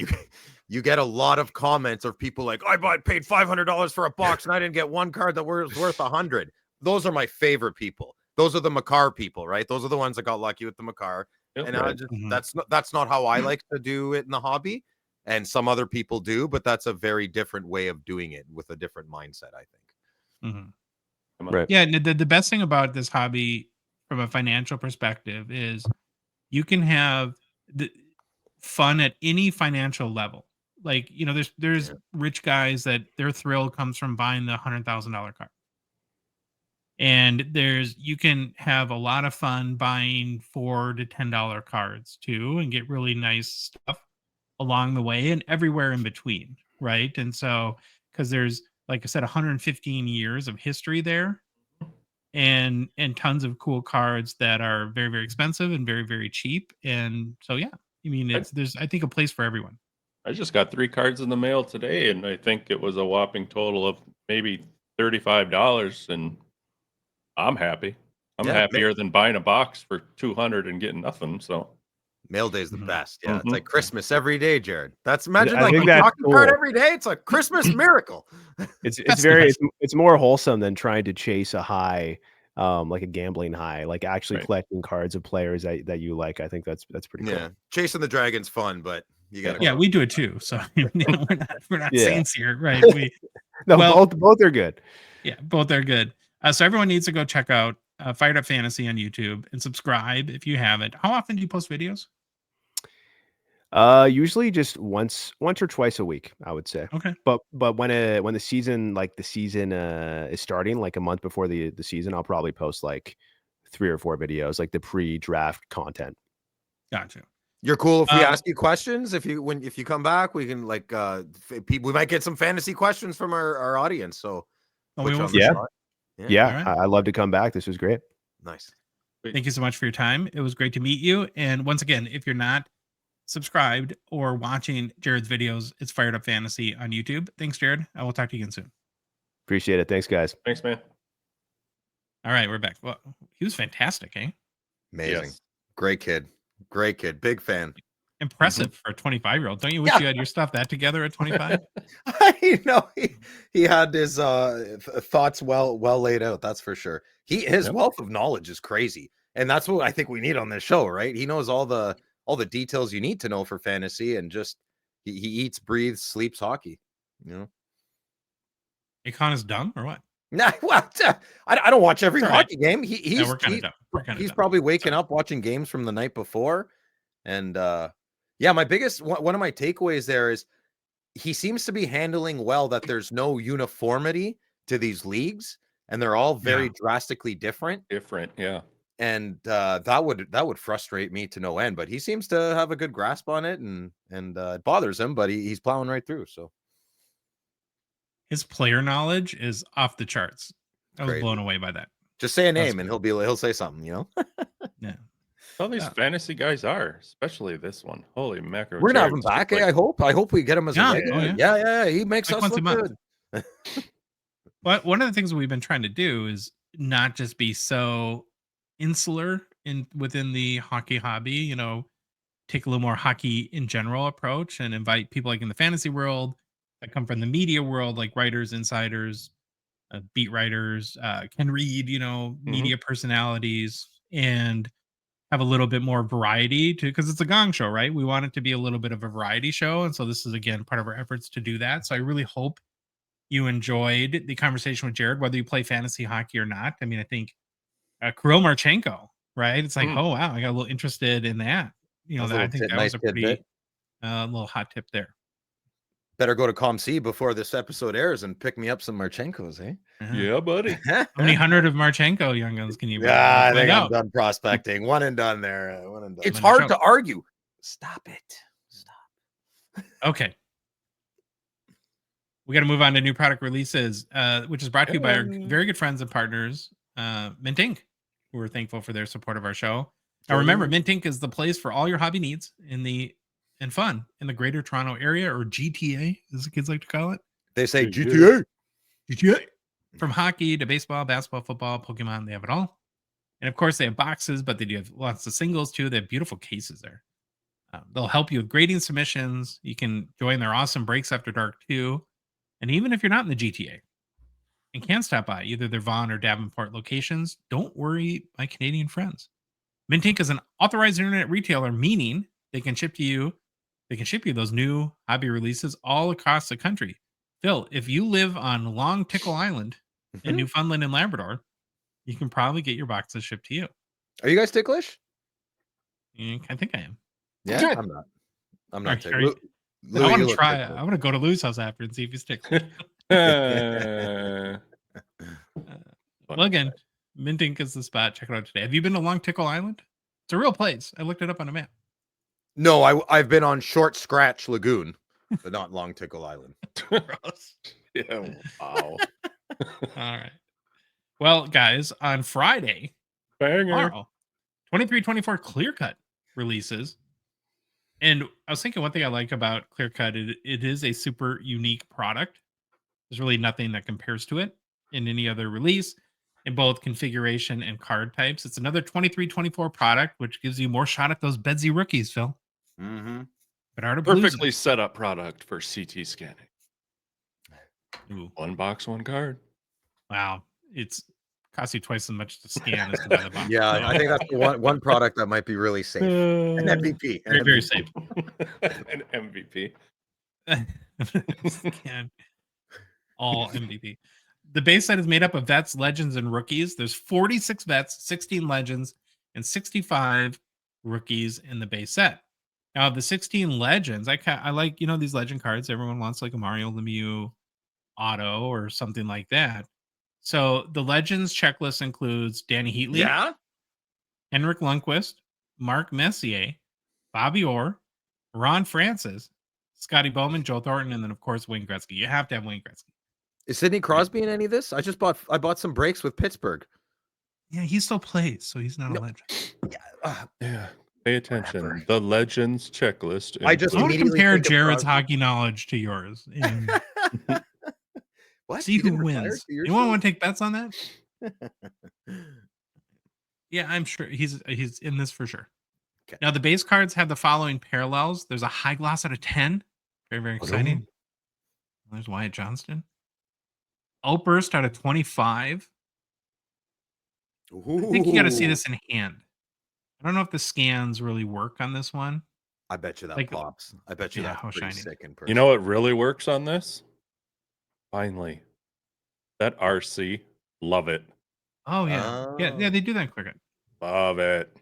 You get a lot of comments of people like, paid $500 for a box and I didn't get one card that was worth $100. Those are my favorite people. Those are the Makar people, right? Those are the ones that got lucky with the Makar. Yep, And I just that's not how I like to do it in the hobby. And some other people do, but that's a very different way of doing it with a different mindset, I think. Right. Yeah, the best thing about this hobby from a financial perspective is you can have the fun at any financial level. Like, there's rich guys that their thrill comes from buying the $100,000 car. And you can have a lot of fun buying $4 to $10 cards too, and get really nice stuff along the way and everywhere in between, right? And so, because there's, like I said, 115 years of history there, and tons of cool cards that are very, very expensive and very, very cheap. And so, yeah, I mean, there's I think a place for everyone. I just got 3 cards in the mail today, and I think it was a whopping total of maybe $35, and I'm happy. I'm happier than buying a box for $200 and getting nothing. So mail day is the best. Yeah, it's like Christmas every day, Jared. Imagine like a hockey card every day. It's a Christmas miracle. It's more wholesome than trying to chase a high, like a gambling high, like actually collecting cards of players that you like. I think that's pretty cool. Yeah, chasing the dragon's fun, but you got to. Yeah, we do it too. So we're not saints here, right? Both are good. Yeah, both are good. So everyone needs to go check out Fired Up Fantasy on YouTube and subscribe if you haven't. How often do you post videos? Usually just once or twice a week, I would say. Okay. But when the season is starting, like a month before the season, I'll probably post like 3 or 4 videos, like the pre-draft content. Gotcha. You're cool if we ask you questions. If you come back, we can we might get some fantasy questions from our audience. So yeah, I'd love to come back. This was great. Nice. Thank you so much for your time. It was great to meet you. And once again, if you're not subscribed or watching Jared's videos, it's Fired Up Fantasy on YouTube. Thanks, Jared. I will talk to you again soon. Appreciate it. Thanks, guys. Thanks, man. All right, we're back. Well, he was fantastic, eh? Amazing. Yes. Great kid. Big fan. Impressive for a 25-year-old. Don't you wish you had your stuff that together at 25? He had his thoughts well laid out. That's for sure. His wealth of knowledge is crazy, and that's what I think we need on this show, right? He knows all the details you need to know for fantasy, and just he eats, breathes, sleeps hockey. Akon is dumb or what? Nah, well, I don't watch every hockey game. He's probably waking up watching games from the night before, and one of my takeaways there is he seems to be handling well that there's no uniformity to these leagues, and they're all very drastically different. Yeah. And that would frustrate me to no end, but he seems to have a good grasp on it, and it bothers him, but he's plowing right through. So his player knowledge is off the charts. I was blown away by that. Just say a name and he'll say something, Yeah. All these fantasy guys are, especially this one. Holy mackerel. We're gonna have him back. I hope we get him as a regular. Yeah. He makes us look good. But one of the things we've been trying to do is not just be so insular within the hockey hobby, take a little more hockey in general approach and invite people like in the fantasy world that come from the media world, like writers, insiders, beat writers, can read, media personalities, and have a little bit more variety because it's a gong show, right? We want it to be a little bit of a variety show. And so this is, again, part of our efforts to do that. So I really hope you enjoyed the conversation with Jared, whether you play fantasy hockey or not. I mean, I think Kirill Marchenko, right? It's like, oh, wow, I got a little interested in that. I think that was a pretty little hot tip there. Better go to ComC before this episode airs and pick me up some Marchenkos, eh? Yeah, buddy. How many hundred of Marchenko Young Guns can you buy? Yeah, I Find think I'm out. done prospecting. One and done there. One and done. It's Money hard choke. to argue. Stop it. Stop. Okay. We got to move on to new product releases, which is brought to you by our very good friends and partners, Mint Inc., who are thankful for their support of our show. Now, remember, Mint Inc. is the place for all your hobby needs and fun in the Greater Toronto Area, or GTA, as the kids like to call it. They say GTA. GTA. From hockey to baseball, basketball, football, Pokemon, they have it all. And of course, they have boxes, but they do have lots of singles too. They have beautiful cases there. They'll help you with grading submissions. You can join their awesome Breaks After Dark too. And even if you're not in the GTA and can't stop by either their Vaughan or Davenport locations, don't worry, my Canadian friends. Mint Inc. is an authorized internet retailer, meaning they can ship you those new hobby releases all across the country. Phil, if you live on Long Tickle Island in Newfoundland and Labrador, you can probably get your boxes shipped to you. Are you guys ticklish? I think I am. Yeah, I'm not. I'm not ticklish. I want to try. I want to go to Lou's house after and see if he's ticklish. Well, again, Mint Inc. is the spot. Check it out today. Have you been to Long Tickle Island? It's a real place. I looked it up on a map. No, I've been on Short Scratch Lagoon, but not Long Tickle Island. Yeah, wow. All right. Well, guys, on Friday, tomorrow, 23-24 Clear Cut releases. And I was thinking one thing I like about Clear Cut, it is a super unique product. There's really nothing that compares to it in any other release in both configuration and card types. It's another 23-24 product, which gives you more shot at those Bedsy rookies, Phil. Mm-hmm. Perfectly set up product for CT scanning. Ooh. One box, one card. Wow. It's costs you twice as much to scan as to buy the box. Yeah, I think that's one product that might be really safe. An MVP. Very, very safe. An MVP. Scan. All MVP. The base set is made up of vets, legends, and rookies. There's 46 vets, 16 legends, and 65 rookies in the base set. Now, the 16 legends, I like, these legend cards. Everyone wants like a Mario Lemieux auto or something like that. So the legends checklist includes Danny Heatley, Henrik Lundqvist, Mark Messier, Bobby Orr, Ron Francis, Scotty Bowman, Joe Thornton, and then of course Wayne Gretzky. You have to have Wayne Gretzky. Is Sidney Crosby in any of this? I bought some breaks with Pittsburgh. Yeah, he still plays, so he's not a legend. Yeah. Pay attention. Whatever. The legends checklist. I want to compare Jared's hockey knowledge to yours. And what? See who wins. You want to take bets on that? Yeah, I'm sure he's in this for sure. Okay. Now the base cards have the following parallels. There's a high gloss out of 10. Very, very exciting. There's Wyatt Johnston. Outburst out of 25. Ooh. I think you got to see this in hand. I don't know if the scans really work on this one. I bet you that pops. I bet you that's pretty sick in person. You know what really works on this? Finally. That RC. Love it. Oh, yeah. Yeah, they do that quick. Love it.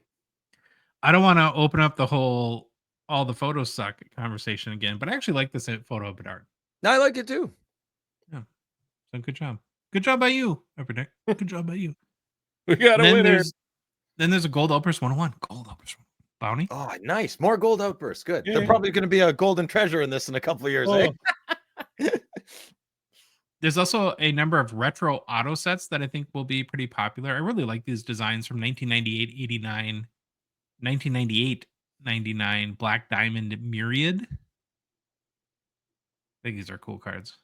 I don't want to open up the whole all the photos suck conversation again, but I actually like this photo of Bedard. No, I like it too. Yeah. So good job. Good job by you, Upper Deck. Good job by you. We got a winner. Then there's a Gold Outburst 101. Gold Outburst bounty. Oh, nice. More Gold Outbursts. Good. Yeah. They're probably going to be a golden treasure in this in a couple of years. Eh? There's also a number of retro auto sets that I think will be pretty popular. I really like these designs from 1998, 99 Black Diamond Myriad. I think these are cool cards.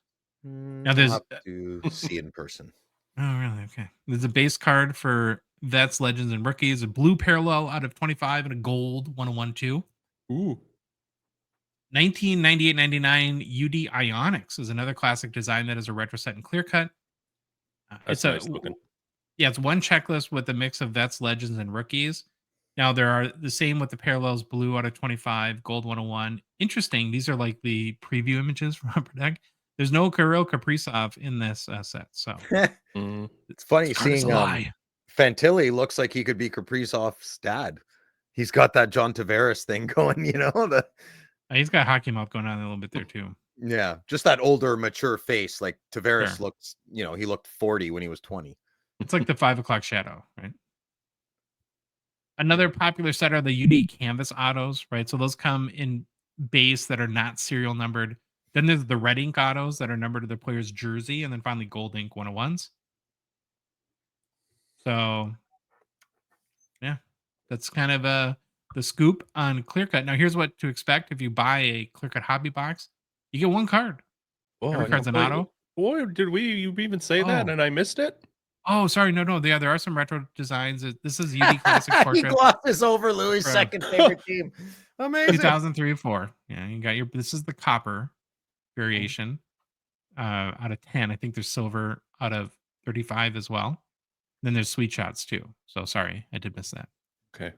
Now there's to see in person. Oh, really? Okay. There's a base card for Vets, Legends, and Rookies, a blue parallel out of 25, and a gold 101-2. Ooh. 1998-99 UD Ionics is another classic design that is a retro set and clear cut. That's nice looking. Yeah, it's one checklist with a mix of Vets, Legends, and Rookies. Now, there are the same with the parallels, blue out of 25, gold 101. Interesting. These are like the preview images from Upper Deck. There's no Kirill Kaprizov in this set. So it's funny seeing Fantilli looks like he could be Kaprizov's dad. He's got that John Tavares thing going, He's got hockey mouth going on a little bit there too. Yeah, just that older, mature face. Like Tavares Sure. looks, he looked 40 when he was 20. It's like the 5 o'clock shadow, right? Another popular set are the unique canvas autos, right? So those come in base that are not serial numbered. Then there's the red ink autos that are numbered to the player's jersey, and then finally gold ink 101s. So yeah, that's kind of the scoop on clear cut. Now here's what to expect if you buy a clear cut hobby box. You get one card. Oh, Every card's an auto. Boy, did you even say that Oh. and I missed it? Oh, sorry. No. Yeah, there are some retro designs. This is UD Classic He Portrait glosses over Louis' Bro. second favorite team. Amazing. 2003 or 4. Yeah, you got this is the copper variation out of 10. I think there's silver out of 35 as well. Then there's sweet shots too. So sorry, I did miss that. Okay.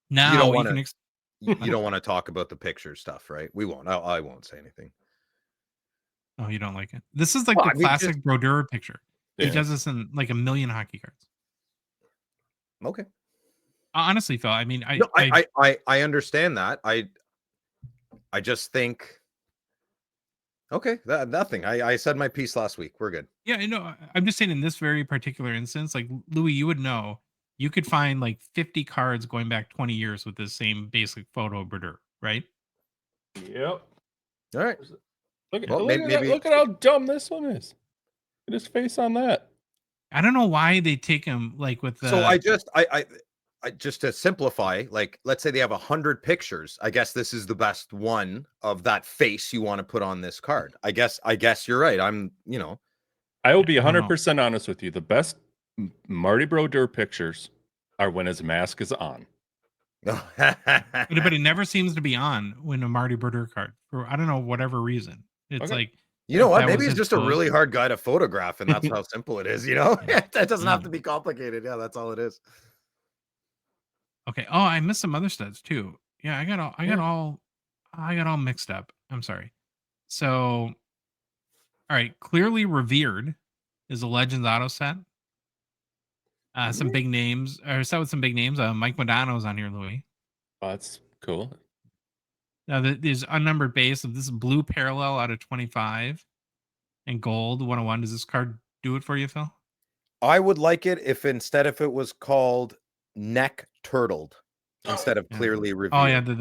Now you don't you want can to you don't want to talk about the picture stuff, right? We won't. I won't say anything. Oh, you don't like it? This is like Well, the I mean, classic Brodeur picture. He Yeah. does this in like a million hockey cards. Okay. Honestly, Phil, I mean, I understand that. I just think. Okay, nothing. I said my piece last week. We're good. Yeah, I know. I'm just saying in this very particular instance, like Louis, you would know, you could find like 50 cards going back 20 years with the same basic photo of Brodeur, right? Yep. All right. Look at how dumb this one is. Look at his face on that. I don't know why they take him like with the. So I just to simplify, like let's say they have 100 pictures. I guess this is the best one of that face you want to put on this card. I guess you're right. I will be 100% honest with you. The best Marty Brodeur pictures are when his mask is on. But it never seems to be on when a Marty Brodeur card for I don't know whatever reason. It's like you know what? that Maybe was he's his just a pose. really hard guy to photograph, and that's how simple it is. That doesn't have to Mm. be complicated. Yeah, that's all it is. Okay. Oh, I missed some other studs too. Yeah, I got all mixed up. I'm sorry. So, all right, clearly revered is a Legends auto set. Some big names, or start with some big names. Mike Modano's on here, Louis. Oh, that's cool. Now there's unnumbered base of this blue parallel out of 25 and gold 101. Does this card do it for you, Phil? I would like it if instead of it was called neck turtled instead of clearly revealed. Oh yeah, the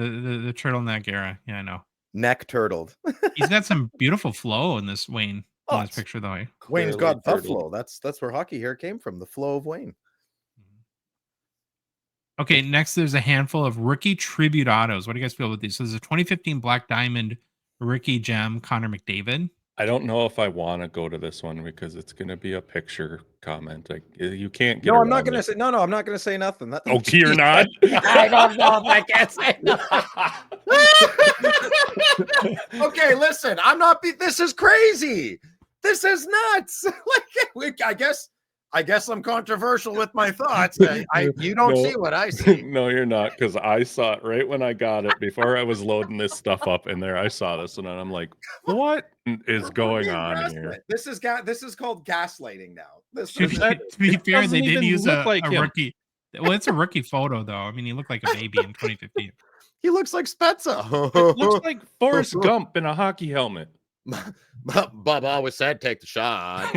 turtleneck era. Yeah, I know. Neck turtled. He's got some beautiful flow in this Wayne in this picture though. Wayne's got the flow. That's where hockey hair came from. The flow of Wayne. Okay, next there's a handful of rookie tribute autos. What do you guys feel about these? So there's a 2015 Black Diamond rookie gem Connor McDavid. I don't know if I want to go to this one because it's going to be a picture comment. Like you can't get. No, I'm not going to say. No, I'm not going to say nothing. Okay, you're not. I don't know if I can say. Okay, listen. I'm not. This is crazy. This is nuts. Like I guess I'm controversial with my thoughts. You don't see what I see. No, you're not, because I saw it right when I got it before I was loading this stuff up in there. I saw this and I'm like, what is going on here? This is called gaslighting now. To be fair, they did use a rookie. Well, it's a rookie photo though. I mean, he looked like a baby in 2015. He looks like Spezza. It looks like Forrest Gump in a hockey helmet. Bob always said, take the shot.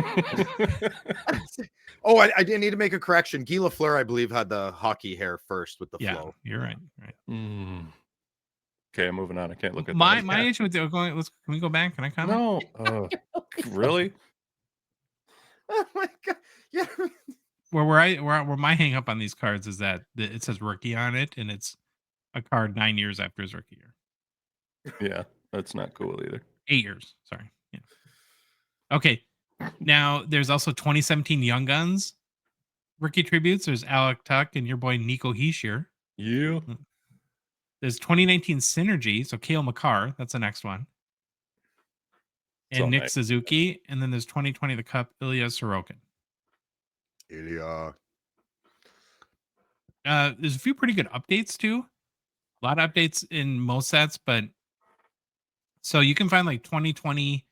Oh, I didn't need to make a correction. Guy Lafleur, I believe, had the hockey hair first with the flow. You're right. Okay, I'm moving on. I can't look at my issue with going. Can we go back? Can I comment? No. Really? Oh my god. Yeah. Where my hang up on these cards is that it says rookie on it, and it's a card 9 years after his rookie year. Yeah, that's not cool either. 8 years. Sorry. Yeah. Okay. Now there's also 2017 Young Guns rookie tributes. There's Alec Tuck and your boy Nico Hischier. You. There's 2019 Synergy. So Cale Makar. That's the next one. And Nick Suzuki. And then there's 2020 The Cup Ilya Sorokin. Ilya. There's a few pretty good updates too. A lot of updates in most sets, but so you can find like 2020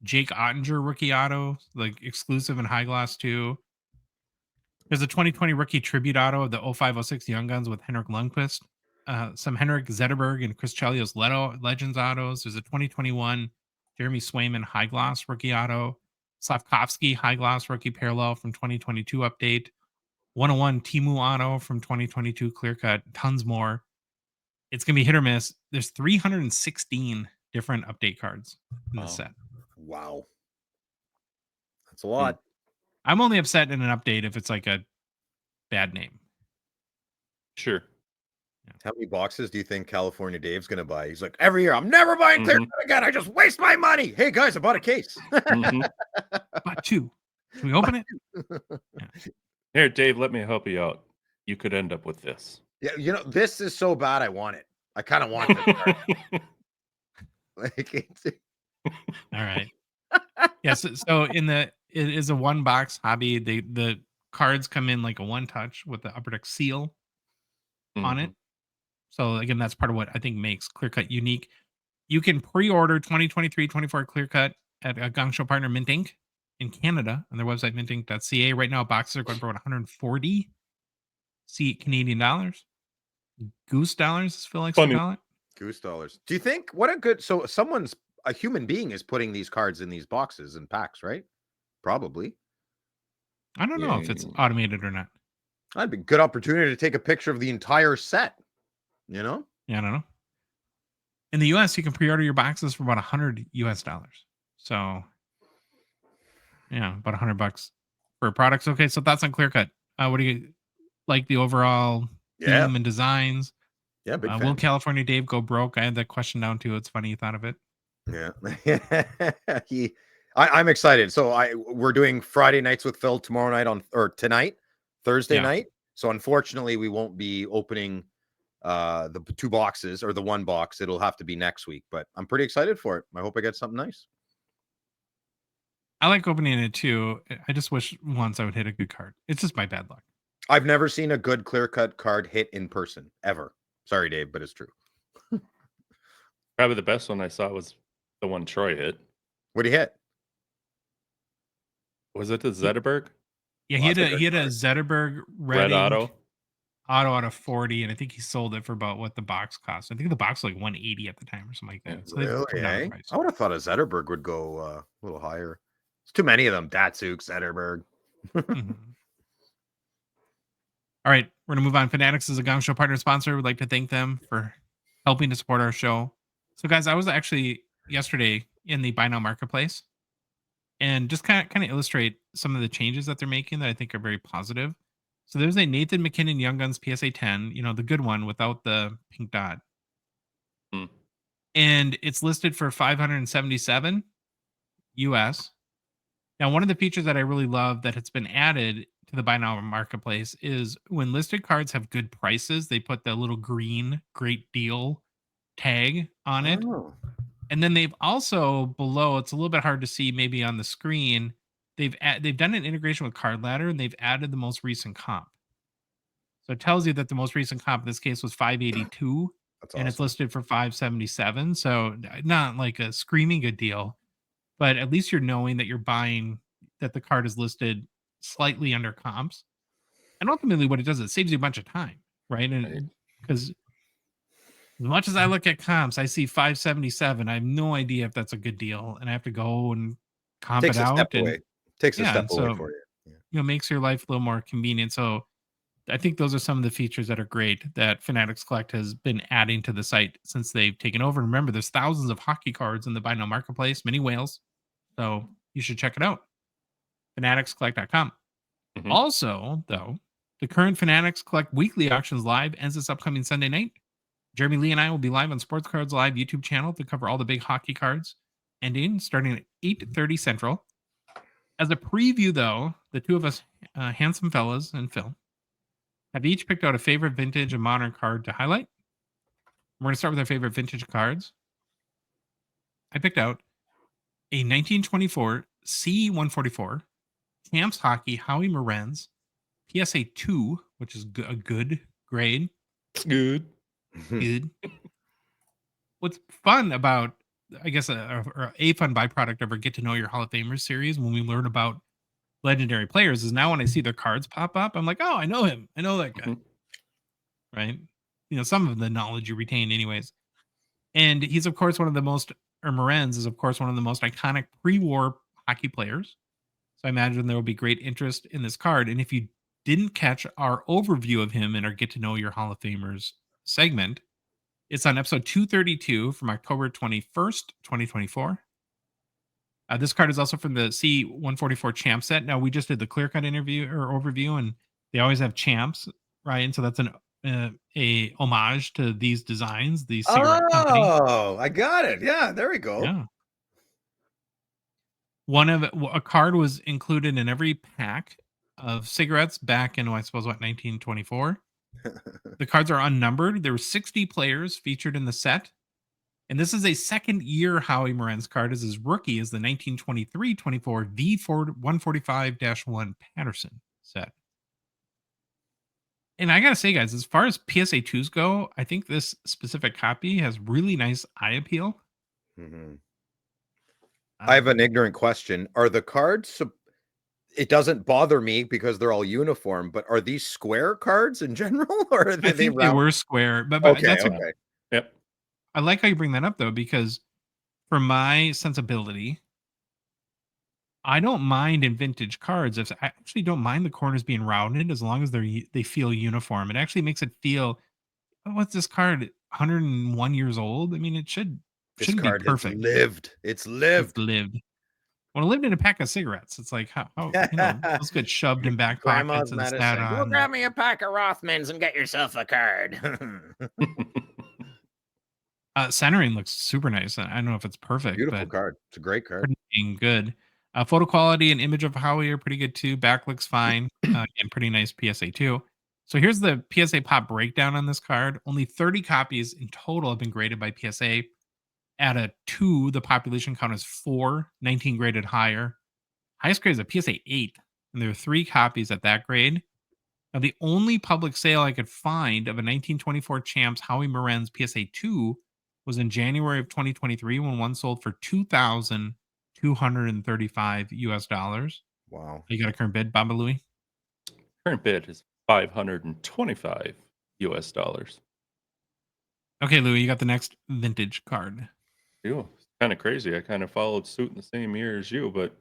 Jake Ottinger rookie auto, like exclusive and high gloss too. There's a 2020 rookie tribute auto of the 0506 Young Guns with Henrik Lundqvist. Some Henrik Zetterberg and Chris Chelios Legends autos. There's a 2021 Jeremy Swayman high gloss rookie auto, Slavkovsky high gloss rookie parallel from 2022 update, 101 Timu auto from 2022 clear cut, tons more. It's gonna be hit or miss. There's 316 different update cards in this set. Wow, that's a lot. I'm only upset in an update if it's like a bad name. Sure. How many boxes do you think California Dave's going to buy? He's like, every year, I'm never buying clear cut again. I just waste my money. Hey, guys, I bought a case. Bought 2. Can we open it? Yeah. Here, Dave, let me help you out. You could end up with this. Yeah, you know, this is so bad. I want it. I kind of want it. Like, all right. Yes. Yeah, so it is a 1 box hobby. The cards come in like a 1-touch with the upper deck seal on it. So again, that's part of what I think makes Clear Cut unique. You can pre-order 2023-24 Clear Cut at a Gongshow partner Mint Inc. in Canada on their website mintink.ca. Right now, boxes are going for 140 Canadian dollars. Goose dollars, as Phil likes to call it. Goose dollars. Do you think so a human being is putting these cards in these boxes and packs, right? Probably. I don't know if it's automated or not. That'd be a good opportunity to take a picture of the entire set. You know? Yeah, I don't know. In the US, you can pre-order your boxes for about $100 US. So, yeah, about $100 for products. Okay, so thoughts on Clear Cut. What do you like the overall theme and designs? Yeah, big fan. Will California Dave go broke? I had that question down too. It's funny you thought of it. Yeah. I'm excited. So we're doing Friday nights with Phil tomorrow night tonight, Thursday night. So unfortunately, we won't be opening the 2 boxes or the 1 box. It'll have to be next week, but I'm pretty excited for it. I hope I get something nice. I like opening it too. I just wish once I would hit a good card. It's just my bad luck. I've never seen a good clear cut card hit in person ever. Sorry, Dave, but it's true. Probably the best one I saw was the one Troy hit. What did he hit? Was it the Zetterberg? Yeah, he had a Zetterberg red auto out of 40, and I think he sold it for about what the box cost. I think the box was like 180 at the time or something like that. So really? I would have thought a Zetterberg would go a little higher. It's too many of them. Datsuk, Zetterberg. All right, we're gonna move on. Fanatics is a Gongshow partner sponsor. We'd like to thank them for helping to support our show. So, guys, I was actually yesterday in the Buy Now Marketplace, and just kind of illustrate some of the changes that they're making that I think are very positive. So there's a Nathan McKinnon Young Guns PSA 10, the good one without the pink dot. And it's listed for $577 US. Now, one of the features that I really love that has been added to the Buy Now Marketplace is when listed cards have good prices, they put the little green great deal tag on it. And then they've also below, it's a little bit hard to see maybe on the screen, they've done an integration with Card Ladder, and they've added the most recent comp. So it tells you that the most recent comp in this case was 582, and it's listed for 577. So not like a screaming good deal, but at least you're knowing that you're buying, that the card is listed slightly under comps. And ultimately what it does, it saves you a bunch of time, right? And because as much as I look at comps, I see 577. I have no idea if that's a good deal, and I have to go and comp it out. Takes a step away for you. Makes your life a little more convenient. So I think those are some of the features that are great that Fanatics Collect has been adding to the site since they've taken over. And remember, there's thousands of hockey cards in the Buy Now Marketplace, many whales. So you should check it out. FanaticsCollect.com. Also, though, the current Fanatics Collect Weekly auctions live ends this upcoming Sunday night. Jeremy Lee and I will be live on Sports Cards Live YouTube channel to cover all the big hockey cards, starting at 8:30 Central. As a preview, though, the two of us, handsome fellas and Phil, have each picked out a favorite vintage and modern card to highlight. We're going to start with our favorite vintage cards. I picked out a 1924 C144 Camps Hockey Howie Morenz PSA 2, which is a good grade. Good. What's fun about, I guess, a fun byproduct of our Get to Know Your Hall of Famers series when we learn about legendary players is now when I see their cards pop up, I'm like, oh, I know him. I know that guy. Right? Some of the knowledge you retain anyways. And he's, of course, one of the most or Morenz is, of course, one of the most iconic pre-war hockey players. So I imagine there will be great interest in this card. And if you didn't catch our overview of him in our Get to Know Your Hall of Famers segment, it's on episode 232 from October 21st, 2024. This card is also from the C144 champ set. Now, we just did the clear cut interview or overview, and they always have champs, right? And so that's a homage to these designs, the cigarette company. Oh, I got it. Yeah, there we go. Yeah. A card was included in every pack of cigarettes back in, I suppose, 1924. The cards are unnumbered. There were 60 players featured in the set. And this is a second year Howie Morenz card, as his rookie is the 1923-24 V145-1 Patterson set. And I gotta say, guys, as far as PSA 2s go, I think this specific copy has really nice eye appeal. I have an ignorant question. Are the cards, it doesn't bother me because they're all uniform, but are these square cards in general? Or are I think they were square, but Okay, that's okay. Yep. I like how you bring that up, though, because for my sensibility, I don't mind in vintage cards. I actually don't mind the corners being rounded as long as they feel uniform. It actually makes it feel, oh, what's this card? 101 years old. I mean, This shouldn't be card has perfect. lived. It's lived. It's lived. When I lived in a pack of cigarettes, it's like how those get shoved in back Grandma's pockets and sat medicine. Go on. grab me a pack of Rothmans and get yourself a card. Centering looks super nice. I don't know if it's perfect, Beautiful but card. It's a great card. pretty dang good. Photo quality and image of Howie are pretty good too. Back looks fine. And pretty nice PSA too. So here's the PSA pop breakdown on this card. Only 30 copies in total have been graded by PSA. At a 2, the population count is 4, 19 graded higher. Highest grade is a PSA 8, and there are 3 copies at that grade. Now, the only public sale I could find of a 1924 Champs Howie Morenz PSA 2 was in January of 2023 when one sold for $2,235 US dollars. Wow. You got a current bid, Baba Louie? Current bid is $525 US dollars. Okay, Louie, you got the next vintage card. Ew, it's kind of crazy. I kind of followed suit in the same year as you, but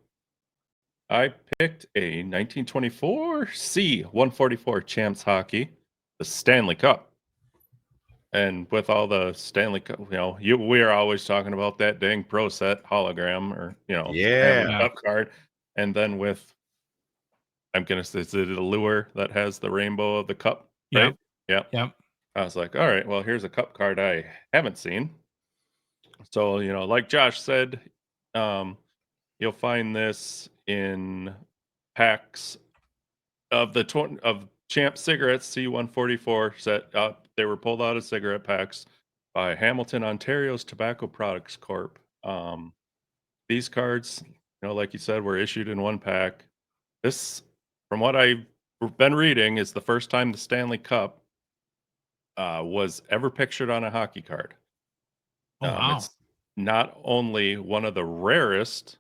I picked a 1924 C144 Champs Hockey, the Stanley Cup. And with all the Stanley Cup, we are always talking about that dang Pro Set hologram or, Yeah. Stanley Cup card. And then I'm going to say, is it a lure that has the rainbow of the cup? Right? Yep. I was like, all right, well, here's a cup card I haven't seen. So, like Josh said, you'll find this in packs of of Champ cigarettes C144 set up. They were pulled out of cigarette packs by Hamilton, Ontario's Tobacco Products Corp. These cards, like you said, were issued in one pack. This, from what I've been reading, is the first time the Stanley Cup was ever pictured on a hockey card. Oh, wow. It's not only one of the rarest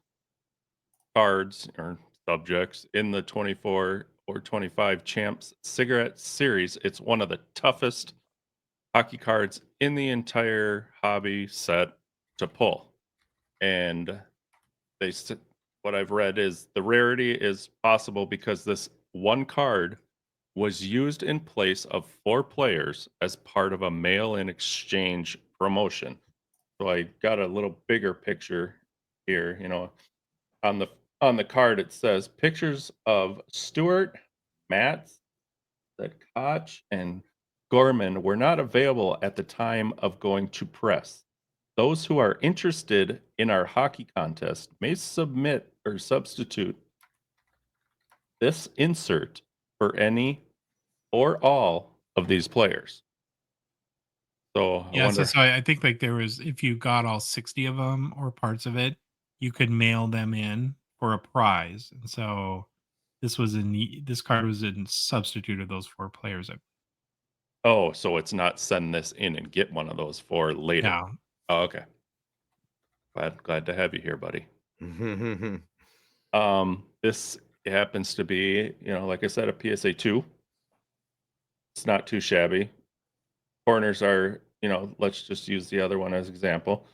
cards or subjects in the 24 or 25 Champs cigarette series, it's one of the toughest hockey cards in the entire hobby set to pull. And what I've read is the rarity is possible because this one card was used in place of 4 players as part of a mail-in exchange promotion. So I got a little bigger picture here, on the card it says pictures of Stewart, Matz, Koch, and Gorman were not available at the time of going to press. Those who are interested in our hockey contest may submit or substitute this insert for any or all of these players. So I wonder. So I think like there was, if you got all 60 of them or parts of it, you could mail them in for a prize. And so this card was in substitute of those 4 players. Oh, so it's not send this in and get one of those 4 later. Yeah. Oh, okay. Glad to have you here, buddy. This happens to be, like I said, a PSA 2. It's not too shabby. Corners are, let's just use the other one as example.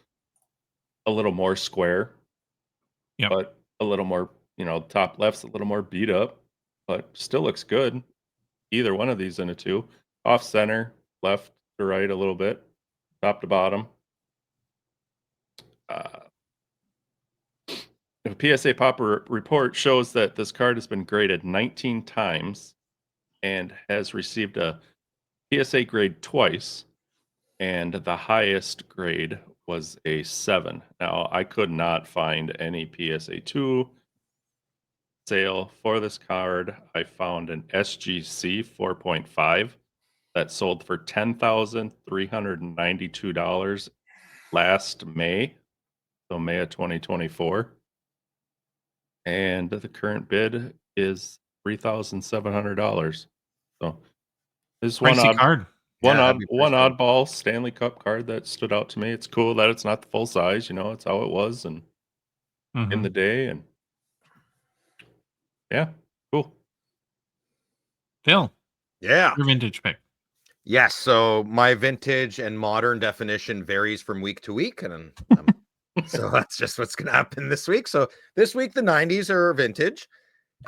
a little more square. Yep. But a little more, top left's a little more beat up, but still looks good. Either one of these in a 2. Off center, left to right a little bit, top to bottom. A PSA Popper report shows that this card has been graded 19 times and has received a PSA grade twice, and the highest grade was a 7. Now, I could not find any PSA 2 sale for this card. I found an SGC 4.5 that sold for $10,392 last May, so May of 2024. And the current bid is $3,700. So this is one Pricey card. oddball Stanley Cup card that stood out to me. It's cool that it's not the full size, it's how it was and in the day, and yeah, cool. Phil, Yeah. your vintage pick. Yes. So my vintage and modern definition varies from week to week, and so that's just what's going to happen this week. So this week the 90s are vintage,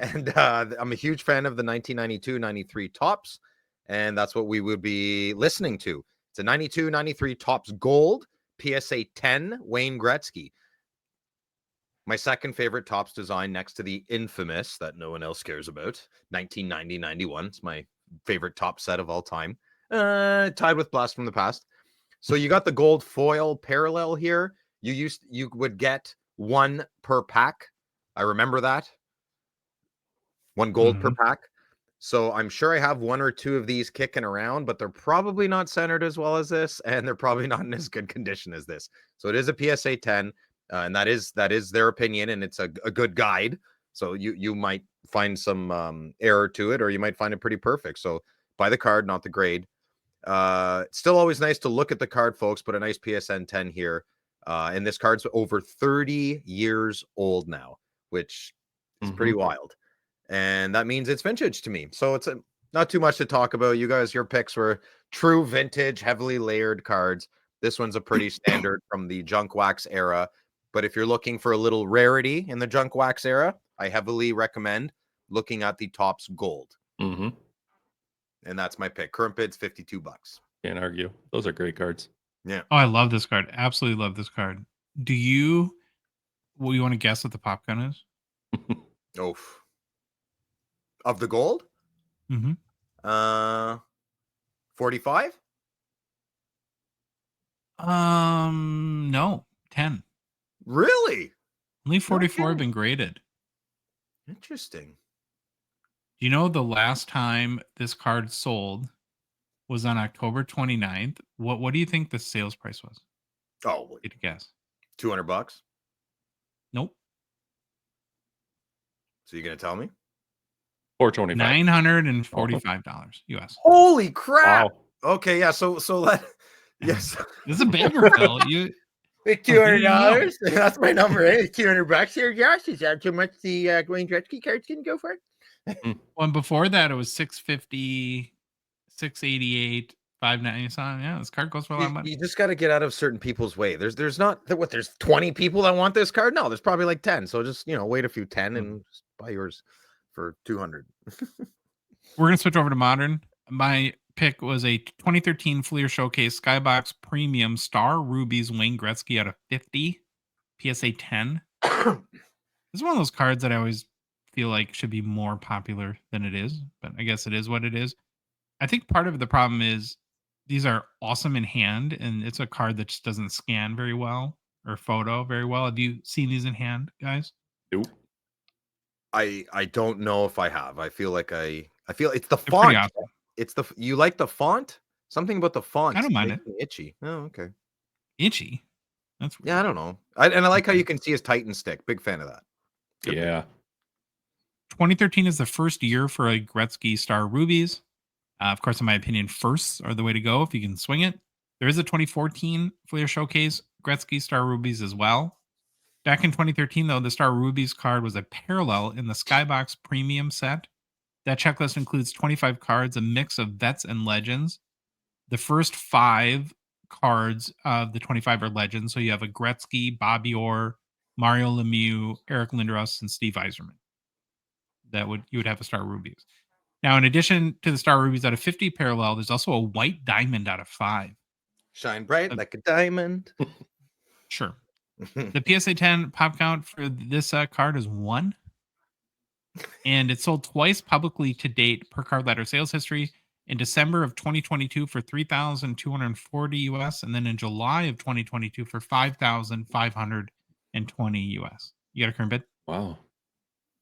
and I'm a huge fan of the 1992-93 Topps, and that's what we would be listening to. It's a 92-93 Topps Gold PSA 10 Wayne Gretzky. My second favorite Topps design, next to the infamous that no one else cares about, 1990-91. It's my favorite Topps set of all time, tied with Blast from the Past. So you got the gold foil parallel here. You would get one per pack. I remember that. One gold per pack. So I'm sure I have one or two of these kicking around, but they're probably not centered as well as this, and they're probably not in as good condition as this. So it is a PSA 10, and that is their opinion, and it's a good guide. So you might find some error to it, or you might find it pretty perfect. So buy the card, not the grade. It's still always nice to look at the card, folks, but a nice PSN 10 here. And this card's over 30 years old now, which is pretty wild. And that means it's vintage to me. So it's not too much to talk about. You guys, your picks were true vintage, heavily layered cards. This one's a pretty standard from the junk wax era. But if you're looking for a little rarity in the junk wax era, I heavily recommend looking at the Topps Gold. And that's my pick. Current bid's $52. Can't argue. Those are great cards. Yeah. Oh, I love this card. Absolutely love this card. You want to guess what the pop gun is? Of the gold? 45? No, 10. Really? Only 44 have been graded. Interesting. Do you know the last time this card sold was on October 29th? What do you think the sales price was? Oh, get a guess. $200? Nope. So you're gonna tell me? $425. $945 US. Holy crap! Wow. Okay, yeah. So let yes. This is a banger, Phil. $200. That's my number. $200 here, Josh. Is that too much? The Wayne Gretzky cards can go for it. Well, before that, it was $650, $688, $590. Yeah, this card goes for a lot of money. You just got to get out of certain people's way. There's not there's 20 people that want this card. No, there's probably like 10. So just wait a few 10 and just buy yours for $200. We're gonna switch over to modern. My pick was a 2013 Fleer Showcase Skybox Premium Star Rubies Wayne Gretzky out of 50 PSA 10. This is one of those cards that I always feel like should be more popular than it is, but I guess it is what it is. I think part of the problem is these are awesome in hand, and it's a card that just doesn't scan very well or photo very well. Have you seen these in hand, guys? Nope. I don't know if I have. I feel like I feel it's the font. Awesome. It's you like the font? Something about the font. I don't mind it. Itchy. Oh, okay. Itchy. That's weird. Yeah, I don't know. And I like how you can see his Titan stick. Big fan of that. Good yeah. Pick. 2013 is the first year for a Gretzky Star Rubies. Of course, in my opinion, firsts are the way to go if you can swing it. There is a 2014 Fleer Showcase Gretzky Star Rubies as well. Back in 2013, though, the Star Rubies card was a parallel in the Skybox Premium set. That checklist includes 25 cards, a mix of vets and legends. The first 5 cards of the 25 are legends. So you have a Gretzky, Bobby Orr, Mario Lemieux, Eric Lindros, and Steve Yzerman. You would have a Star Rubies. Now, in addition to the Star Rubies out of 50 parallel, there's also a white diamond out of 5. Shine bright like a diamond. Sure. The PSA 10 pop count for this card is 1. And it's sold twice publicly to date per card letter sales history. In December of 2022 for $3,240 US, and then in July of 2022 for $5,520 US. You got a current bid? Wow.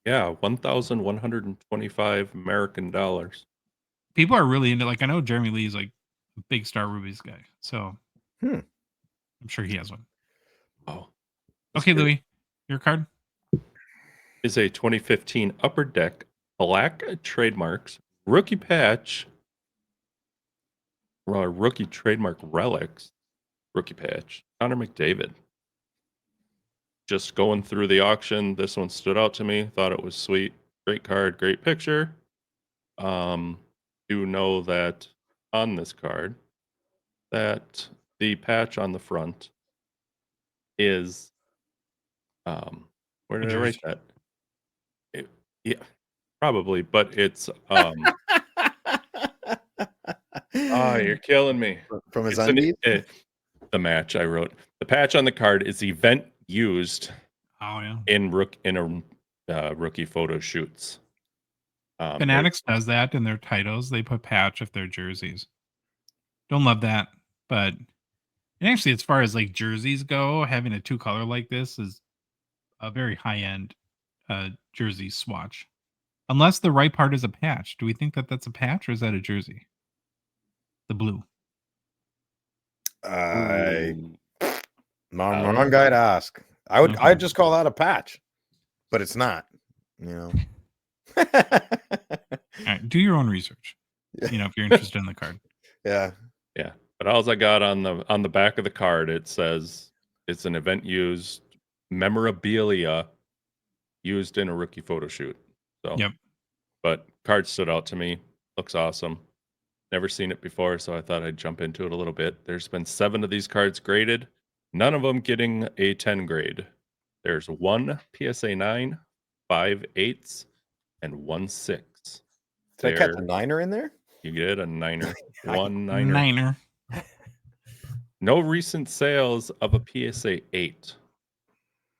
Yeah, 1,125 American dollars. People are really into, like, I know Jeremy Lee's like a big Star Rubies guy, so I'm sure he has one. Oh. Okay, good. Louis, your card is a 2015 Upper Deck Black Trademarks rookie patch. Rookie trademark relics. Rookie patch. Connor McDavid. Just going through the auction, this one stood out to me. Thought it was sweet. Great card, great picture. Do know that on this card that the patch on the front is where did I write that? Yeah, probably, but it's oh, you're killing me. From his undies? The match I wrote. The patch on the card is event used in rookie photo shoots. Fanatics does that in their titles. They put patch of their jerseys. Don't love that, but and actually, as far as like jerseys go, having a 2-color like this is a very high-end jersey swatch. Unless the right part is a patch. Do we think that that's a patch or is that a jersey? The blue. Wrong guy to ask. I'd just call that a patch, but it's not. You know. All right, do your own research. You know, if you're interested in the card. Yeah. But all I got on the back of the card, it says it's an event used memorabilia used in a rookie photo shoot. So, but card stood out to me. Looks awesome. Never seen it before, so I thought I'd jump into it a little bit. There's been 7 of these cards graded, none of them getting a 10 grade. There's 1 PSA 9, 5 8s, and 1 6. Did I catch a 9er in there? You get a 9er. 1 9er. 9er. No recent sales of a PSA 8,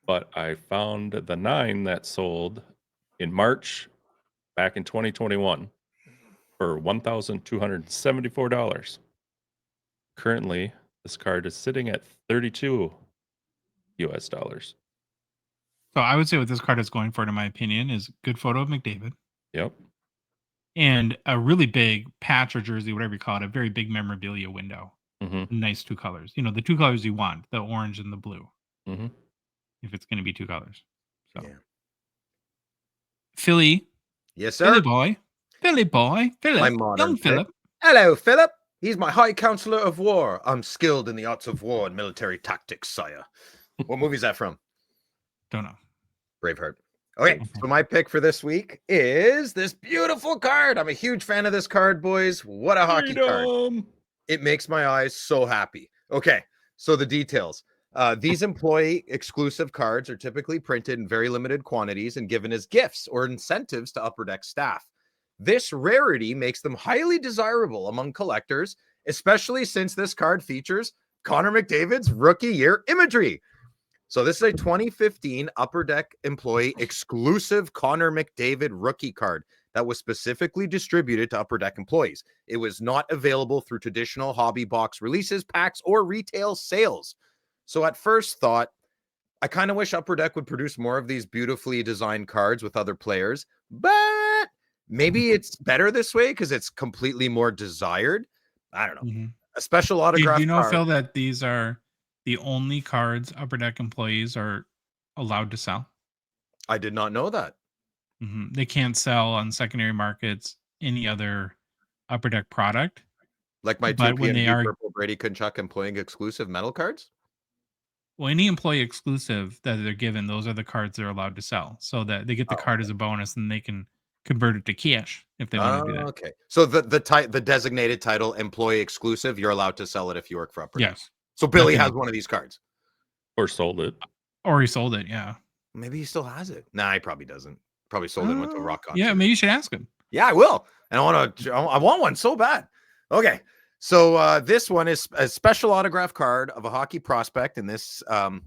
but I found the 9 that sold in March back in 2021 for $1,274. Currently, this card is sitting at $32 US. So I would say what this card is going for, in my opinion, is good photo of McDavid. Yep. And a really big patch or jersey, whatever you call it, a very big memorabilia window. Nice 2 colors. You know, the 2 colors you want, the orange and the blue. If it's going to be 2 colors. So, Philly. Yes, sir. Philly boy. Philip. Young Philip. Hello, Philip. He's my High Counselor of War. I'm skilled in the arts of war and military tactics, sire. What movie is that from? Don't know. Braveheart. Okay, so my pick for this week is this beautiful card. I'm a huge fan of this card, boys. What a hockey card. It makes my eyes so happy. Okay, so the details. These employee exclusive cards are typically printed in very limited quantities and given as gifts or incentives to Upper Deck staff. This rarity makes them highly desirable among collectors, especially since this card features Connor McDavid's rookie year imagery. So this is a 2015 Upper Deck employee exclusive Connor McDavid rookie card that was specifically distributed to Upper Deck employees. It was not available through traditional hobby box releases, packs, or retail sales. So at first thought, I kind of wish Upper Deck would produce more of these beautifully designed cards with other players, but maybe it's better this way because it's completely more desired. I don't know. A special autograph. Do you know, Phil, that these are the only cards Upper Deck employees are allowed to sell? I did not know that. They can't sell on secondary markets any other Upper Deck product. Like my 2 PNG Purple Brady Tkachuk employee exclusive metal cards? Well, any employee exclusive that they're given, those are the cards they're allowed to sell. So that they get the card as a bonus and they can convert it to cash if they want to do that. Okay. So the designated title, employee exclusive, you're allowed to sell it if you work for Upper Deck. Yes. So Billy Nothing has else. one of these cards. Or sold it. Or he sold it, yeah. Maybe he still has it. Nah, he probably doesn't. Probably sold it and went to a rock concert. Yeah, maybe you should ask him. Yeah, I will. And I want one so bad. Okay. So this one is a special autograph card of a hockey prospect. And this, I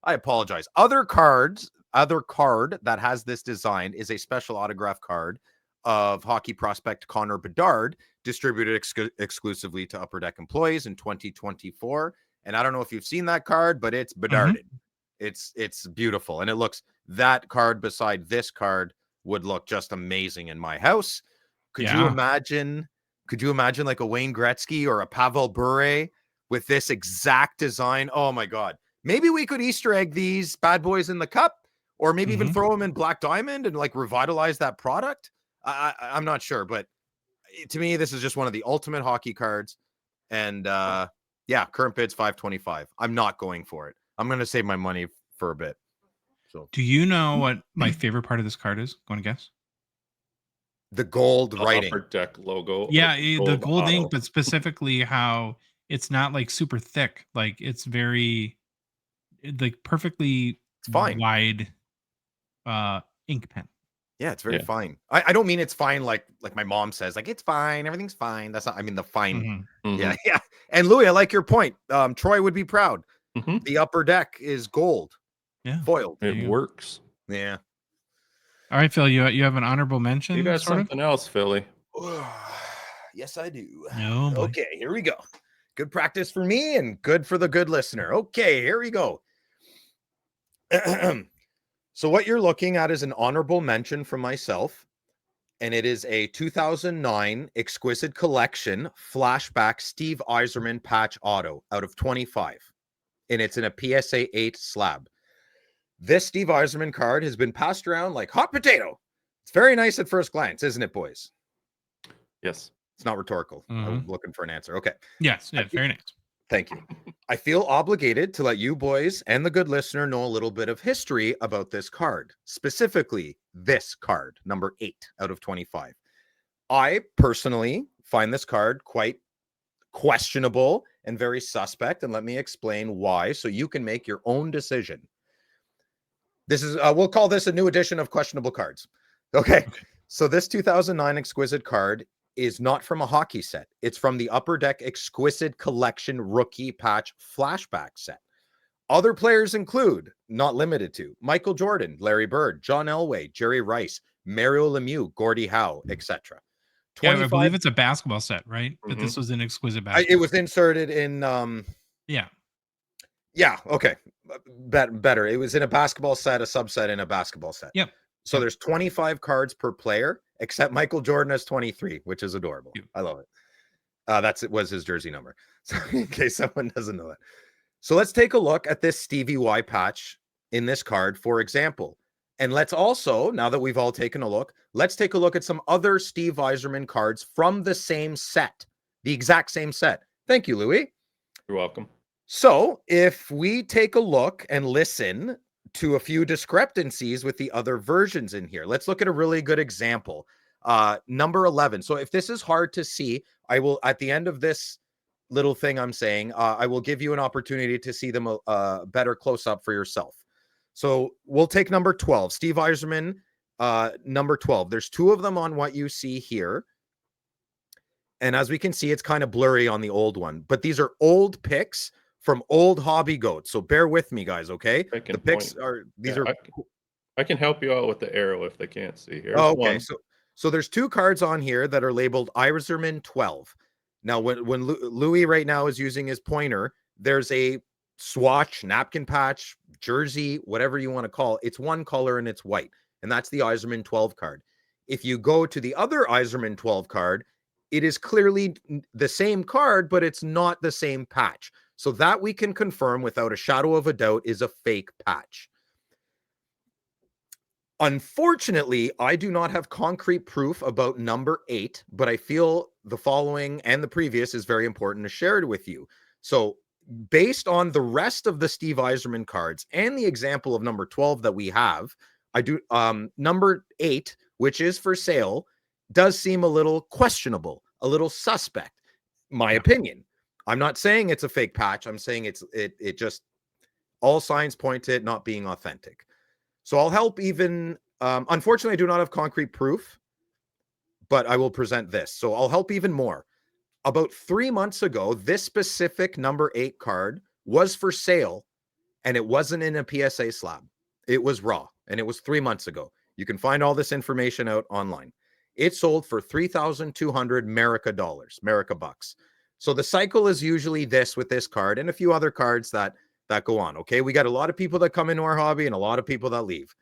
apologize. Other card that has this design is a special autograph card of hockey prospect Connor Bedard, distributed exclusively to Upper Deck employees in 2024. And I don't know if you've seen that card, but it's Bedarded. It's beautiful. And it looks, that card beside this card would look just amazing in my house. Could you imagine like a Wayne Gretzky or a Pavel Bure with this exact design? Oh my God. Maybe we could Easter egg these bad boys in the cup, or maybe even throw them in Black Diamond and like revitalize that product. I'm not sure, but to me, this is just one of the ultimate hockey cards. And yeah, current bid's $525. I'm not going for it. I'm going to save my money for a bit. So, do you know what my favorite part of this card is? Going to guess? The gold writing. Upper Deck logo. Yeah, the gold auto. ink, but specifically how it's not like super thick. Like it's very, like perfectly fine. Wide ink pen. Yeah, it's very fine. I don't mean it's fine like my mom says, like it's fine, everything's fine. That's not, I mean the fine. Yeah. And Louis, I like your point. Troy would be proud. The Upper Deck is gold. Yeah. Foiled. It works. Yeah. All right, Phil, you have an honorable mention? You got something else, Philly. Yes, I do. No, okay, here we go. Good practice for me and good for the good listener. Okay, here we go. So what you're looking at is an honorable mention from myself, and it is a 2009 Exquisite Collection Flashback Steve Yzerman patch auto out of 25, and it's in a PSA 8 slab. This Steve Yzerman card has been passed around like hot potato. It's very nice at first glance, isn't it, boys? Yes. It's not rhetorical. I'm looking for an answer. Okay. Yes, very nice. Thank you. I feel obligated to let you boys and the good listener know a little bit of history about this card, specifically this card, number 8 out of 25. I personally find this card quite questionable and very suspect, and let me explain why so you can make your own decision. This is, we'll call this a new edition of questionable cards. Okay. So this 2009 Exquisite card is not from a hockey set. It's from the Upper Deck Exquisite Collection Rookie Patch Flashback set. Other players include, not limited to, Michael Jordan, Larry Bird, John Elway, Jerry Rice, Mario Lemieux, Gordie Howe, etc. Yeah, I believe it's a basketball set, right? But this was an exquisite basketball. It was inserted in yeah, okay. Better. It was in a basketball set, a subset in a basketball set. Yep. So there's 25 cards per player, except Michael Jordan has 23, which is adorable. I love it. It was his jersey number. So in case someone doesn't know that. So let's take a look at this Stevie Y patch in this card, for example. And let's also, now that we've all taken a look, let's take a look at some other Steve Yzerman cards from the same set, the exact same set. Thank you, Louis. You're welcome. So if we take a look and listen to a few discrepancies with the other versions in here, let's look at a really good example. Number 11. So if this is hard to see, I will, at the end of this little thing I'm saying, I will give you an opportunity to see them better close up for yourself. So we'll take number 12, Steve Yzerman, number 12. There's two of them on what you see here. And as we can see, it's kind of blurry on the old one, but these are old pics from old hobby goats. So bear with me, guys. Okay. The pics are, I can help you out with the arrow if they can't see here. Oh, okay. So there's two cards on here that are labeled Yzerman 12. Now, when Louis right now is using his pointer, there's a swatch, napkin patch, jersey, whatever you want to call it. It's one color and it's white. And that's the Yzerman 12 card. If you go to the other Yzerman 12 card, it is clearly the same card, but it's not the same patch. So that we can confirm without a shadow of a doubt is a fake patch. Unfortunately, I do not have concrete proof about number 8, but I feel the following and the previous is very important to share it with you. So based on the rest of the Steve Yzerman cards and the example of number 12 that we have, I do number 8 which is for sale, does seem a little questionable, a little suspect. My opinion. I'm not saying it's a fake patch. I'm saying it just all signs point to it not being authentic. So I'll help even. Unfortunately, I do not have concrete proof, but I will present this. So I'll help even more. About 3 months ago, this specific number 8 card was for sale, and it wasn't in a PSA slab. It was raw, and it was 3 months ago. You can find all this information out online. It sold for $3,200 America bucks. So the cycle is usually this with this card and a few other cards that go on. Okay, we got a lot of people that come into our hobby and a lot of people that leave.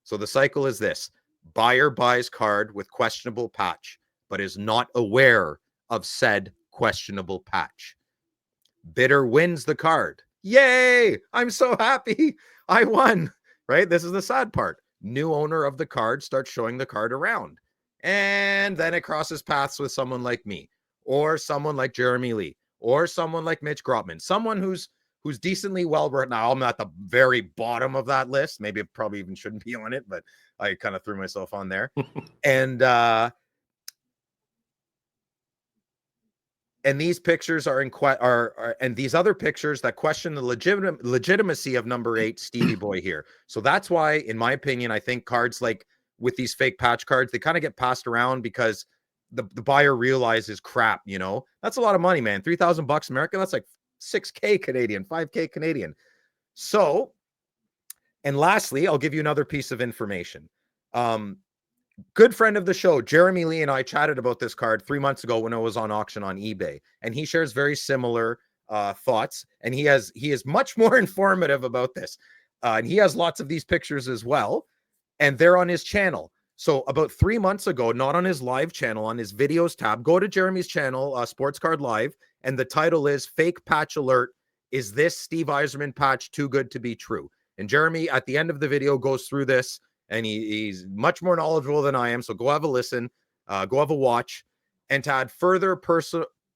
So the cycle is this: buyer buys card with questionable patch, but is not aware of said questionable patch. Bidder wins the card. Yay! I'm so happy. I won. Right? This is the sad part. New owner of the card starts showing the card around. And then it crosses paths with someone like me, or someone like Jeremy Lee, or someone like Mitch Grotman, someone who's decently well read. Now, I'm at the very bottom of that list. Maybe it probably even shouldn't be on it, but I kind of threw myself on there. And these pictures are and these other pictures that question the legitimacy of number 8 Stevie Boy here. So that's why, in my opinion, I think cards like with these fake patch cards, they kind of get passed around because the buyer realizes, crap, that's a lot of money, man. $3,000 American, that's like 6K Canadian, 5K Canadian. So, and lastly, I'll give you another piece of information. Good friend of the show, Jeremy Lee, and I chatted about this card 3 months ago when it was on auction on eBay, and he shares very similar thoughts, and he is much more informative about this, and he has lots of these pictures as well, and they're on his channel. So about 3 months ago, not on his live channel, on his videos tab, go to Jeremy's channel, Sports Card Live, and the title is Fake Patch Alert. Is this Steve Yzerman patch too good to be true? And Jeremy, at the end of the video, goes through this, and he's much more knowledgeable than I am. So go have a listen, go have a watch. And to add further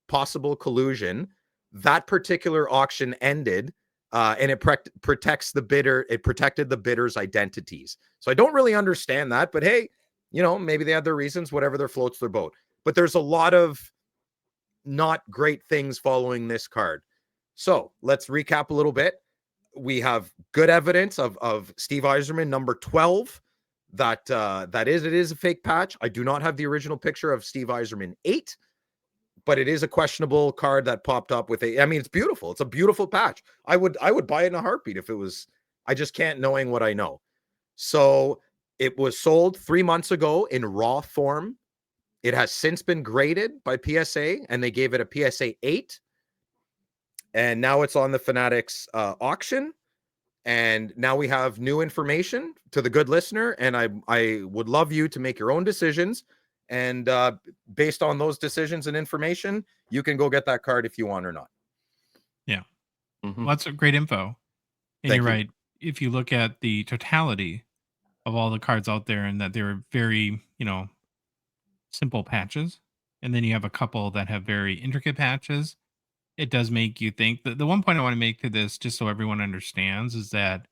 possible collusion, that particular auction ended, and it protects the bidder. It protected the bidders' identities. So I don't really understand that, but hey, maybe they had their reasons, whatever their floats their boat. But there's a lot of not great things following this card. So let's recap a little bit. We have good evidence of Steve Yzerman number 12 that it is a fake patch. I do not have the original picture of Steve Yzerman 8, but it is a questionable card that popped up with it's beautiful. It's a beautiful patch. I would buy it in a heartbeat if it was. I just can't, knowing what I know. So it was sold 3 months ago in raw form. It has since been graded by PSA, and they gave it a PSA 8. And now it's on the Fanatics auction. And now we have new information to the good listener. And I would love you to make your own decisions. And based on those decisions and information, you can go get that card if you want or not. Yeah. Mm-hmm. Lots of great info. And you're right. If you look at the totality of all the cards out there, and that they're very, simple patches, and then you have a couple that have very intricate patches, it does make you think. The one point I want to make to this, just so everyone understands, is that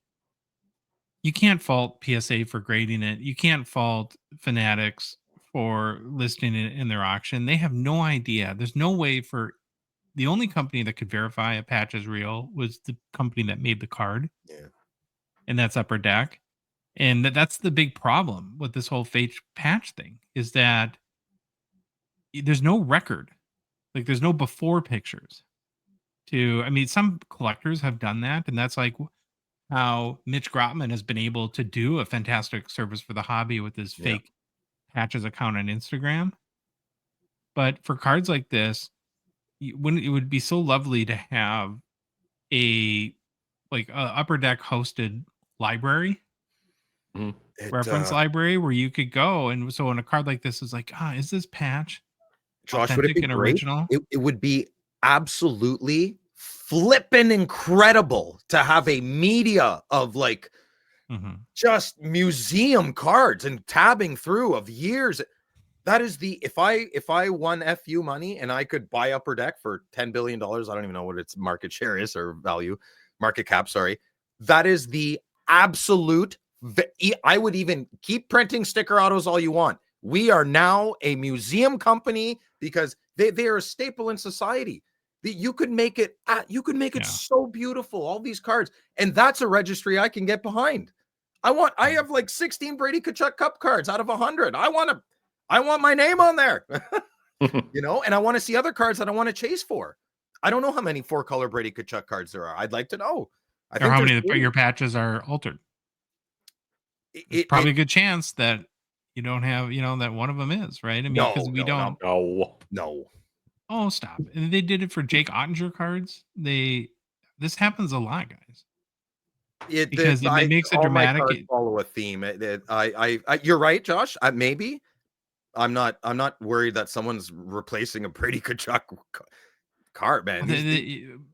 you can't fault PSA for grading it. You can't fault Fanatics for listing it in their auction. They have no idea. There's no way for the only company that could verify a patch is real was the company that made the card. Yeah. And that's Upper Deck. And that's the big problem with this whole fake patch thing, is that there's no record. Like, there's no before pictures. Some collectors have done that, and that's like how Mitch Grotman has been able to do a fantastic service for the hobby with his fake patches account on Instagram. But for cards like this, it would be so lovely to have a Upper Deck hosted library, reference library, where you could go. And so on a card like this is like, is this patch Josh, would it be and great? original? It would be absolutely flippin' incredible to have a media of just museum cards and tabbing through of years. That is if I won FU money and I could buy Upper Deck for $10 billion, I don't even know what its market share is, or market cap, sorry. That is the absolute I would even keep printing sticker autos all you want. We are now a museum company because they are a staple in society. You could make it so beautiful, all these cards, and that's a registry I can get behind. I have like 16 Brady Tkachuk Cup cards out of 100. I want my name on there. You know, and I want to see other cards that I want to chase for. I don't know how many 4-color Brady Tkachuk cards there are. I'd like to know. Or how many of your patches are altered. It's probably a good chance that you don't have, that one of them is, right? I mean, because we don't. No. Oh, stop. And they did it for Jake Ottinger cards. This happens a lot, guys. It makes it dramatic. Follow a theme. You're right, Josh. Maybe I'm not worried that someone's replacing a Brady Tkachuk card, man.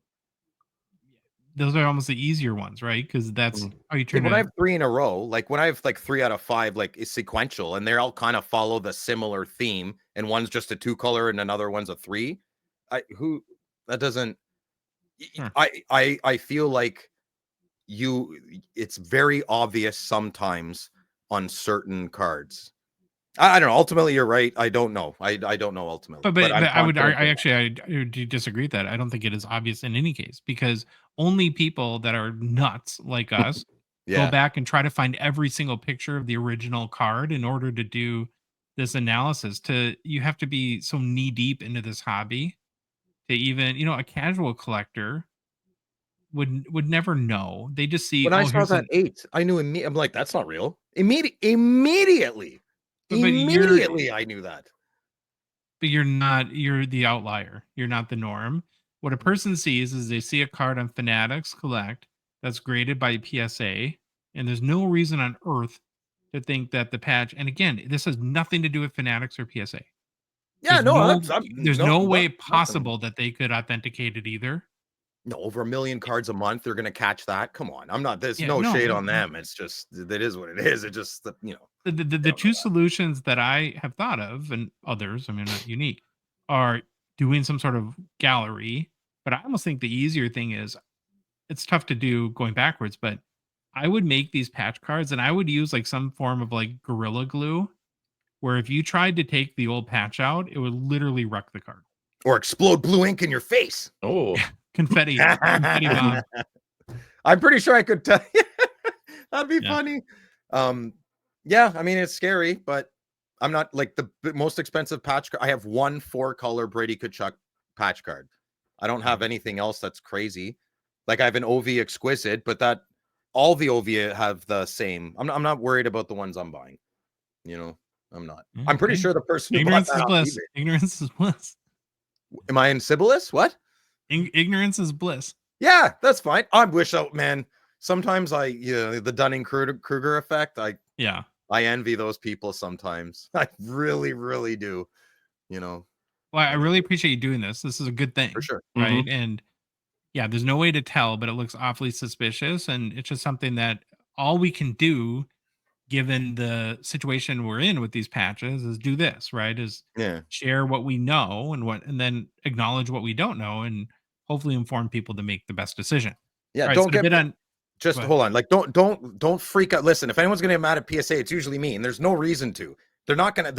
Those are almost the easier ones, right? Because that's how you turn. When I have 3 in a row, like when I have like 3 out of 5, like is sequential, and they all kind of follow the similar theme, and one's just a 2-color and another one's a 3. That doesn't. Sure. I feel like it's very obvious sometimes on certain cards. I don't know. Ultimately, you're right. I don't know. I don't know ultimately. But I do disagree with that. I don't think it is obvious in any case, because only people that are nuts like us go back and try to find every single picture of the original card in order to do this analysis. You have to be so knee deep into this hobby to even, a casual collector would never know. They just see. When I saw that 8, I knew immediately. I'm like, that's not real. Immediately. I knew that. But you're the outlier. You're not the norm. What a person sees is they see a card on Fanatics Collect that's graded by PSA, and there's no reason on earth to think that the patch, and again, this has nothing to do with Fanatics or PSA. Yeah, there's no way possible that they could authenticate it either. No, over 1 million cards a month, they're going to catch that. Come on. There's no shade on them. It's just, that is what it is. It just, The two solutions that I have thought of, and others, I mean, not unique, are doing some sort of gallery. But I almost think the easier thing is, it's tough to do going backwards, but I would make these patch cards and I would use like some form of like Gorilla Glue, where if you tried to take the old patch out, it would literally wreck the card. Or explode blue ink in your face. Oh. Confetti bomb. I'm pretty sure I could tell you. That'd be funny. Yeah, I mean, it's scary, but I'm not like the most expensive patch card. I have 1 4-color Brady Tkachuk patch card. I don't have anything else that's crazy. Like I have an OV Exquisite, but all the OV have the same. I'm not worried about the ones I'm buying. I'm not. Okay. I'm pretty sure the person ignorance is bliss. Ignorance is bliss. Am I in Sibyllus? What? Ignorance is bliss. Yeah, that's fine. I wish, man. Sometimes the Dunning-Kruger effect. I envy those people sometimes. I really, really do. Well, I really appreciate you doing this. This is a good thing, for sure, right? Mm-hmm. And yeah, there's no way to tell, but it looks awfully suspicious, and it's just something that all we can do, given the situation we're in with these patches, is do this, right? Is share what we know and then acknowledge what we don't know, and hopefully inform people to make the best decision. Yeah, don't get on. Just hold on. Like, don't freak out. Listen, if anyone's gonna get mad at PSA, it's usually me, and there's no reason to. They're not gonna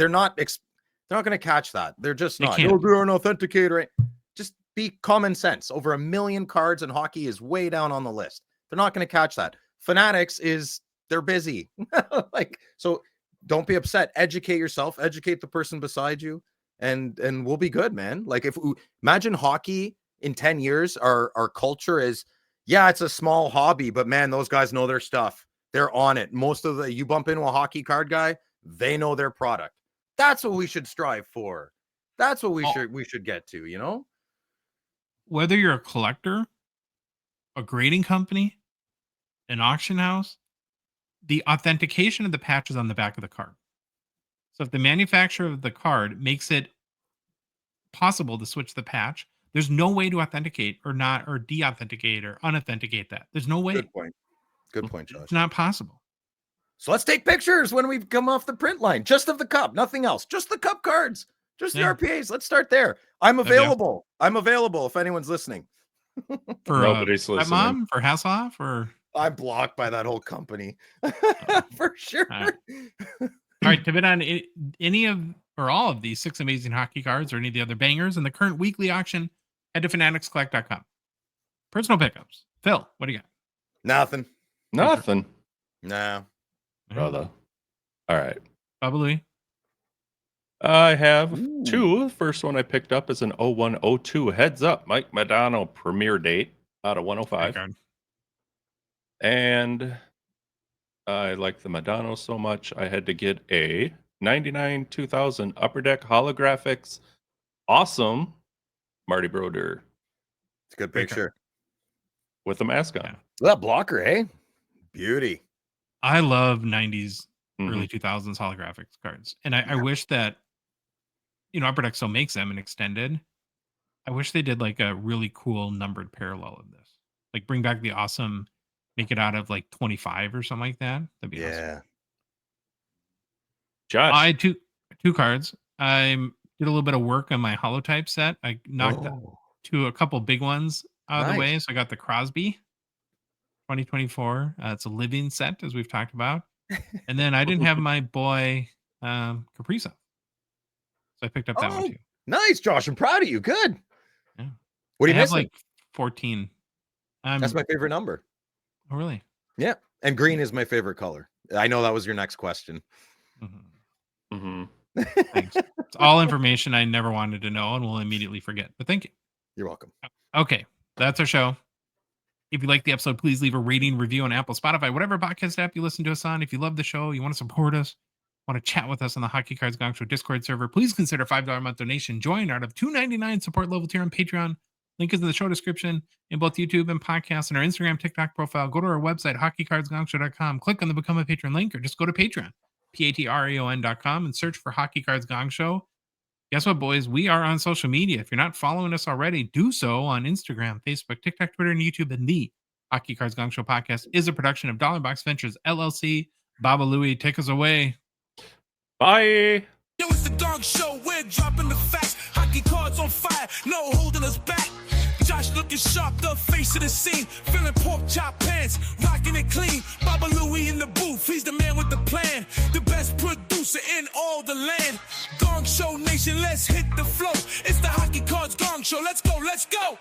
catch that. They're just not. They'll do an authenticator. Just be common sense. Over 1 million cards in hockey is way down on the list. They're not gonna catch that. Fanatics they're busy. So don't be upset. Educate yourself, educate the person beside you, and we'll be good, man. Like imagine hockey in 10 years, our culture is, it's a small hobby, but man, those guys know their stuff. They're on it. You bump into a hockey card guy, they know their product. That's what we should strive for. That's what we should get to, Whether you're a collector, a grading company, an auction house, the authentication of the patch is on the back of the card. So if the manufacturer of the card makes it possible to switch the patch, there's no way to authenticate or de-authenticate or unauthenticate that. There's no way. Good point, Josh. It's not possible. So let's take pictures when we come off the print line, just of the cup, nothing else, just the cup cards, just the RPAs. Let's start there. I'm available. I'm available if anyone's listening. For nobody's listening. Mom, for Hasselhoff, or I'm blocked by that whole company for sure. All right, to bid on any of or all of these 6 amazing hockey cards or any of the other bangers in the current weekly auction, head to fanaticscollect.com. Personal pickups. Phil, what do you got? Nothing. Nothing. No. Brother. All right. Baba Louie. I have 2. The first one I picked up is an 0102 Heads Up Mike Modano premiere date out of 105. And I like the Modano so much, I had to get a 99 2000 Upper Deck Holographics Awesome Marty Brodeur. It's a good picture. With a mask on. Yeah. That blocker, hey? Beauty. I love 90s, early 2000s holographics cards. And I wish that, Upper Deck still makes them and extended. I wish they did like a really cool numbered parallel of this. Like bring back the awesome, make it out of like 25 or something like that. That'd be awesome. Josh. I had two cards. I did a little bit of work on my holotype set. I knocked a couple big ones out of the way. So I got the Crosby 2024. It's a living set, as we've talked about. And then I didn't have my boy Kaprizov. So I picked up that one too. Nice, Josh. I'm proud of you. Good. Yeah. What do you have missing? like 14. That's my favorite number. Oh, really? Yeah. And green is my favorite color. I know that was your next question. Thanks. It's all information I never wanted to know and will immediately forget. But thank you. You're welcome. Okay. That's our show. If you like the episode, please leave a rating, review on Apple, Spotify, whatever podcast app you listen to us on. If you love the show, you want to support us, want to chat with us on the Hockey Cards Gongshow Discord server, please consider a $5 a month donation. Join out of $2.99 support level tier on Patreon. Link is in the show description in both YouTube and podcasts and our Instagram, TikTok profile. Go to our website, hockeycardsgongshow.com. Click on the Become a Patron link or just go to Patreon, patreon.com, and search for Hockey Cards Gongshow. Guess what, boys? We are on social media. If you're not following us already, do so on Instagram, Facebook, TikTok, Twitter, and YouTube. And the Hockey Cards Gongshow podcast is a production of Dollar Box Ventures, LLC. Baba Louie, take us away. Bye. Yo, it's the Gong Show. We're dropping the facts. Hockey cards on fire. No holding us back. Josh looking sharp, the face of the scene. Feeling pork chop pants, rocking it clean. Baba Louie in the booth, he's the man with the plan. The best producer in all the land. Gong Show Nation, let's hit the flow. It's the Hockey Cards Gong Show. Let's go, let's go.